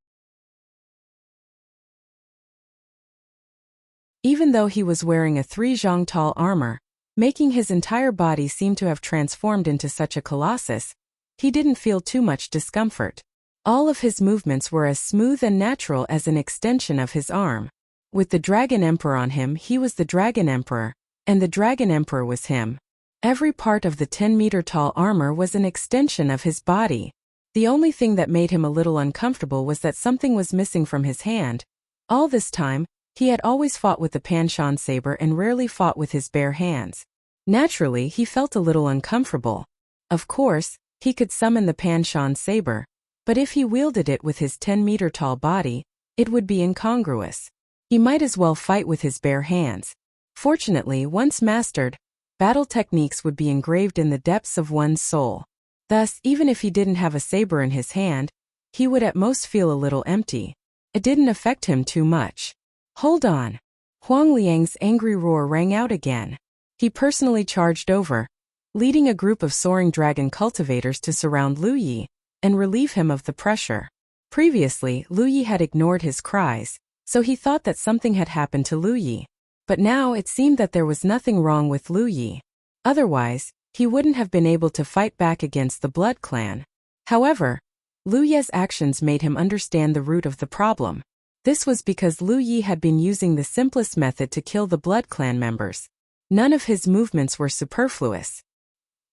Even though he was wearing a 3 zhang tall armor, making his entire body seem to have transformed into such a colossus, he didn't feel too much discomfort. All of his movements were as smooth and natural as an extension of his arm. With the Dragon Emperor on him, he was the Dragon Emperor, and the Dragon Emperor was him. Every part of the 10-meter-tall armor was an extension of his body. The only thing that made him a little uncomfortable was that something was missing from his hand. All this time, he had always fought with the Panshan saber and rarely fought with his bare hands. Naturally, he felt a little uncomfortable. Of course, he could summon the Panshan saber, but if he wielded it with his 10-meter-tall body, it would be incongruous. He might as well fight with his bare hands. Fortunately, once mastered, battle techniques would be engraved in the depths of one's soul. Thus, even if he didn't have a saber in his hand, he would at most feel a little empty. It didn't affect him too much. Hold on. Huang Liang's angry roar rang out again. He personally charged over, leading a group of soaring dragon cultivators to surround Lu Yi and relieve him of the pressure. Previously, Lu Yi had ignored his cries, so he thought that something had happened to Lu Yi. But now it seemed that there was nothing wrong with Lu Yi. Otherwise, he wouldn't have been able to fight back against the Blood Clan. However, Lu Yi's actions made him understand the root of the problem. This was because Lu Yi had been using the simplest method to kill the Blood Clan members. None of his movements were superfluous.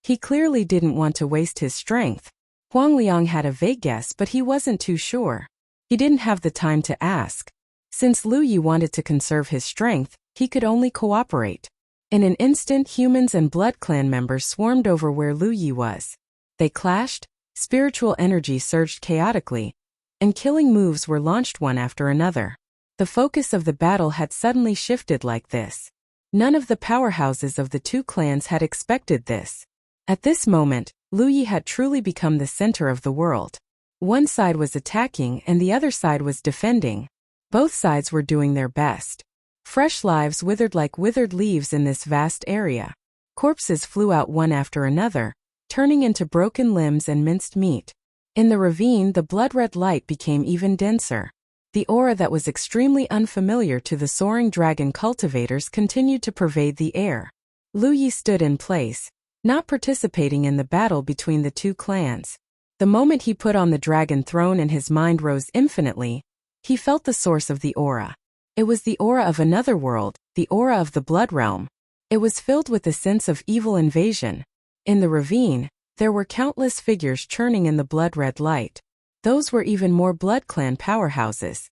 He clearly didn't want to waste his strength. Huang Liang had a vague guess, but he wasn't too sure. He didn't have the time to ask. Since Lu Yi wanted to conserve his strength, he could only cooperate. In an instant, humans and Blood Clan members swarmed over where Lu Yi was. They clashed, spiritual energy surged chaotically, and killing moves were launched one after another. The focus of the battle had suddenly shifted like this. None of the powerhouses of the two clans had expected this. At this moment, Lu Yi had truly become the center of the world. One side was attacking and the other side was defending. Both sides were doing their best. Fresh lives withered like withered leaves in this vast area. Corpses flew out one after another, turning into broken limbs and minced meat. In the ravine, the blood-red light became even denser. The aura that was extremely unfamiliar to the soaring dragon cultivators continued to pervade the air. Lu Yi stood in place, not participating in the battle between the two clans. The moment he put on the dragon throne and his mind rose infinitely, he felt the source of the aura. It was the aura of another world, the aura of the blood realm. It was filled with a sense of evil invasion. In the ravine, there were countless figures churning in the blood-red light. Those were even more Blood Clan powerhouses.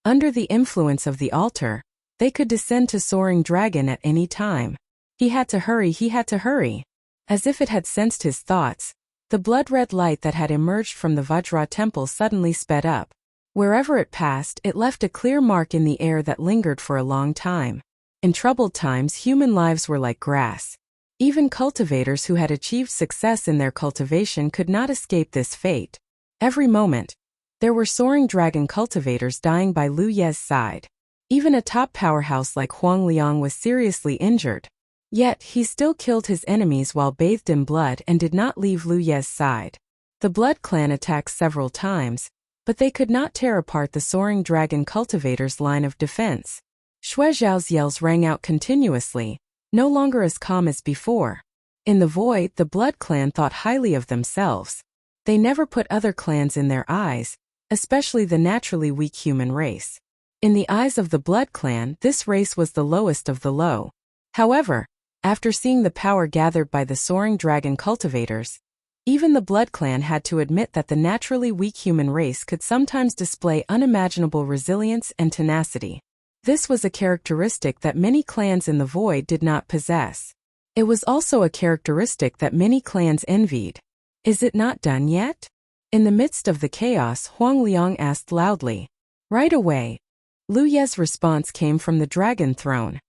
Under the influence of the altar, they could descend to Soaring Dragon at any time. He had to hurry. As if it had sensed his thoughts, the blood-red light that had emerged from the Vajra temple suddenly sped up. Wherever it passed, it left a clear mark in the air that lingered for a long time. In troubled times, human lives were like grass. Even cultivators who had achieved success in their cultivation could not escape this fate. Every moment, there were soaring dragon cultivators dying by Lu Ye's side. Even a top powerhouse like Huang Liang was seriously injured. Yet, he still killed his enemies while bathed in blood and did not leave Lu Ye's side. The Blood Clan attacked several times, but they could not tear apart the soaring dragon cultivators' line of defense. Shui Zhao's yells rang out continuously, no longer as calm as before. In the void, the Blood Clan thought highly of themselves. They never put other clans in their eyes, especially the naturally weak human race. In the eyes of the Blood Clan, this race was the lowest of the low. However, after seeing the power gathered by the soaring dragon cultivators, even the Blood Clan had to admit that the naturally weak human race could sometimes display unimaginable resilience and tenacity. This was a characteristic that many clans in the void did not possess. It was also a characteristic that many clans envied. Is it not done yet? In the midst of the chaos, Huang Liang asked loudly. Right away. Lu Ye's response came from the dragon throne.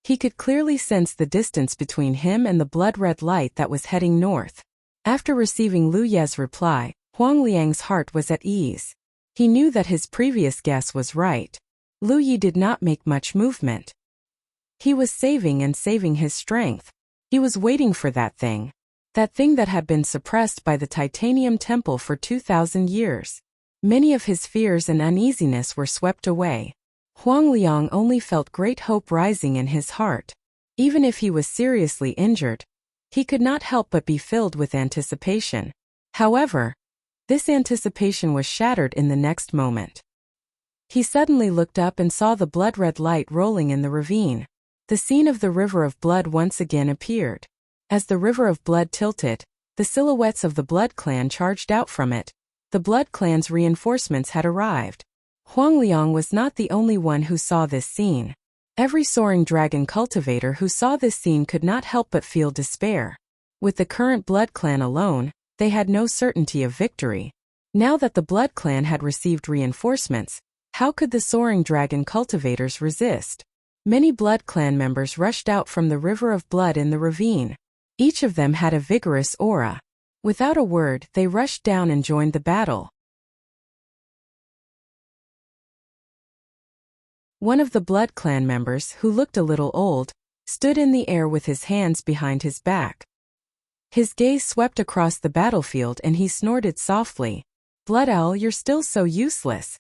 He could clearly sense the distance between him and the blood-red light that was heading north. After receiving Lu Ye's reply, Huang Liang's heart was at ease. He knew that his previous guess was right. Lu Yi did not make much movement. He was saving his strength. He was waiting for that thing that had been suppressed by the Titanium Temple for 2,000 years. Many of his fears and uneasiness were swept away. Huang Liang only felt great hope rising in his heart. Even if he was seriously injured, he could not help but be filled with anticipation. However, this anticipation was shattered in the next moment. He suddenly looked up and saw the blood-red light rolling in the ravine. The scene of the river of blood once again appeared. As the river of blood tilted, the silhouettes of the Blood Clan charged out from it. The Blood Clan's reinforcements had arrived. Huang Liang was not the only one who saw this scene. Every soaring dragon cultivator who saw this scene could not help but feel despair. With the current Blood Clan alone, they had no certainty of victory. Now that the Blood Clan had received reinforcements, how could the soaring dragon cultivators resist? Many Blood Clan members rushed out from the river of blood in the ravine. Each of them had a vigorous aura. Without a word, they rushed down and joined the battle. One of the Blood Clan members, who looked a little old, stood in the air with his hands behind his back. His gaze swept across the battlefield and he snorted softly. Blood Owl, you're still so useless.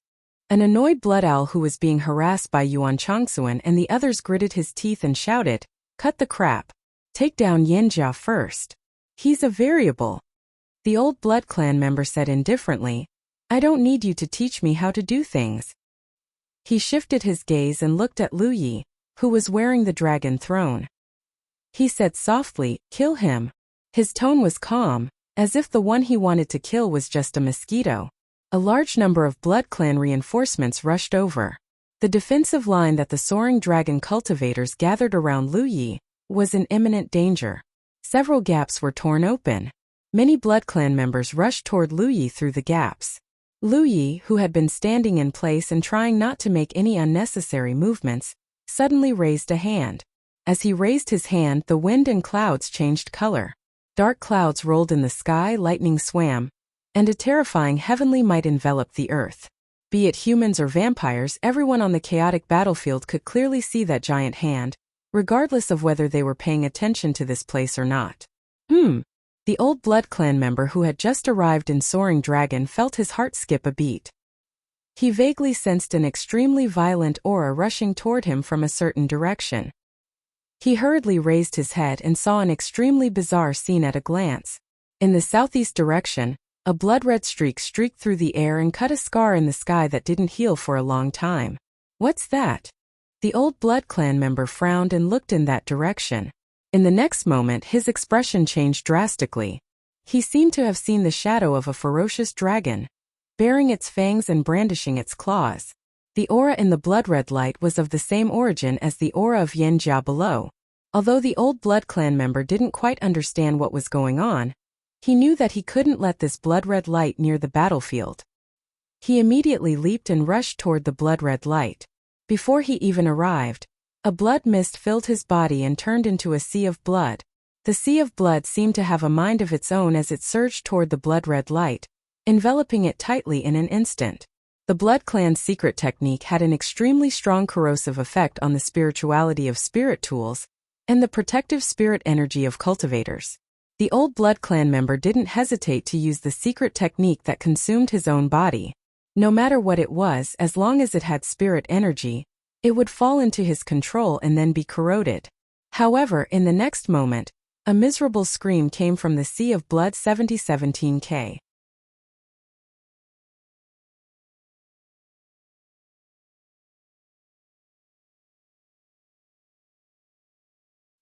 An annoyed Blood Owl who was being harassed by Yuan Changsuan and the others gritted his teeth and shouted, Cut the crap. Take down Yanjia first. He's a variable. The old Blood Clan member said indifferently, I don't need you to teach me how to do things. He shifted his gaze and looked at Lu Yi, who was wearing the dragon throne. He said softly, Kill him. His tone was calm, as if the one he wanted to kill was just a mosquito. A large number of Blood Clan reinforcements rushed over. The defensive line that the soaring dragon cultivators gathered around Lu Yi was in imminent danger. Several gaps were torn open. Many Blood Clan members rushed toward Lu Yi through the gaps. Lu Yi, who had been standing in place and trying not to make any unnecessary movements, suddenly raised a hand. As he raised his hand, the wind and clouds changed color. Dark clouds rolled in the sky, lightning swam, and a terrifying heavenly might enveloped the earth. Be it humans or vampires, everyone on the chaotic battlefield could clearly see that giant hand, regardless of whether they were paying attention to this place or not. The old Blood Clan member who had just arrived in Soaring Dragon felt his heart skip a beat. He vaguely sensed an extremely violent aura rushing toward him from a certain direction. He hurriedly raised his head and saw an extremely bizarre scene at a glance. In the southeast direction, a blood-red streak streaked through the air and cut a scar in the sky that didn't heal for a long time. What's that? The old Blood Clan member frowned and looked in that direction. In the next moment, his expression changed drastically. He seemed to have seen the shadow of a ferocious dragon, baring its fangs and brandishing its claws. The aura in the blood-red light was of the same origin as the aura of Yanjia below. Although the old Blood Clan member didn't quite understand what was going on, he knew that he couldn't let this blood-red light near the battlefield. He immediately leaped and rushed toward the blood-red light. Before he even arrived, a blood mist filled his body and turned into a sea of blood. The sea of blood seemed to have a mind of its own as it surged toward the blood-red light, enveloping it tightly in an instant. The Blood Clan's secret technique had an extremely strong corrosive effect on the spirituality of spirit tools and the protective spirit energy of cultivators. The old Blood Clan member didn't hesitate to use the secret technique that consumed his own body. No matter what it was, as long as it had spirit energy, it would fall into his control and then be corroded. However, in the next moment, A miserable scream came from the Sea of Blood 7017K.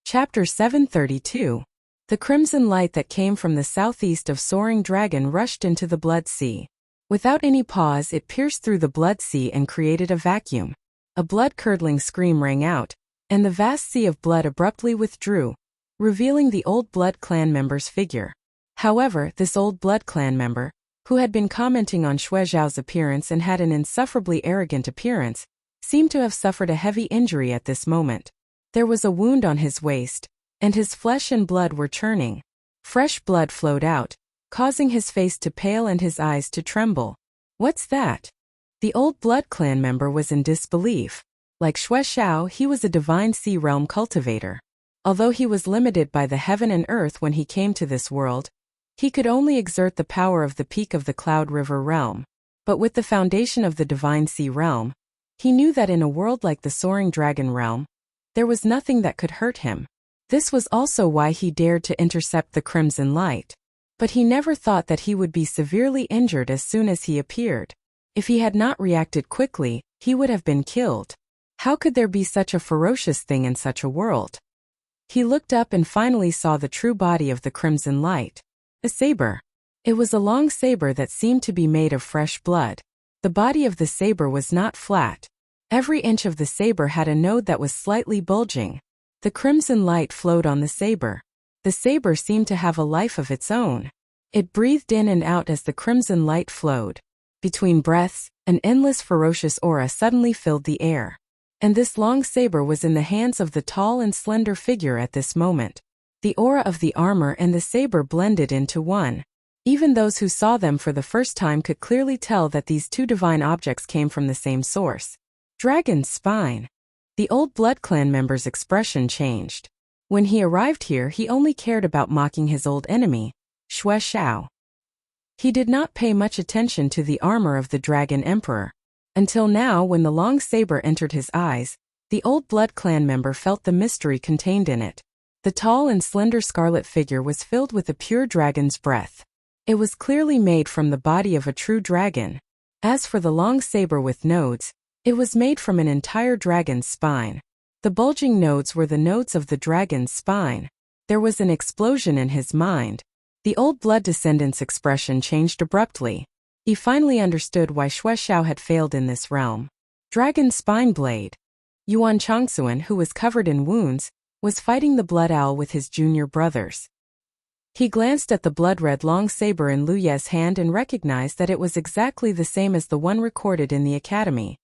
Chapter 732. The crimson light that came from the southeast of Soaring Dragon rushed into the Blood Sea. Without any pause, it pierced through the Blood Sea and created a vacuum. A blood-curdling scream rang out, and the vast sea of blood abruptly withdrew, revealing the old Blood Clan member's figure. However, this old Blood Clan member, who had been commenting on Xue Zhao's appearance and had an insufferably arrogant appearance, seemed to have suffered a heavy injury at this moment. There was a wound on his waist, and his flesh and blood were churning. Fresh blood flowed out, causing his face to pale and his eyes to tremble. What's that? The old Blood Clan member was in disbelief. Like Xue Zhao, he was a divine sea realm cultivator. Although he was limited by the heaven and earth when he came to this world, he could only exert the power of the peak of the Cloud River realm. But with the foundation of the divine sea realm, he knew that in a world like the Soaring Dragon realm, there was nothing that could hurt him. This was also why he dared to intercept the crimson light. But he never thought that he would be severely injured as soon as he appeared. If he had not reacted quickly, he would have been killed. How could there be such a ferocious thing in such a world? He looked up and finally saw the true body of the crimson light. A saber. It was a long saber that seemed to be made of fresh blood. The body of the saber was not flat. Every inch of the saber had a node that was slightly bulging. The crimson light flowed on the saber. The saber seemed to have a life of its own. It breathed in and out as the crimson light flowed. Between breaths, an endless ferocious aura suddenly filled the air. And this long saber was in the hands of the tall and slender figure at this moment. The aura of the armor and the saber blended into one. Even those who saw them for the first time could clearly tell that these two divine objects came from the same source. Dragon's spine. The old Blood Clan member's expression changed. When he arrived here, he only cared about mocking his old enemy, Xue Zhao. He did not pay much attention to the armor of the Dragon Emperor. Until now, when the long saber entered his eyes, the old Blood Clan member felt the mystery contained in it. The tall and slender scarlet figure was filled with a pure dragon's breath. It was clearly made from the body of a true dragon. As for the long saber with nodes, it was made from an entire dragon's spine. The bulging nodes were the nodes of the dragon's spine. There was an explosion in his mind. The old blood descendant's expression changed abruptly. He finally understood why Xue Zhao had failed in this realm. Dragon's spine blade. Yuan Changsuan, who was covered in wounds, was fighting the blood owl with his junior brothers. He glanced at the blood-red long saber in Lu Ye's hand and recognized that it was exactly the same as the one recorded in the academy.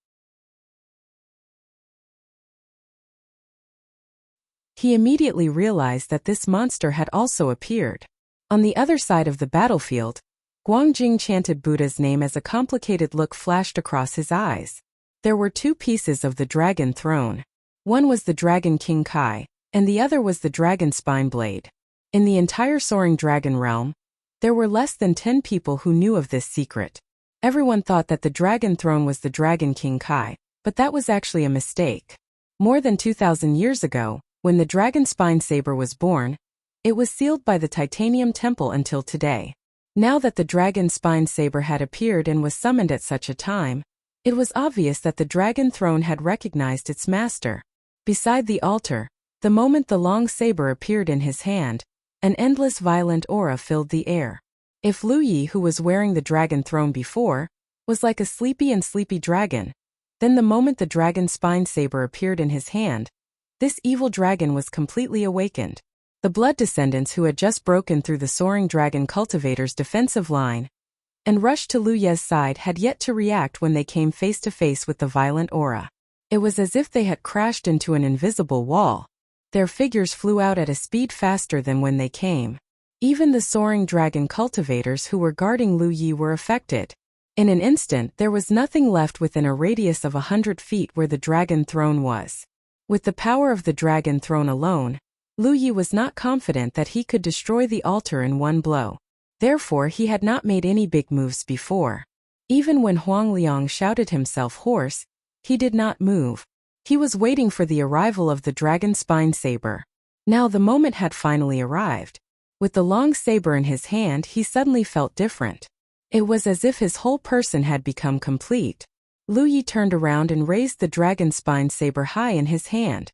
He immediately realized that this monster had also appeared. On the other side of the battlefield, Guangjing chanted Buddha's name as a complicated look flashed across his eyes. There were two pieces of the dragon throne. One was the Dragon King Kai, and the other was the dragon spine blade. In the entire Soaring Dragon realm, there were less than 10 people who knew of this secret. Everyone thought that the dragon throne was the Dragon King Kai, but that was actually a mistake. More than 2,000 years ago, when the dragon spine saber was born, it was sealed by the Titanium Temple until today. Now that the dragon spine saber had appeared and was summoned at such a time, it was obvious that the dragon throne had recognized its master. Beside the altar, the moment the long saber appeared in his hand, an endless violent aura filled the air. If Lu Yi, who was wearing the dragon throne before, was like a sleepy dragon, then the moment the dragon spine saber appeared in his hand, this evil dragon was completely awakened. The blood descendants who had just broken through the Soaring Dragon cultivator's defensive line and rushed to Lu Ye's side had yet to react when they came face to face with the violent aura. It was as if they had crashed into an invisible wall. Their figures flew out at a speed faster than when they came. Even the Soaring Dragon cultivators who were guarding Lu Yi were affected. In an instant, there was nothing left within a radius of 100 feet where the dragon throne was. With the power of the dragon throne alone, Lu Yi was not confident that he could destroy the altar in one blow. Therefore, he had not made any big moves before. Even when Huang Liang shouted himself hoarse, he did not move. He was waiting for the arrival of the dragon spine saber. Now the moment had finally arrived. With the long saber in his hand, he suddenly felt different. It was as if his whole person had become complete. Lu Yi turned around and raised the dragon-spine saber high in his hand.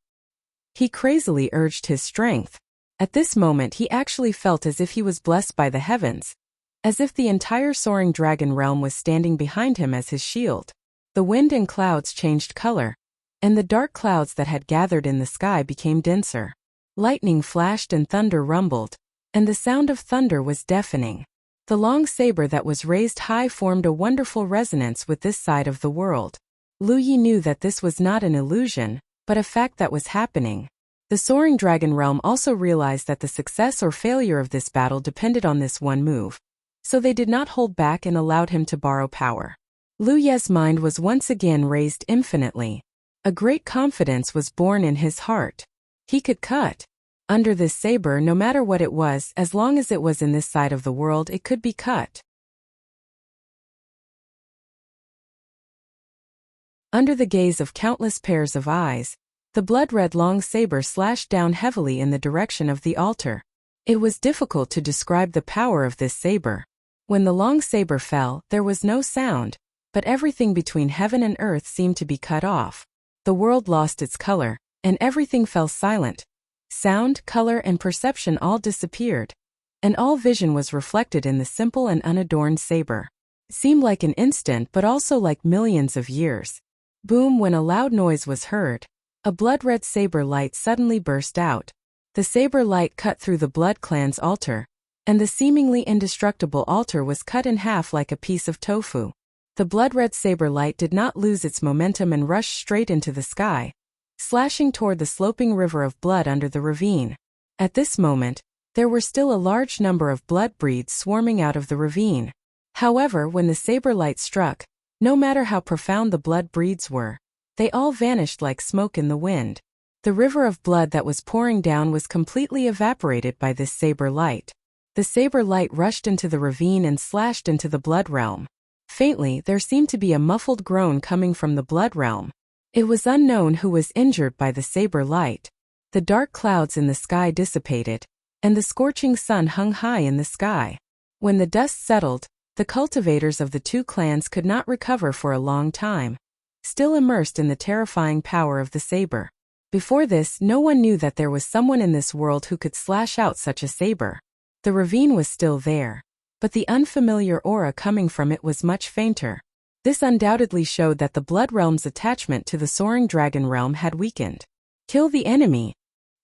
He crazily urged his strength. At this moment he actually felt as if he was blessed by the heavens, as if the entire soaring dragon realm was standing behind him as his shield. The wind and clouds changed color, and the dark clouds that had gathered in the sky became denser. Lightning flashed and thunder rumbled, and the sound of thunder was deafening. The long saber that was raised high formed a wonderful resonance with this side of the world. Lu Yi knew that this was not an illusion, but a fact that was happening. The soaring dragon realm also realized that the success or failure of this battle depended on this one move, so they did not hold back and allowed him to borrow power. Lu Ye's mind was once again raised infinitely. A great confidence was born in his heart. He could cut under this saber no matter what it was. As long as it was in this side of the world, it could be cut. Under the gaze of countless pairs of eyes, the blood-red long saber slashed down heavily in the direction of the altar. It was difficult to describe the power of this saber. When the long saber fell, there was no sound, but everything between heaven and earth seemed to be cut off. The world lost its color, and everything fell silent. Sound, color, and perception all disappeared, and all vision was reflected in the simple and unadorned saber. It seemed like an instant but also like millions of years. Boom! When a loud noise was heard, a blood-red saber light suddenly burst out. The saber light cut through the Blood Clan's altar, and the seemingly indestructible altar was cut in half like a piece of tofu. The blood-red saber light did not lose its momentum and rushed straight into the sky, slashing toward the sloping river of blood under the ravine. At this moment, there were still a large number of blood breeds swarming out of the ravine. However, when the saber light struck, no matter how profound the blood breeds were, they all vanished like smoke in the wind. The river of blood that was pouring down was completely evaporated by this saber light. The saber light rushed into the ravine and slashed into the blood realm. Faintly, there seemed to be a muffled groan coming from the blood realm. It was unknown who was injured by the saber light. The dark clouds in the sky dissipated, and the scorching sun hung high in the sky. When the dust settled, the cultivators of the two clans could not recover for a long time, still immersed in the terrifying power of the saber. Before this, no one knew that there was someone in this world who could slash out such a saber. The ravine was still there, but the unfamiliar aura coming from it was much fainter. This undoubtedly showed that the blood realm's attachment to the soaring dragon realm had weakened. Kill the enemy!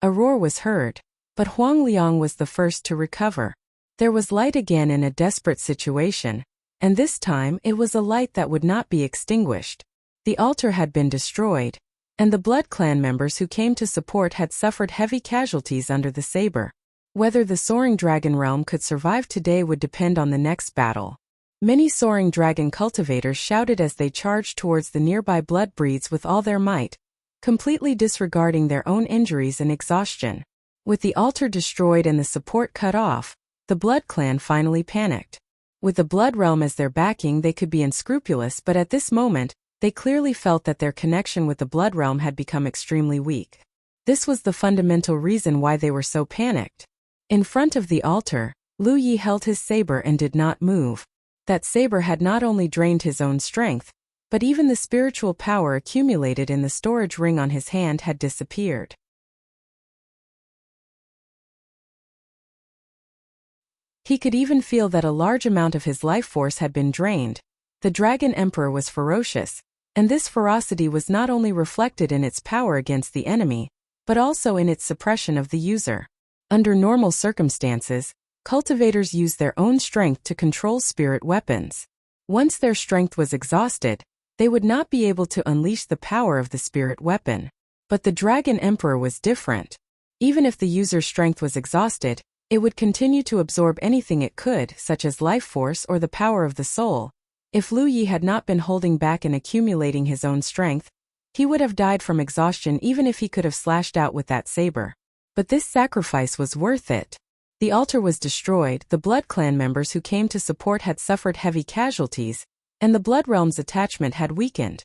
A roar was heard, but Huang Liang was the first to recover. There was light again in a desperate situation, and this time it was a light that would not be extinguished. The altar had been destroyed, and the Blood Clan members who came to support had suffered heavy casualties under the saber. Whether the soaring dragon realm could survive today would depend on the next battle. Many soaring dragon cultivators shouted as they charged towards the nearby blood breeds with all their might, completely disregarding their own injuries and exhaustion. With the altar destroyed and the support cut off, the Blood Clan finally panicked. With the blood realm as their backing, they could be unscrupulous, but at this moment, they clearly felt that their connection with the blood realm had become extremely weak. This was the fundamental reason why they were so panicked. In front of the altar, Lu Yi held his saber and did not move. That saber had not only drained his own strength, but even the spiritual power accumulated in the storage ring on his hand had disappeared. He could even feel that a large amount of his life force had been drained. The Dragon Emperor was ferocious, and this ferocity was not only reflected in its power against the enemy, but also in its suppression of the user. Under normal circumstances, cultivators use their own strength to control spirit weapons. Once their strength was exhausted, they would not be able to unleash the power of the spirit weapon. But the Dragon Emperor was different. Even if the user's strength was exhausted, it would continue to absorb anything it could, such as life force or the power of the soul. If Lu Yi had not been holding back and accumulating his own strength, he would have died from exhaustion even if he could have slashed out with that saber. But this sacrifice was worth it. The altar was destroyed, the Blood Clan members who came to support had suffered heavy casualties, and the Blood Realm's attachment had weakened.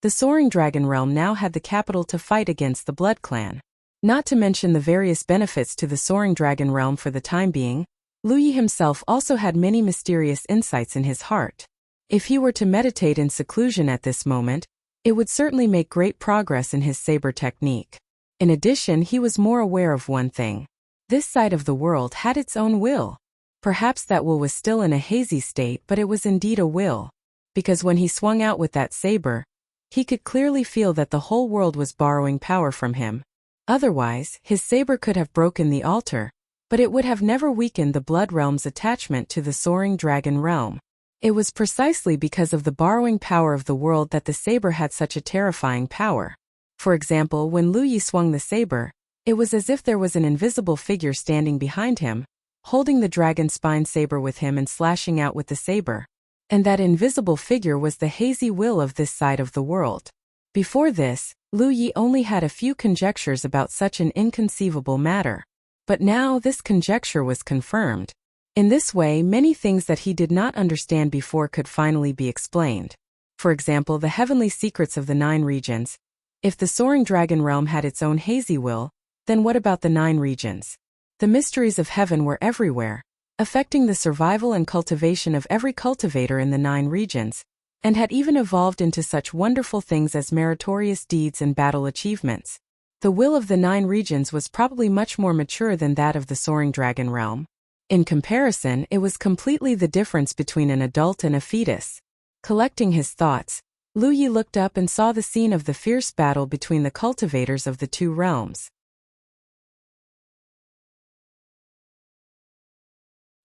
The soaring dragon realm now had the capital to fight against the Blood Clan. Not to mention the various benefits to the soaring dragon realm for the time being, Lu Yi himself also had many mysterious insights in his heart. If he were to meditate in seclusion at this moment, it would certainly make great progress in his saber technique. In addition, he was more aware of one thing. This side of the world had its own will. Perhaps that will was still in a hazy state, but it was indeed a will. Because when he swung out with that saber, he could clearly feel that the whole world was borrowing power from him. Otherwise, his saber could have broken the altar, but it would have never weakened the blood realm's attachment to the soaring dragon realm. It was precisely because of the borrowing power of the world that the saber had such a terrifying power. For example, when Lu Yi swung the saber, it was as if there was an invisible figure standing behind him, holding the dragon spine saber with him and slashing out with the saber. And that invisible figure was the hazy will of this side of the world. Before this, Lu Yi only had a few conjectures about such an inconceivable matter. But now this conjecture was confirmed. In this way, many things that he did not understand before could finally be explained. For example, the heavenly secrets of the 9 regions. If the soaring dragon realm had its own hazy will, then what about the 9 regions? The mysteries of heaven were everywhere, affecting the survival and cultivation of every cultivator in the 9 regions, and had even evolved into such wonderful things as meritorious deeds and battle achievements. The will of the 9 regions was probably much more mature than that of the soaring dragon realm. In comparison, it was completely the difference between an adult and a fetus. Collecting his thoughts, Lu Yi looked up and saw the scene of the fierce battle between the cultivators of the 2 realms.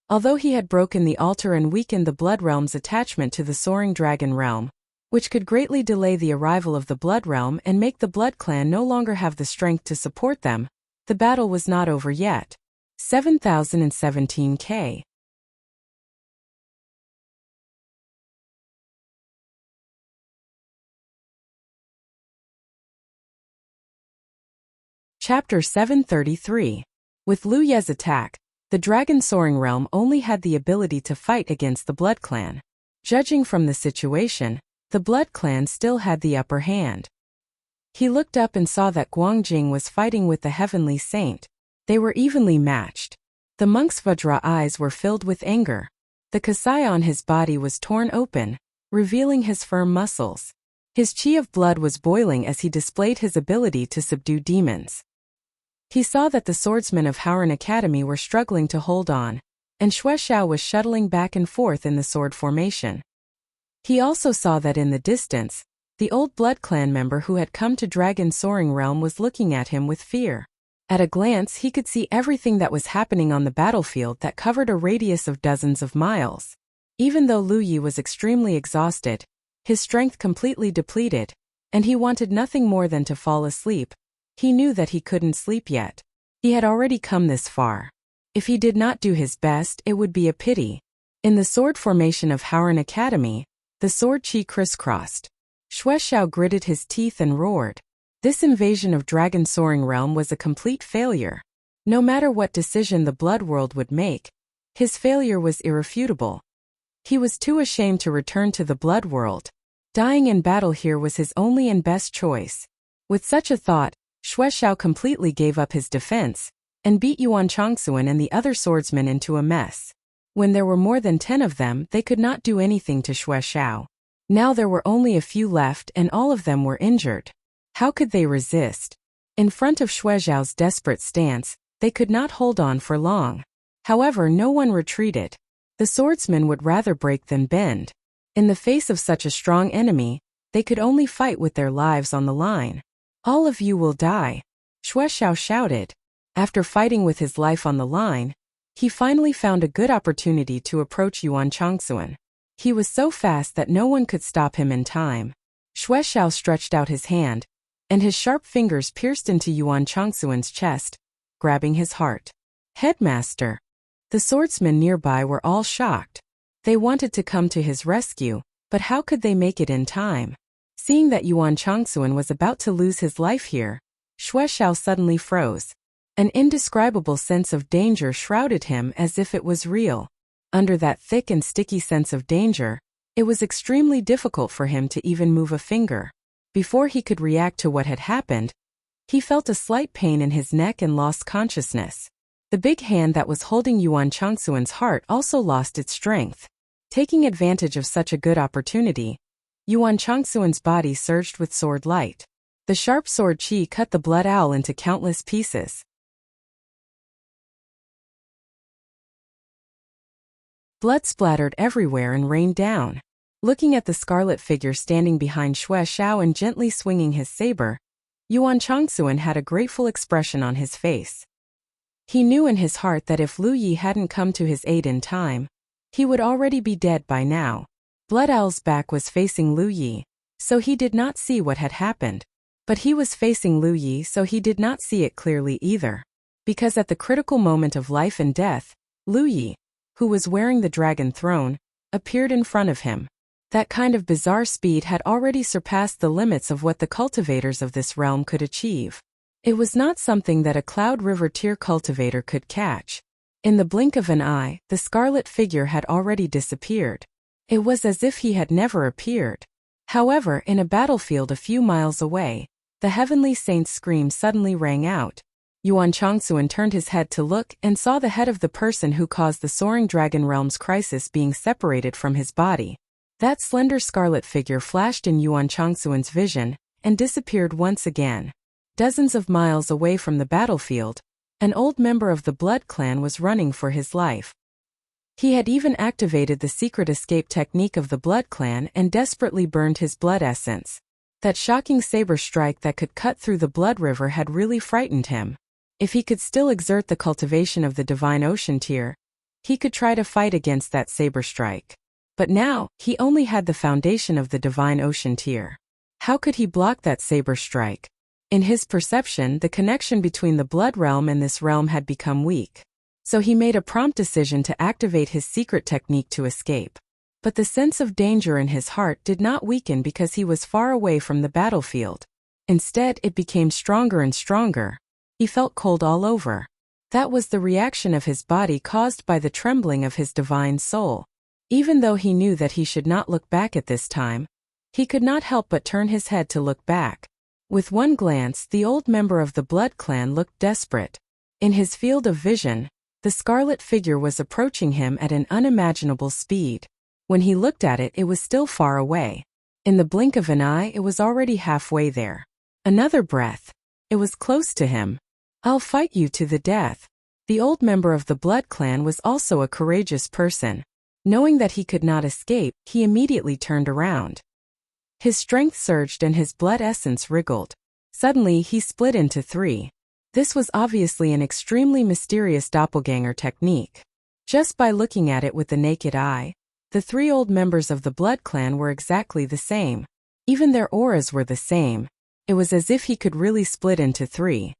Although he had broken the altar and weakened the blood realm's attachment to the soaring dragon realm, which could greatly delay the arrival of the blood realm and make the blood clan no longer have the strength to support them, the battle was not over yet. 7017 K. Chapter 733. With Lu Ye's attack, the dragon soaring realm only had the ability to fight against the blood clan. Judging from the situation, the blood clan still had the upper hand. He looked up and saw that Guangjing was fighting with the heavenly saint. They were evenly matched. The monk's Vajra eyes were filled with anger. The kasai on his body was torn open, revealing his firm muscles. His chi of blood was boiling as he displayed his ability to subdue demons. He saw that the swordsmen of Howran Academy were struggling to hold on, and Xue Xiao was shuttling back and forth in the sword formation. He also saw that in the distance, the old blood clan member who had come to Dragon Soaring Realm was looking at him with fear. At a glance, he could see everything that was happening on the battlefield that covered a radius of dozens of miles. Even though Lu Yi was extremely exhausted, his strength completely depleted, and he wanted nothing more than to fall asleep, he knew that he couldn't sleep yet. He had already come this far. If he did not do his best, it would be a pity. In the sword formation of Howran Academy, the sword chi crisscrossed. Xue Xiao gritted his teeth and roared. This invasion of Dragon Soaring Realm was a complete failure. No matter what decision the blood world would make, his failure was irrefutable. He was too ashamed to return to the blood world. Dying in battle here was his only and best choice. With such a thought, Xue Xiao completely gave up his defense, and beat Yuan Chongsuan and the other swordsmen into a mess. When there were more than 10 of them, they could not do anything to Xue Xiao. Now there were only a few left and all of them were injured. How could they resist? In front of Xue Xiao's desperate stance, they could not hold on for long. However, no one retreated. The swordsmen would rather break than bend. In the face of such a strong enemy, they could only fight with their lives on the line. All of you will die, Xue Xiao shouted. After fighting with his life on the line, he finally found a good opportunity to approach Yuan Chongsuan. He was so fast that no one could stop him in time. Xue Xiao stretched out his hand, and his sharp fingers pierced into Yuan Chongsuan's chest, grabbing his heart. Headmaster! The swordsmen nearby were all shocked. They wanted to come to his rescue, but how could they make it in time? Seeing that Yuan Chongsuan was about to lose his life here, Xue Xiao suddenly froze. An indescribable sense of danger shrouded him as if it was real. Under that thick and sticky sense of danger, it was extremely difficult for him to even move a finger. Before he could react to what had happened, He felt a slight pain in his neck and lost consciousness. The big hand that was holding Yuan Changsuan's heart also lost its strength. Taking advantage of such a good opportunity, Yuan Changsuan's body surged with sword light. The sharp sword qi cut the blood owl into countless pieces. Blood splattered everywhere and rained down. Looking at the scarlet figure standing behind Xue Xiao and gently swinging his saber, Yuan Changsuan had a grateful expression on his face. He knew in his heart that if Lu Yi hadn't come to his aid in time, he would already be dead by now. Blood Owl's back was facing Lu Yi, so he did not see what had happened. But he was facing Lu Yi, so he did not see it clearly either. Because at the critical moment of life and death, Lu Yi, who was wearing the dragon throne, appeared in front of him. That kind of bizarre speed had already surpassed the limits of what the cultivators of this realm could achieve. It was not something that a Cloud River tier cultivator could catch. In the blink of an eye, the scarlet figure had already disappeared. It was as if he had never appeared. However, in a battlefield a few miles away, the heavenly saint's scream suddenly rang out. Yuan Changsuan turned his head to look and saw the head of the person who caused the Soaring Dragon Realm's crisis being separated from his body. That slender scarlet figure flashed in Yuan Changsuan's vision and disappeared once again. Dozens of miles away from the battlefield, an old member of the Blood Clan was running for his life. He had even activated the secret escape technique of the Blood Clan and desperately burned his blood essence. That shocking saber strike that could cut through the Blood River had really frightened him. If he could still exert the cultivation of the Divine Ocean tier, he could try to fight against that saber strike. But now, he only had the foundation of the Divine Ocean tier. How could he block that saber strike? In his perception, the connection between the Blood Realm and this realm had become weak. So he made a prompt decision to activate his secret technique to escape. But the sense of danger in his heart did not weaken because he was far away from the battlefield. Instead, it became stronger and stronger. He felt cold all over. That was the reaction of his body caused by the trembling of his divine soul. Even though he knew that he should not look back at this time, he could not help but turn his head to look back. With one glance, the old member of the Blood Clan looked desperate. In his field of vision, the scarlet figure was approaching him at an unimaginable speed. When he looked at it, it was still far away. In the blink of an eye, it was already halfway there. Another breath. It was close to him. "I'll fight you to the death." The old member of the Blood Clan was also a courageous person. Knowing that he could not escape, he immediately turned around. His strength surged and his blood essence wriggled. Suddenly, he split into three. This was obviously an extremely mysterious doppelganger technique. Just by looking at it with the naked eye, the three old members of the Blood Clan were exactly the same. Even their auras were the same. It was as if he could really split into three.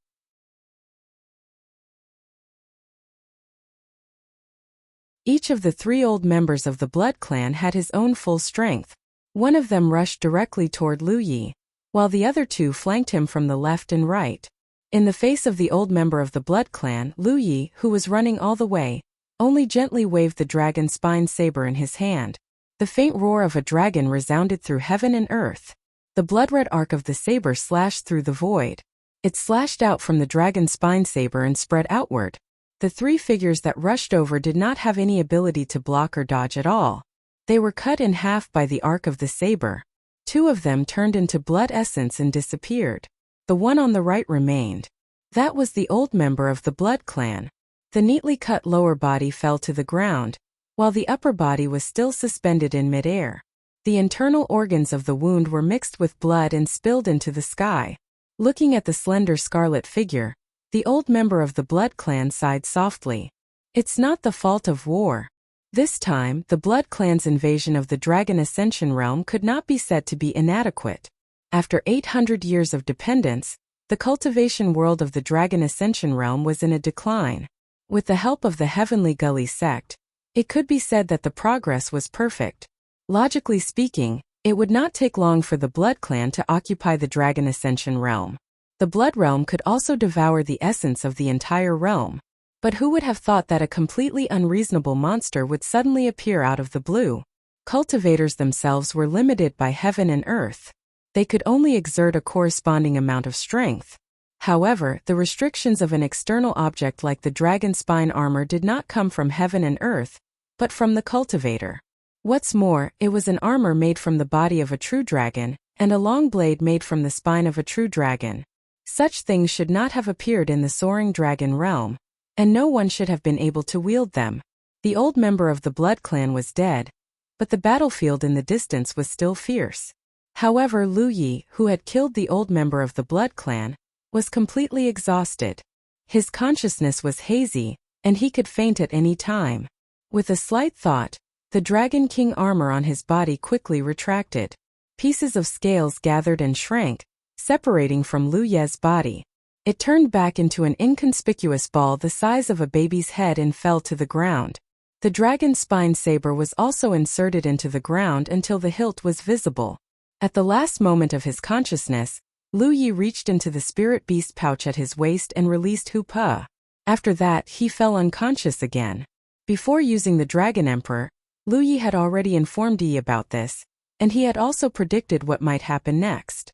Each of the three old members of the Blood Clan had his own full strength. One of them rushed directly toward Lu Yi, while the other two flanked him from the left and right. In the face of the old member of the Blood Clan, Lu Yi, who was running all the way, only gently waved the dragon spine saber in his hand. The faint roar of a dragon resounded through heaven and earth. The blood-red arc of the saber slashed through the void. It slashed out from the dragon spine saber and spread outward. The three figures that rushed over did not have any ability to block or dodge at all. They were cut in half by the arc of the saber. Two of them turned into blood essence and disappeared. The one on the right remained. That was the old member of the Blood Clan. The neatly cut lower body fell to the ground, while the upper body was still suspended in midair. The internal organs of the wound were mixed with blood and spilled into the sky. Looking at the slender scarlet figure, the old member of the Blood Clan sighed softly. It's not the fault of war. This time, the Blood Clan's invasion of the Dragon Ascension realm could not be said to be inadequate. After 800 years of dependence, the cultivation world of the Dragon Ascension realm was in a decline. With the help of the Heavenly Gully sect, it could be said that the progress was perfect. Logically speaking, it would not take long for the Blood Clan to occupy the Dragon Ascension realm. The Blood Realm could also devour the essence of the entire realm. But who would have thought that a completely unreasonable monster would suddenly appear out of the blue? Cultivators themselves were limited by heaven and earth. They could only exert a corresponding amount of strength. However, the restrictions of an external object like the dragon spine armor did not come from heaven and earth, but from the cultivator. What's more, it was an armor made from the body of a true dragon, and a long blade made from the spine of a true dragon. Such things should not have appeared in the soaring dragon realm, and no one should have been able to wield them. The old member of the Blood Clan was dead, but the battlefield in the distance was still fierce. However, Lu Yi, who had killed the old member of the Blood Clan, was completely exhausted. His consciousness was hazy, and he could faint at any time. With a slight thought, the Dragon King armor on his body quickly retracted. Pieces of scales gathered and shrank, separating from Lu Ye's body. It turned back into an inconspicuous ball the size of a baby's head and fell to the ground. The dragon spine saber was also inserted into the ground until the hilt was visible. At the last moment of his consciousness, Lu Yi reached into the spirit beast pouch at his waist and released Hu Pa. After that, he fell unconscious again. Before using the Dragon Emperor, Lu Yi had already informed Yi about this, and he had also predicted what might happen next.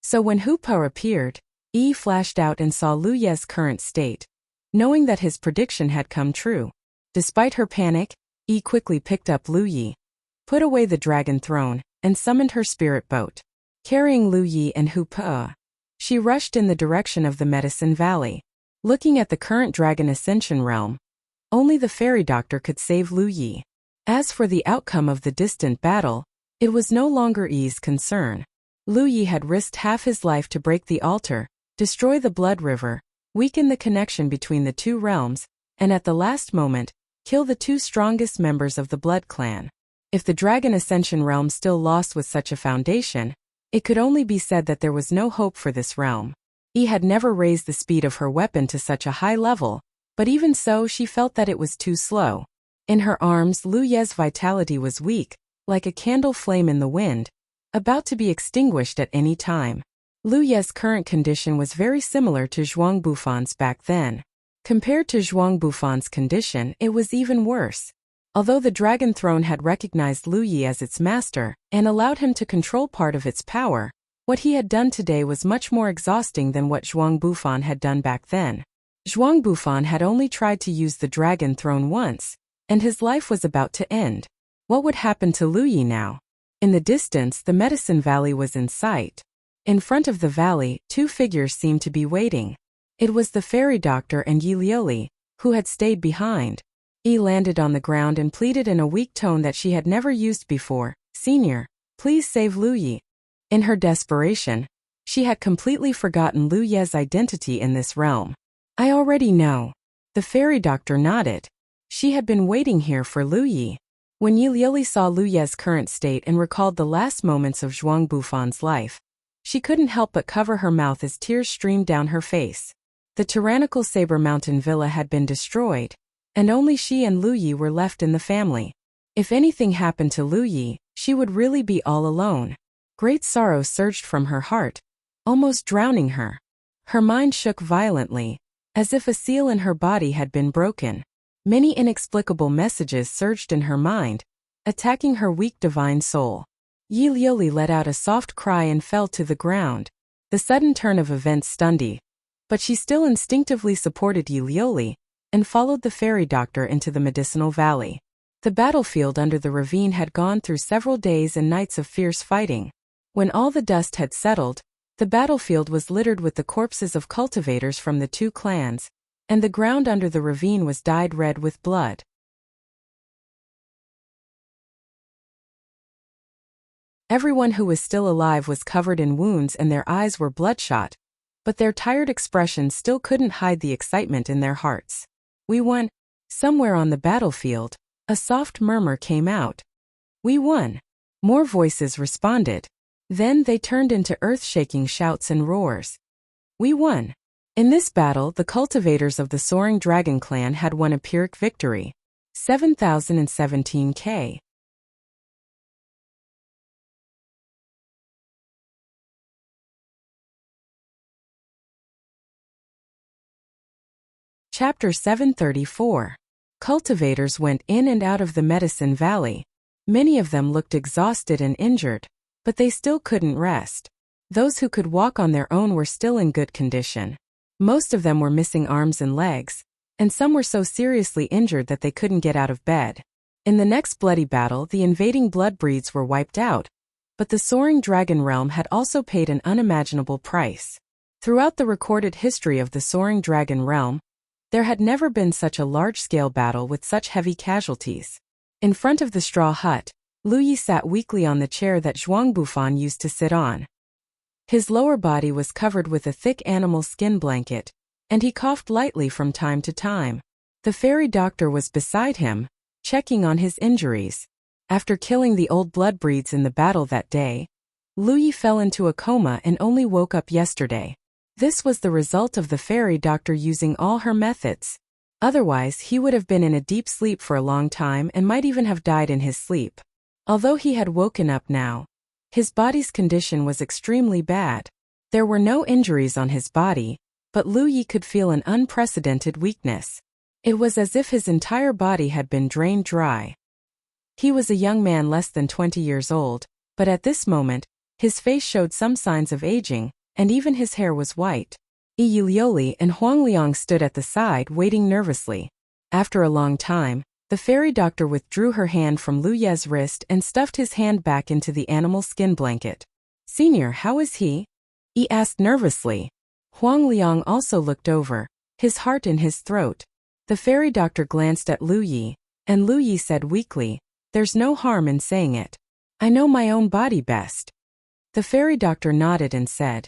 So when Hu Pa appeared, Yi flashed out and saw Lu Ye's current state. Knowing that his prediction had come true, despite her panic, Yi quickly picked up Lu Yi, put away the dragon throne, and summoned her spirit boat. Carrying Lu Yi and Hu Pa, she rushed in the direction of the Medicine Valley. Looking at the current Dragon Ascension realm, only the fairy doctor could save Lu Yi. As for the outcome of the distant battle, it was no longer Yi's concern. Lu Yi had risked half his life to break the altar, destroy the blood river, weaken the connection between the two realms, and at the last moment, kill the two strongest members of the Blood Clan. If the Dragon Ascension realm still lost with such a foundation, it could only be said that there was no hope for this realm. Yi had never raised the speed of her weapon to such a high level, but even so she felt that it was too slow. In her arms, Lu Ye's vitality was weak, like a candle flame in the wind, about to be extinguished at any time. Lu Ye's current condition was very similar to Zhuang Bufan's back then. Compared to Zhuang Bufan's condition, it was even worse. Although the Dragon Throne had recognized Lu Yi as its master and allowed him to control part of its power, what he had done today was much more exhausting than what Zhuang Bufan had done back then. Zhuang Bufan had only tried to use the Dragon Throne once, and his life was about to end. What would happen to Lu Yi now? In the distance, the Medicine Valley was in sight. In front of the valley, two figures seemed to be waiting. It was the fairy doctor and Yi Liuli, who had stayed behind. Yi landed on the ground and pleaded in a weak tone that she had never used before. "Senior, please save Lu Yi." In her desperation, she had completely forgotten Lu Ye's identity in this realm. "I already know." The fairy doctor nodded. She had been waiting here for Lu Yi. When Yi Liuli saw Lu Ye's current state and recalled the last moments of Zhuang Bufan's life, she couldn't help but cover her mouth as tears streamed down her face. The tyrannical Saber Mountain Villa had been destroyed, and only she and Lu Yi were left in the family. If anything happened to Lu Yi, she would really be all alone. Great sorrow surged from her heart, almost drowning her. Her mind shook violently, as if a seal in her body had been broken. Many inexplicable messages surged in her mind, attacking her weak divine soul. Yi Liuli let out a soft cry and fell to the ground. The sudden turn of events stunned Yi, but she still instinctively supported Yi Liuli and followed the fairy doctor into the medicinal valley. The battlefield under the ravine had gone through several days and nights of fierce fighting. When all the dust had settled, the battlefield was littered with the corpses of cultivators from the two clans, and the ground under the ravine was dyed red with blood. Everyone who was still alive was covered in wounds and their eyes were bloodshot, but their tired expressions still couldn't hide the excitement in their hearts. "We won." Somewhere on the battlefield, a soft murmur came out. "We won." More voices responded. Then they turned into earth-shaking shouts and roars. "We won." In this battle, the cultivators of the Soaring Dragon Clan had won a Pyrrhic victory. 7017 K. Chapter 734. Cultivators went in and out of the Medicine Valley. Many of them looked exhausted and injured. But they still couldn't rest. Those who could walk on their own were still in good condition. Most of them were missing arms and legs, and some were so seriously injured that they couldn't get out of bed. In the next bloody battle, the invading blood breeds were wiped out, but the soaring dragon realm had also paid an unimaginable price. Throughout the recorded history of the soaring dragon realm, there had never been such a large-scale battle with such heavy casualties. In front of the straw hut, Lu Yi sat weakly on the chair that Zhuang Bufan used to sit on. His lower body was covered with a thick animal skin blanket, and he coughed lightly from time to time. The fairy doctor was beside him, checking on his injuries. After killing the old blood breeds in the battle that day, Lu Yi fell into a coma and only woke up yesterday. This was the result of the fairy doctor using all her methods. Otherwise, he would have been in a deep sleep for a long time and might even have died in his sleep. Although he had woken up now, his body's condition was extremely bad. There were no injuries on his body, but Lu Yi could feel an unprecedented weakness. It was as if his entire body had been drained dry. He was a young man less than 20 years old, but at this moment, his face showed some signs of aging, and even his hair was white. Yi Liuli and Huang Liang stood at the side waiting nervously. After a long time, the fairy doctor withdrew her hand from Lu Ye's wrist and stuffed his hand back into the animal skin blanket. "Senior, how is he?" Yi asked nervously. Huang Liang also looked over, his heart in his throat. The fairy doctor glanced at Lu Yi, and Lu Yi said weakly, "There's no harm in saying it. I know my own body best." The fairy doctor nodded and said,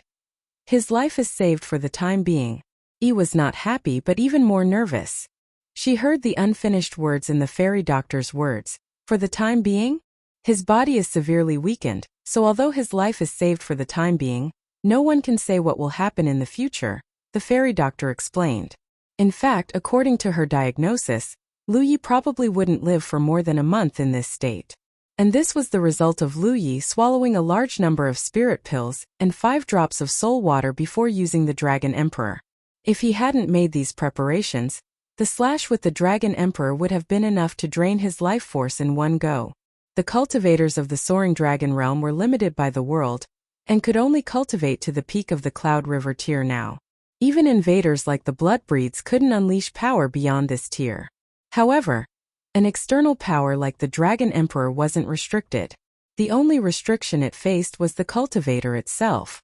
"His life is saved for the time being." Yi was not happy but even more nervous. She heard the unfinished words in the fairy doctor's words. For the time being? His body is severely weakened, so although his life is saved for the time being, no one can say what will happen in the future, the fairy doctor explained. In fact, according to her diagnosis, Lu Yi probably wouldn't live for more than a month in this state. And this was the result of Lu Yi swallowing a large number of spirit pills and 5 drops of soul water before using the Dragon Emperor. If he hadn't made these preparations, the slash with the Dragon Emperor would have been enough to drain his life force in one go. The cultivators of the soaring dragon realm were limited by the world, and could only cultivate to the peak of the Cloud River tier now. Even invaders like the blood breeds couldn't unleash power beyond this tier. However, an external power like the Dragon Emperor wasn't restricted. The only restriction it faced was the cultivator itself.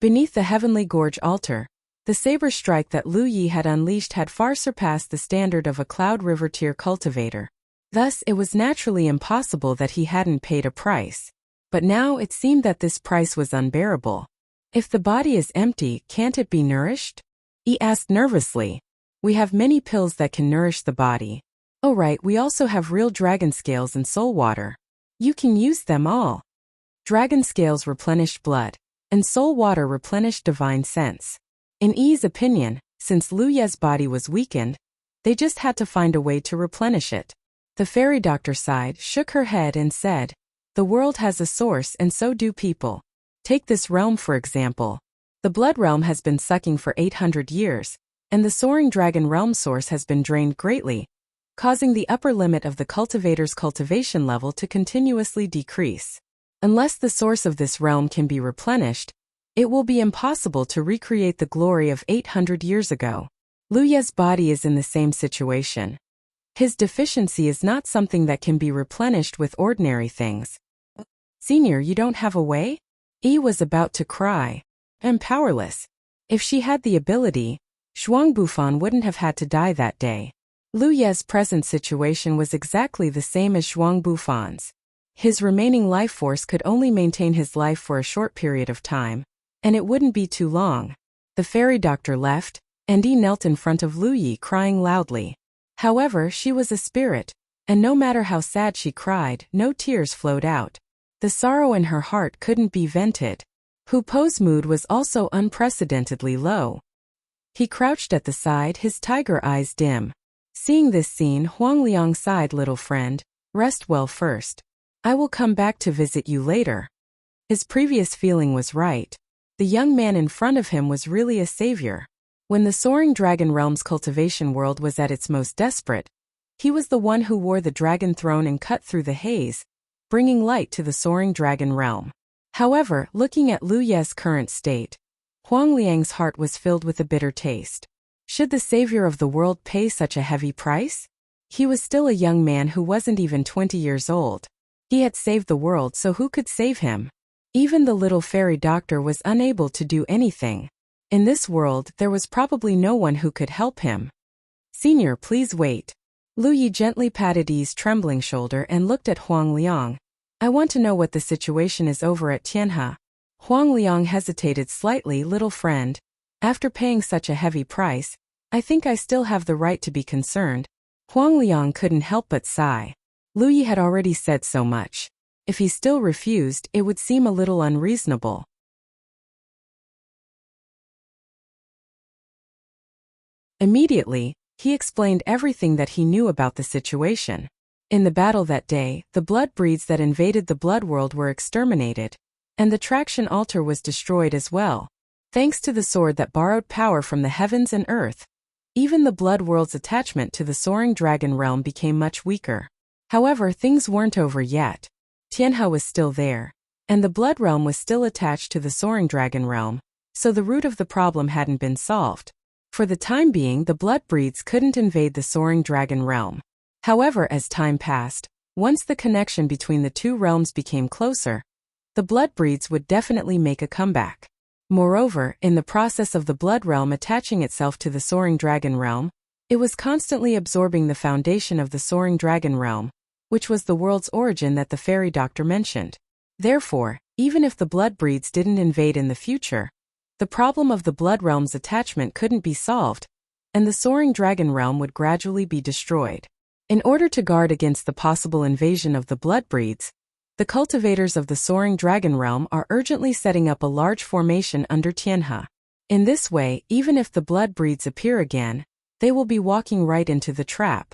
Beneath the Heavenly Gorge altar, the saber strike that Lu Yi had unleashed had far surpassed the standard of a Cloud River tier cultivator. Thus, it was naturally impossible that he hadn't paid a price. But now it seemed that this price was unbearable. If the body is empty, can't it be nourished? He asked nervously. We have many pills that can nourish the body. Oh right, we also have real dragon scales and soul water. You can use them all. Dragon scales replenished blood, and soul water replenished divine sense. In Yi's opinion, since Lu Ye's body was weakened, they just had to find a way to replenish it. The fairy doctor sighed, shook her head and said, "The world has a source and so do people. Take this realm for example. The blood realm has been sucking for 800 years, and the soaring dragon realm source has been drained greatly, causing the upper limit of the cultivator's cultivation level to continuously decrease. Unless the source of this realm can be replenished, it will be impossible to recreate the glory of 800 years ago. Lu Ye's body is in the same situation. His deficiency is not something that can be replenished with ordinary things." "Senior, you don't have a way?" Yi was about to cry. "I'm powerless. If she had the ability, Zhuang Bufan wouldn't have had to die that day." Lu Ye's present situation was exactly the same as Zhuang Bufan's. His remaining life force could only maintain his life for a short period of time, and it wouldn't be too long. The fairy doctor left, and Yi knelt in front of Lu Yi crying loudly. However, she was a spirit, and no matter how sad she cried, no tears flowed out. The sorrow in her heart couldn't be vented. Hu Po's mood was also unprecedentedly low. He crouched at the side, his tiger eyes dim. Seeing this scene, Huang Liang sighed, "Little friend, rest well first. I will come back to visit you later." His previous feeling was right. The young man in front of him was really a savior. When the soaring dragon realm's cultivation world was at its most desperate, He was the one who wore the dragon throne and cut through the haze, bringing light to the soaring dragon realm. However, looking at Lu Ye's current state, Huang Liang's heart was filled with a bitter taste. Should the savior of the world pay such a heavy price? He was still a young man who wasn't even 20 years old. He had saved the world, so who could save him? Even the little fairy doctor was unable to do anything. In this world, there was probably no one who could help him. Senior, please wait. Lu Yi gently patted Yi's trembling shoulder and looked at Huang Liang. I want to know what the situation is over at Tianhe. Huang Liang hesitated slightly. Little friend, after paying such a heavy price, I think I still have the right to be concerned. Huang Liang couldn't help but sigh. Lu Yi had already said so much. If he still refused, it would seem a little unreasonable. Immediately, he explained everything that he knew about the situation. In the battle that day, the blood breeds that invaded the blood world were exterminated, and the traction altar was destroyed as well. Thanks to the sword that borrowed power from the heavens and earth, even the blood world's attachment to the soaring dragon realm became much weaker. However, things weren't over yet. Tianhe was still there, and the blood realm was still attached to the soaring dragon realm, so the root of the problem hadn't been solved. For the time being, the blood breeds couldn't invade the soaring dragon realm. However, as time passed, once the connection between the two realms became closer, the blood breeds would definitely make a comeback. Moreover, in the process of the blood realm attaching itself to the soaring dragon realm, it was constantly absorbing the foundation of the soaring dragon realm, which was the world's origin that the fairy doctor mentioned. Therefore, even if the blood breeds didn't invade in the future, the problem of the blood realm's attachment couldn't be solved, and the soaring dragon realm would gradually be destroyed. In order to guard against the possible invasion of the blood breeds, the cultivators of the soaring dragon realm are urgently setting up a large formation under Tianhe. In this way, even if the blood breeds appear again, they will be walking right into the trap.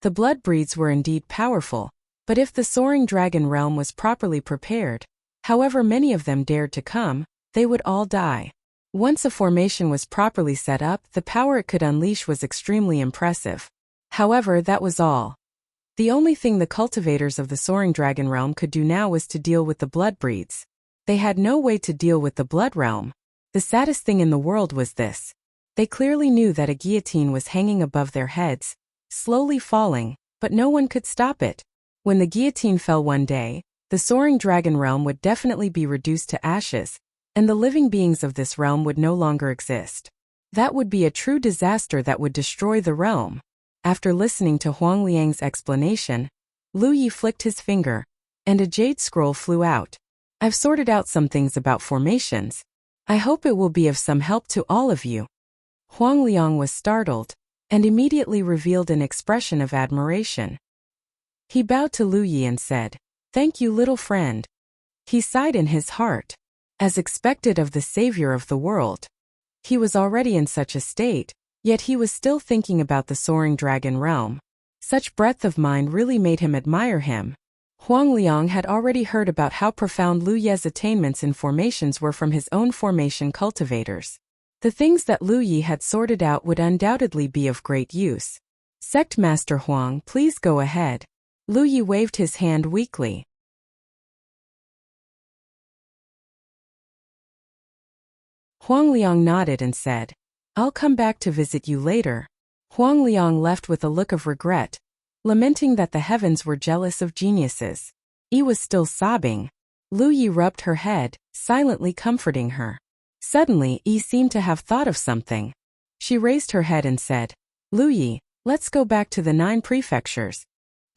The blood breeds were indeed powerful, but if the soaring dragon realm was properly prepared, however many of them dared to come, they would all die. Once a formation was properly set up, the power it could unleash was extremely impressive. However, that was all. The only thing the cultivators of the soaring dragon realm could do now was to deal with the blood breeds. They had no way to deal with the blood realm. The saddest thing in the world was this. They clearly knew that a guillotine was hanging above their heads, slowly falling, but no one could stop it. When the guillotine fell one day, the soaring dragon realm would definitely be reduced to ashes, and the living beings of this realm would no longer exist. That would be a true disaster that would destroy the realm. After listening to Huang Liang's explanation, Lu Yi flicked his finger, and a jade scroll flew out. I've sorted out some things about formations. I hope it will be of some help to all of you. Huang Liang was startled, and immediately revealed an expression of admiration. He bowed to Lu Yi and said, "Thank you, little friend." He sighed in his heart. As expected of the savior of the world, he was already in such a state, yet he was still thinking about the soaring dragon realm. Such breadth of mind really made him admire him. Huang Liang had already heard about how profound Lu Ye's attainments in formations were from his own formation cultivators. The things that Lu Yi had sorted out would undoubtedly be of great use. Sect Master Huang, please go ahead. Lu Yi waved his hand weakly. Huang Liang nodded and said, "I'll come back to visit you later." Huang Liang left with a look of regret, lamenting that the heavens were jealous of geniuses. Yi was still sobbing. Lu Yi rubbed her head, silently comforting her. Suddenly, Yi seemed to have thought of something. She raised her head and said, "Lu Yi, let's go back to the 9 prefectures."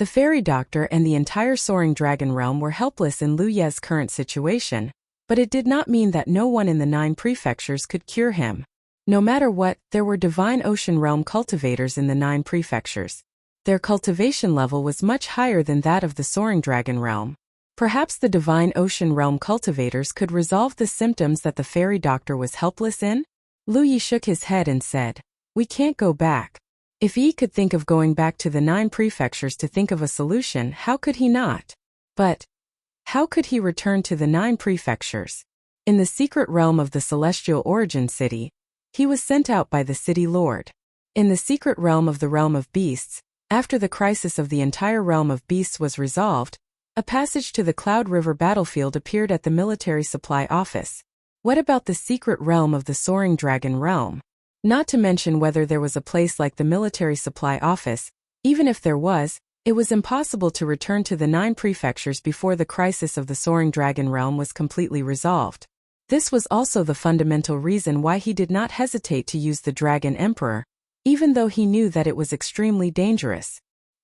The fairy doctor and the entire soaring dragon realm were helpless in Lu Ye's current situation, but it did not mean that no one in the 9 prefectures could cure him. No matter what, there were divine ocean realm cultivators in the 9 prefectures. Their cultivation level was much higher than that of the soaring dragon realm. Perhaps the divine ocean realm cultivators could resolve the symptoms that the fairy doctor was helpless in? Lu Yi shook his head and said, "We can't go back." If Yi could think of going back to the 9 prefectures to think of a solution, how could he not? But how could he return to the 9 prefectures? In the secret realm of the celestial origin city, he was sent out by the city lord. In the secret realm of the realm of beasts, After the crisis of the entire realm of beasts was resolved, a passage to the Cloud River battlefield appeared at the military supply office. What about the secret realm of the Soaring Dragon Realm? Not to mention whether there was a place like the military supply office. Even if there was, it was impossible to return to the 9 prefectures before the crisis of the Soaring Dragon Realm was completely resolved. This was also the fundamental reason why he did not hesitate to use the Dragon Emperor, even though he knew that it was extremely dangerous.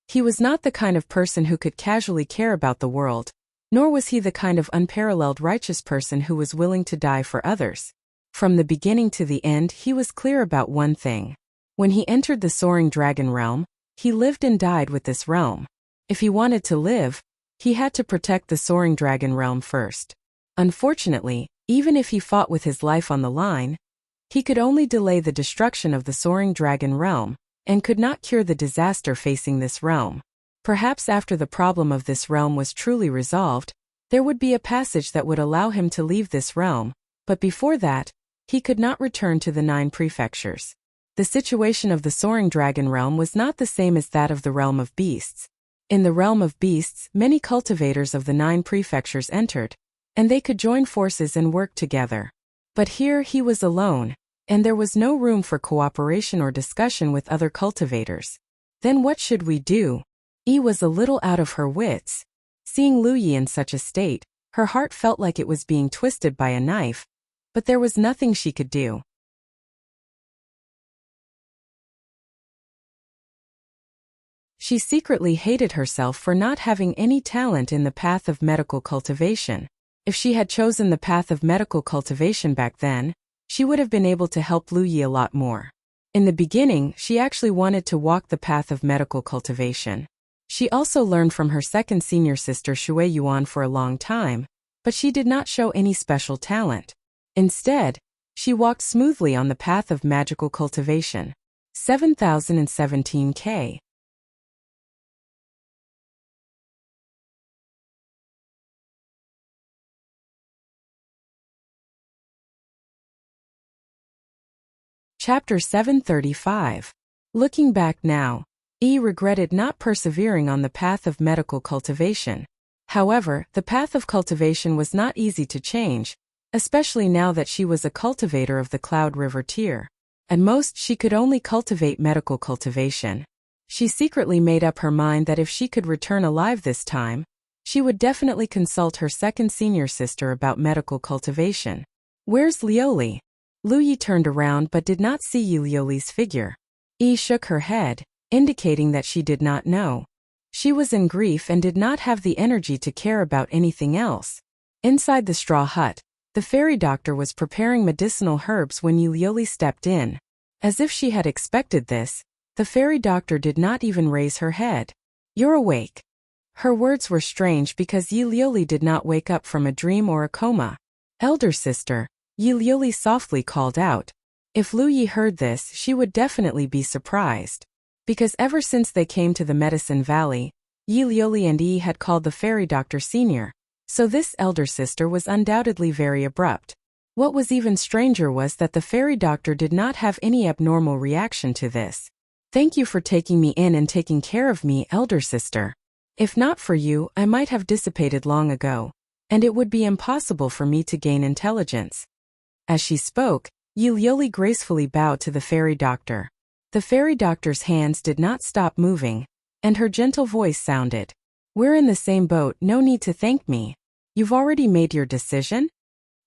He was not the kind of person who could casually care about the world, nor was he the kind of unparalleled righteous person who was willing to die for others. From the beginning to the end, he was clear about one thing. When he entered the Soaring Dragon Realm, he lived and died with this realm. If he wanted to live, he had to protect the Soaring Dragon Realm first. Unfortunately, even if he fought with his life on the line, he could only delay the destruction of the Soaring Dragon Realm, and could not cure the disaster facing this realm. Perhaps after the problem of this realm was truly resolved, there would be a passage that would allow him to leave this realm, but before that, he could not return to the 9 prefectures. The situation of the Soaring Dragon Realm was not the same as that of the realm of beasts. In the realm of beasts, many cultivators of the 9 prefectures entered, and they could join forces and work together. But here he was alone, and there was no room for cooperation or discussion with other cultivators. Then what should we do? Yi was a little out of her wits. Seeing Lu Yi in such a state, her heart felt like it was being twisted by a knife, but there was nothing she could do. She secretly hated herself for not having any talent in the path of medical cultivation. If she had chosen the path of medical cultivation back then, she would have been able to help Lu Yi a lot more. In the beginning, she actually wanted to walk the path of medical cultivation. She also learned from her second senior sister Shui Yuan for a long time, but she did not show any special talent. Instead, she walked smoothly on the path of magical cultivation. 7017K. Chapter 735. Looking back now, Yi regretted not persevering on the path of medical cultivation. However, the path of cultivation was not easy to change, especially now that she was a cultivator of the Cloud River tier. At most, she could only cultivate medical cultivation. She secretly made up her mind that if she could return alive this time, she would definitely consult her second senior sister about medical cultivation. Where's Lioli? Lu Yi turned around but did not see Lioli's figure. Yi shook her head, indicating that she did not know. She was in grief and did not have the energy to care about anything else. Inside the straw hut, the fairy doctor was preparing medicinal herbs when Lioli stepped in. As if she had expected this, the fairy doctor did not even raise her head. "You're awake." Her words were strange because Lioli did not wake up from a dream or a coma. "Elder sister," Lioli softly called out. If Lu Yi heard this, she would definitely be surprised. Because ever since they came to the Medicine Valley, Lioli and Yi had called the fairy doctor senior, so this elder sister was undoubtedly very abrupt. What was even stranger was that the fairy doctor did not have any abnormal reaction to this. "Thank you for taking me in and taking care of me, elder sister. If not for you, I might have dissipated long ago, and it would be impossible for me to gain intelligence." As she spoke, Lioli gracefully bowed to the fairy doctor. The fairy doctor's hands did not stop moving, and her gentle voice sounded, "We're in the same boat, no need to thank me. You've already made your decision?"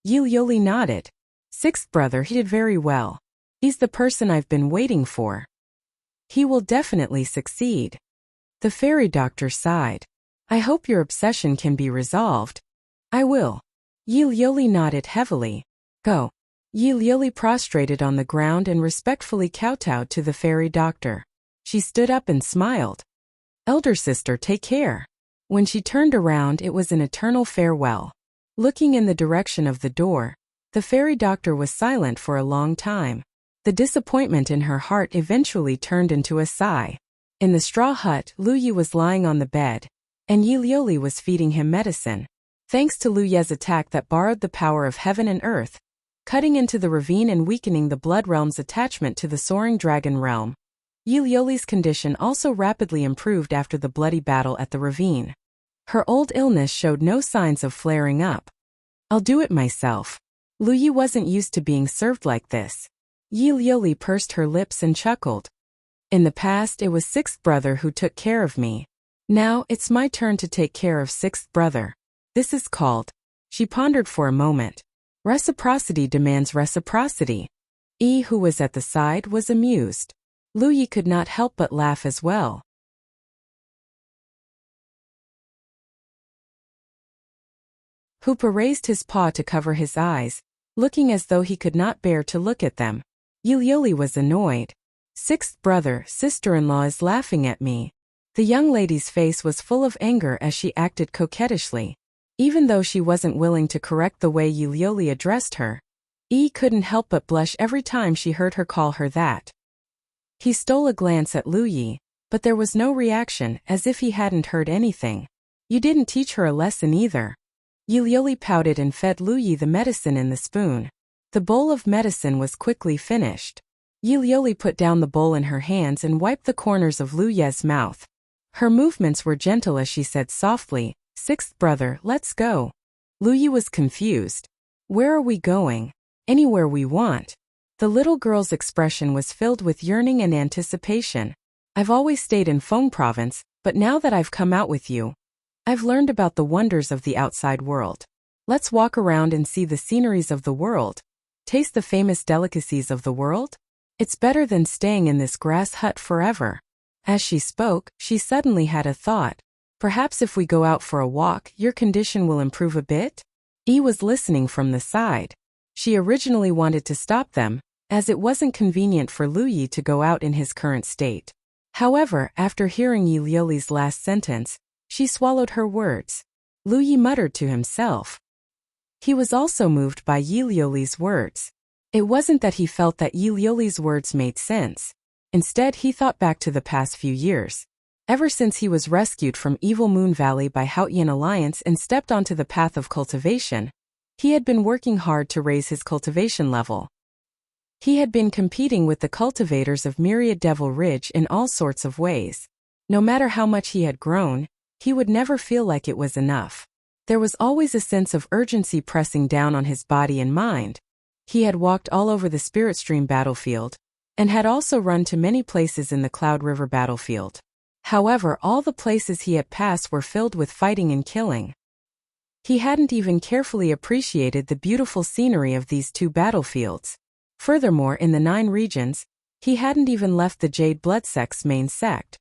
Lioli nodded. "Sixth brother, he did very well. He's the person I've been waiting for. He will definitely succeed." The fairy doctor sighed. "I hope your obsession can be resolved." "I will." Lioli nodded heavily. "Go." Lioli prostrated on the ground and respectfully kowtowed to the fairy doctor. She stood up and smiled. "Elder sister, take care." When she turned around, it was an eternal farewell. Looking in the direction of the door, the fairy doctor was silent for a long time. The disappointment in her heart eventually turned into a sigh. In the straw hut, Lu Yi was lying on the bed, and Lioli was feeding him medicine. Thanks to Lu Ye's attack that borrowed the power of heaven and earth, cutting into the ravine and weakening the blood realm's attachment to the Soaring Dragon Realm, Yilioli's condition also rapidly improved after the bloody battle at the ravine. Her old illness showed no signs of flaring up. "I'll do it myself." Lu Yi wasn't used to being served like this. Yilioli pursed her lips and chuckled. "In the past it was sixth brother who took care of me. Now it's my turn to take care of sixth brother. This is called..." She pondered for a moment. "Reciprocity demands reciprocity." Yi, who was at the side, was amused. Lu Yi could not help but laugh as well. Hoopa raised his paw to cover his eyes, looking as though he could not bear to look at them. Yilioli was annoyed. "Sixth brother, sister-in-law is laughing at me." The young lady's face was full of anger as she acted coquettishly. Even though she wasn't willing to correct the way Yilioli addressed her, Yi couldn't help but blush every time she heard her call her that. He stole a glance at Lu Yi, but there was no reaction, as if he hadn't heard anything. "You didn't teach her a lesson either." Yilioli pouted and fed Lu Yi the medicine in the spoon. The bowl of medicine was quickly finished. Yilioli put down the bowl in her hands and wiped the corners of Lu Ye's mouth. Her movements were gentle as she said softly, "Sixth brother, let's go." Lu Yi was confused. "Where are we going?" "Anywhere we want." The little girl's expression was filled with yearning and anticipation. "I've always stayed in Feng province, but now that I've come out with you, I've learned about the wonders of the outside world. Let's walk around and see the sceneries of the world. Taste the famous delicacies of the world. It's better than staying in this grass hut forever." As she spoke, she suddenly had a thought. "Perhaps if we go out for a walk, your condition will improve a bit?" Yi was listening from the side. She originally wanted to stop them, as it wasn't convenient for Lu Yi to go out in his current state. However, after hearing Yilioli's last sentence, she swallowed her words. Lu Yi muttered to himself. He was also moved by Yilioli's words. It wasn't that he felt that Yilioli's words made sense. Instead, he thought back to the past few years. Ever since he was rescued from Evil Moon Valley by Haotian Alliance and stepped onto the path of cultivation, he had been working hard to raise his cultivation level. He had been competing with the cultivators of Myriad Devil Ridge in all sorts of ways. No matter how much he had grown, he would never feel like it was enough. There was always a sense of urgency pressing down on his body and mind. He had walked all over the Spirit Stream battlefield, and had also run to many places in the Cloud River battlefield. However, all the places he had passed were filled with fighting and killing. He hadn't even carefully appreciated the beautiful scenery of these two battlefields. Furthermore, in the 9 regions, he hadn't even left the Jade Blood Sect's main sect.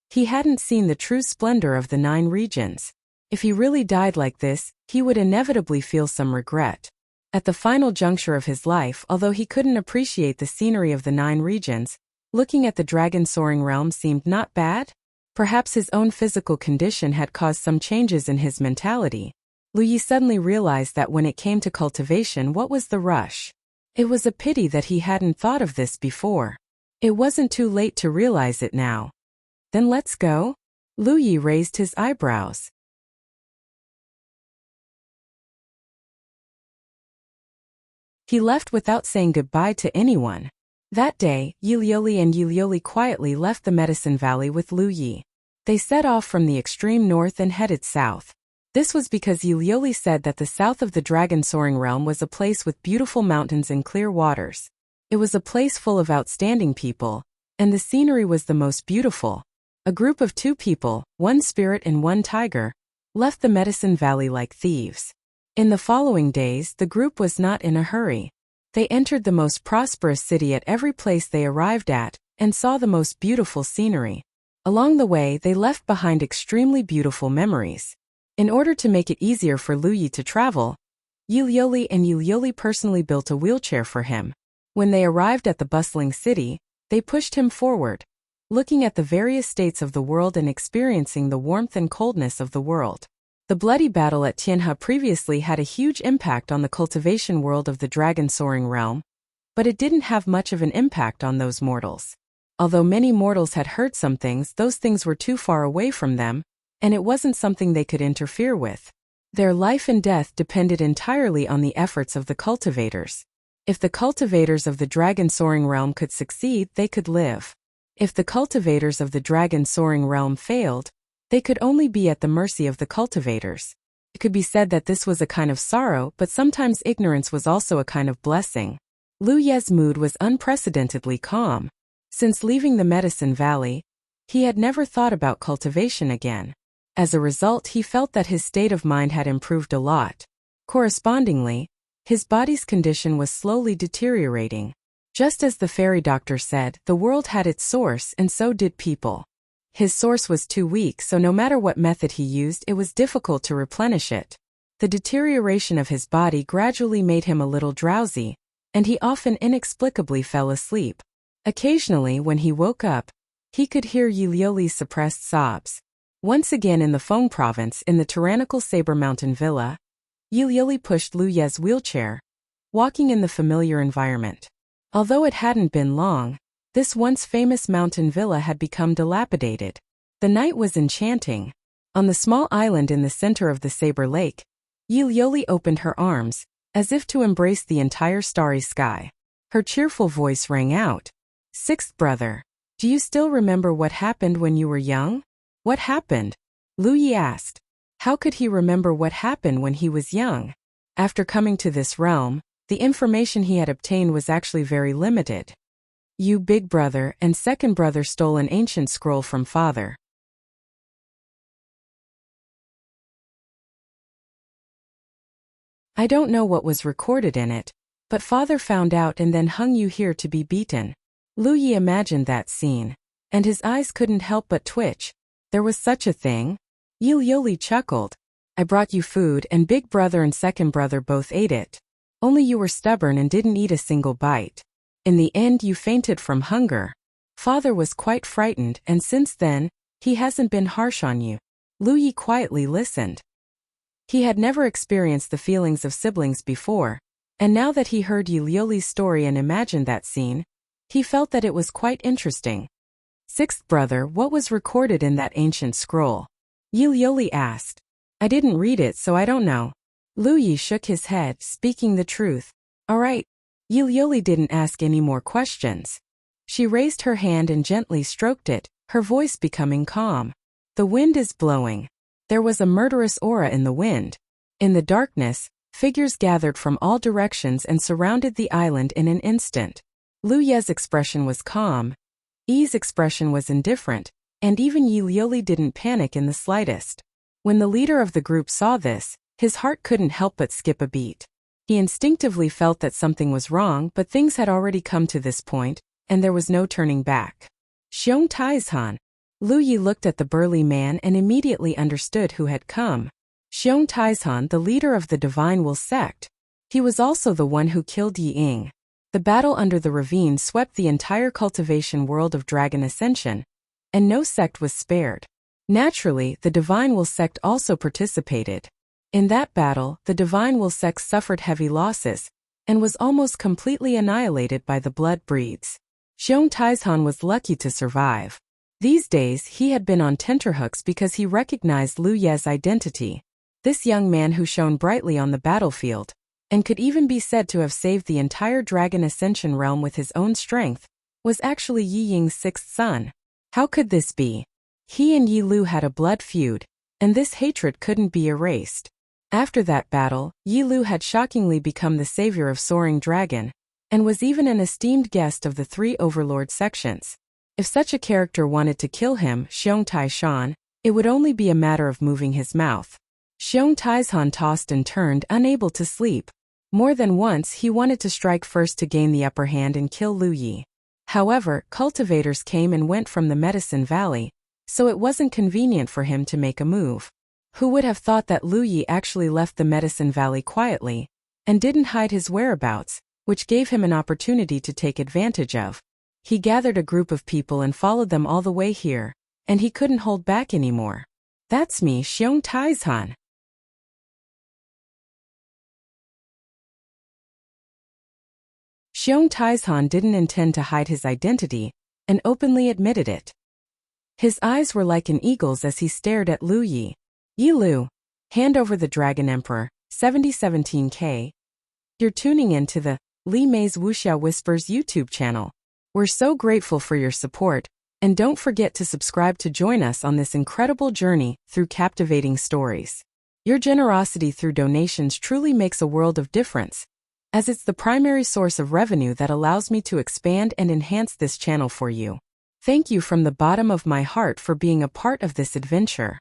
He hadn't seen the true splendor of the 9 regions. If he really died like this, he would inevitably feel some regret. At the final juncture of his life, although he couldn't appreciate the scenery of the 9 regions, looking at the dragon soaring realm seemed not bad. Perhaps his own physical condition had caused some changes in his mentality. Lu Yi suddenly realized that when it came to cultivation, what was the rush? It was a pity that he hadn't thought of this before. It wasn't too late to realize it now. "Then let's go?" Lu Yi raised his eyebrows. He left without saying goodbye to anyone. That day, Yilioli and Yilioli quietly left the Medicine Valley with Lu Yi. They set off from the extreme north and headed south. This was because Yilioli said that the south of the Dragon Soaring Realm was a place with beautiful mountains and clear waters. It was a place full of outstanding people, and the scenery was the most beautiful. A group of 2 people, 1 spirit and 1 tiger, left the Medicine Valley like thieves. In the following days, the group was not in a hurry. They entered the most prosperous city at every place they arrived at, and saw the most beautiful scenery. Along the way, they left behind extremely beautiful memories. In order to make it easier for Lu Yi to travel, Yilioli and Yilioli personally built a wheelchair for him. When they arrived at the bustling city, they pushed him forward, looking at the various states of the world and experiencing the warmth and coldness of the world. The bloody battle at Tianhe previously had a huge impact on the cultivation world of the Dragon Soaring Realm, but it didn't have much of an impact on those mortals. Although many mortals had heard some things, those things were too far away from them, and it wasn't something they could interfere with. Their life and death depended entirely on the efforts of the cultivators. If the cultivators of the Dragon Soaring Realm could succeed, they could live. If the cultivators of the dragon soaring realm failed, they could only be at the mercy of the cultivators. It could be said that this was a kind of sorrow, but sometimes ignorance was also a kind of blessing. Lu Ye's mood was unprecedentedly calm. Since leaving the Medicine Valley, he had never thought about cultivation again. As a result, he felt that his state of mind had improved a lot. Correspondingly, his body's condition was slowly deteriorating. Just as the fairy doctor said, the world had its source and so did people. His source was too weak, so no matter what method he used, it was difficult to replenish it. The deterioration of his body gradually made him a little drowsy, and he often inexplicably fell asleep. Occasionally, when he woke up, he could hear Yilioli's suppressed sobs. Once again in the Feng province, in the tyrannical Saber Mountain Villa, Yilioli pushed Lu Ye's wheelchair, walking in the familiar environment. Although it hadn't been long, this once famous mountain villa had become dilapidated. The night was enchanting. On the small island in the center of the Saber Lake, Yilioli opened her arms, as if to embrace the entire starry sky. Her cheerful voice rang out. "Sixth brother, do you still remember what happened when you were young?" "What happened?" Lu Yi asked. How could he remember what happened when he was young? After coming to this realm, the information he had obtained was actually very limited. You big brother and second brother stole an ancient scroll from father. I don't know what was recorded in it, but father found out and then hung you here to be beaten. Lu Yi imagined that scene, and his eyes couldn't help but twitch. There was such a thing? Yilioli chuckled. I brought you food and big brother and second brother both ate it. Only you were stubborn and didn't eat a single bite. In the end you fainted from hunger. Father was quite frightened and since then, he hasn't been harsh on you. Lu Yi quietly listened. He had never experienced the feelings of siblings before, and now that he heard Yilioli's story and imagined that scene, he felt that it was quite interesting. Sixth brother, what was recorded in that ancient scroll? Yilioli asked. I didn't read it so I don't know. Lu Yi shook his head, speaking the truth. All right. Yilioli didn't ask any more questions. She raised her hand and gently stroked it, her voice becoming calm. The wind is blowing. There was a murderous aura in the wind. In the darkness, figures gathered from all directions and surrounded the island in an instant. Lu Ye's expression was calm. Yi's expression was indifferent, and even Yilioli didn't panic in the slightest. When the leader of the group saw this, his heart couldn't help but skip a beat. He instinctively felt that something was wrong, but things had already come to this point, and there was no turning back. Xiong Taizhan. Lu Yi looked at the burly man and immediately understood who had come. Xiong Taizhan, the leader of the Divine Will sect. He was also the one who killed Yi Ying. The battle under the ravine swept the entire cultivation world of Dragon Ascension, and no sect was spared. Naturally, the Divine Will sect also participated. In that battle, the Divine Will sect suffered heavy losses, and was almost completely annihilated by the blood breeds. Xiong Taizhan was lucky to survive. These days, he had been on tenterhooks because he recognized Lu Ye's identity. This young man who shone brightly on the battlefield, and could even be said to have saved the entire Dragon Ascension realm with his own strength, was actually Yi Ying's sixth son. How could this be? He and Yi Lu had a blood feud, and this hatred couldn't be erased. After that battle, Yi Lu had shockingly become the savior of Soaring Dragon, and was even an esteemed guest of the three overlord sections. If such a character wanted to kill him, Xiong Taishan, it would only be a matter of moving his mouth. Xiong Taizhan tossed and turned, unable to sleep. More than once he wanted to strike first to gain the upper hand and kill Lu Yi. However, cultivators came and went from the Medicine Valley, so it wasn't convenient for him to make a move. Who would have thought that Lu Yi actually left the Medicine Valley quietly, and didn't hide his whereabouts, which gave him an opportunity to take advantage of. He gathered a group of people and followed them all the way here, and he couldn't hold back anymore. That's me, Xiong Taizhan. Xiong Taizhan didn't intend to hide his identity, and openly admitted it. His eyes were like an eagle's as he stared at Lu Yi. Yi Lu, hand over the Dragon Emperor, 7017K. You're tuning in to the Li Mei's Wuxia Whispers YouTube channel. We're so grateful for your support. And don't forget to subscribe to join us on this incredible journey through captivating stories. Your generosity through donations truly makes a world of difference, as it's the primary source of revenue that allows me to expand and enhance this channel for you. Thank you from the bottom of my heart for being a part of this adventure.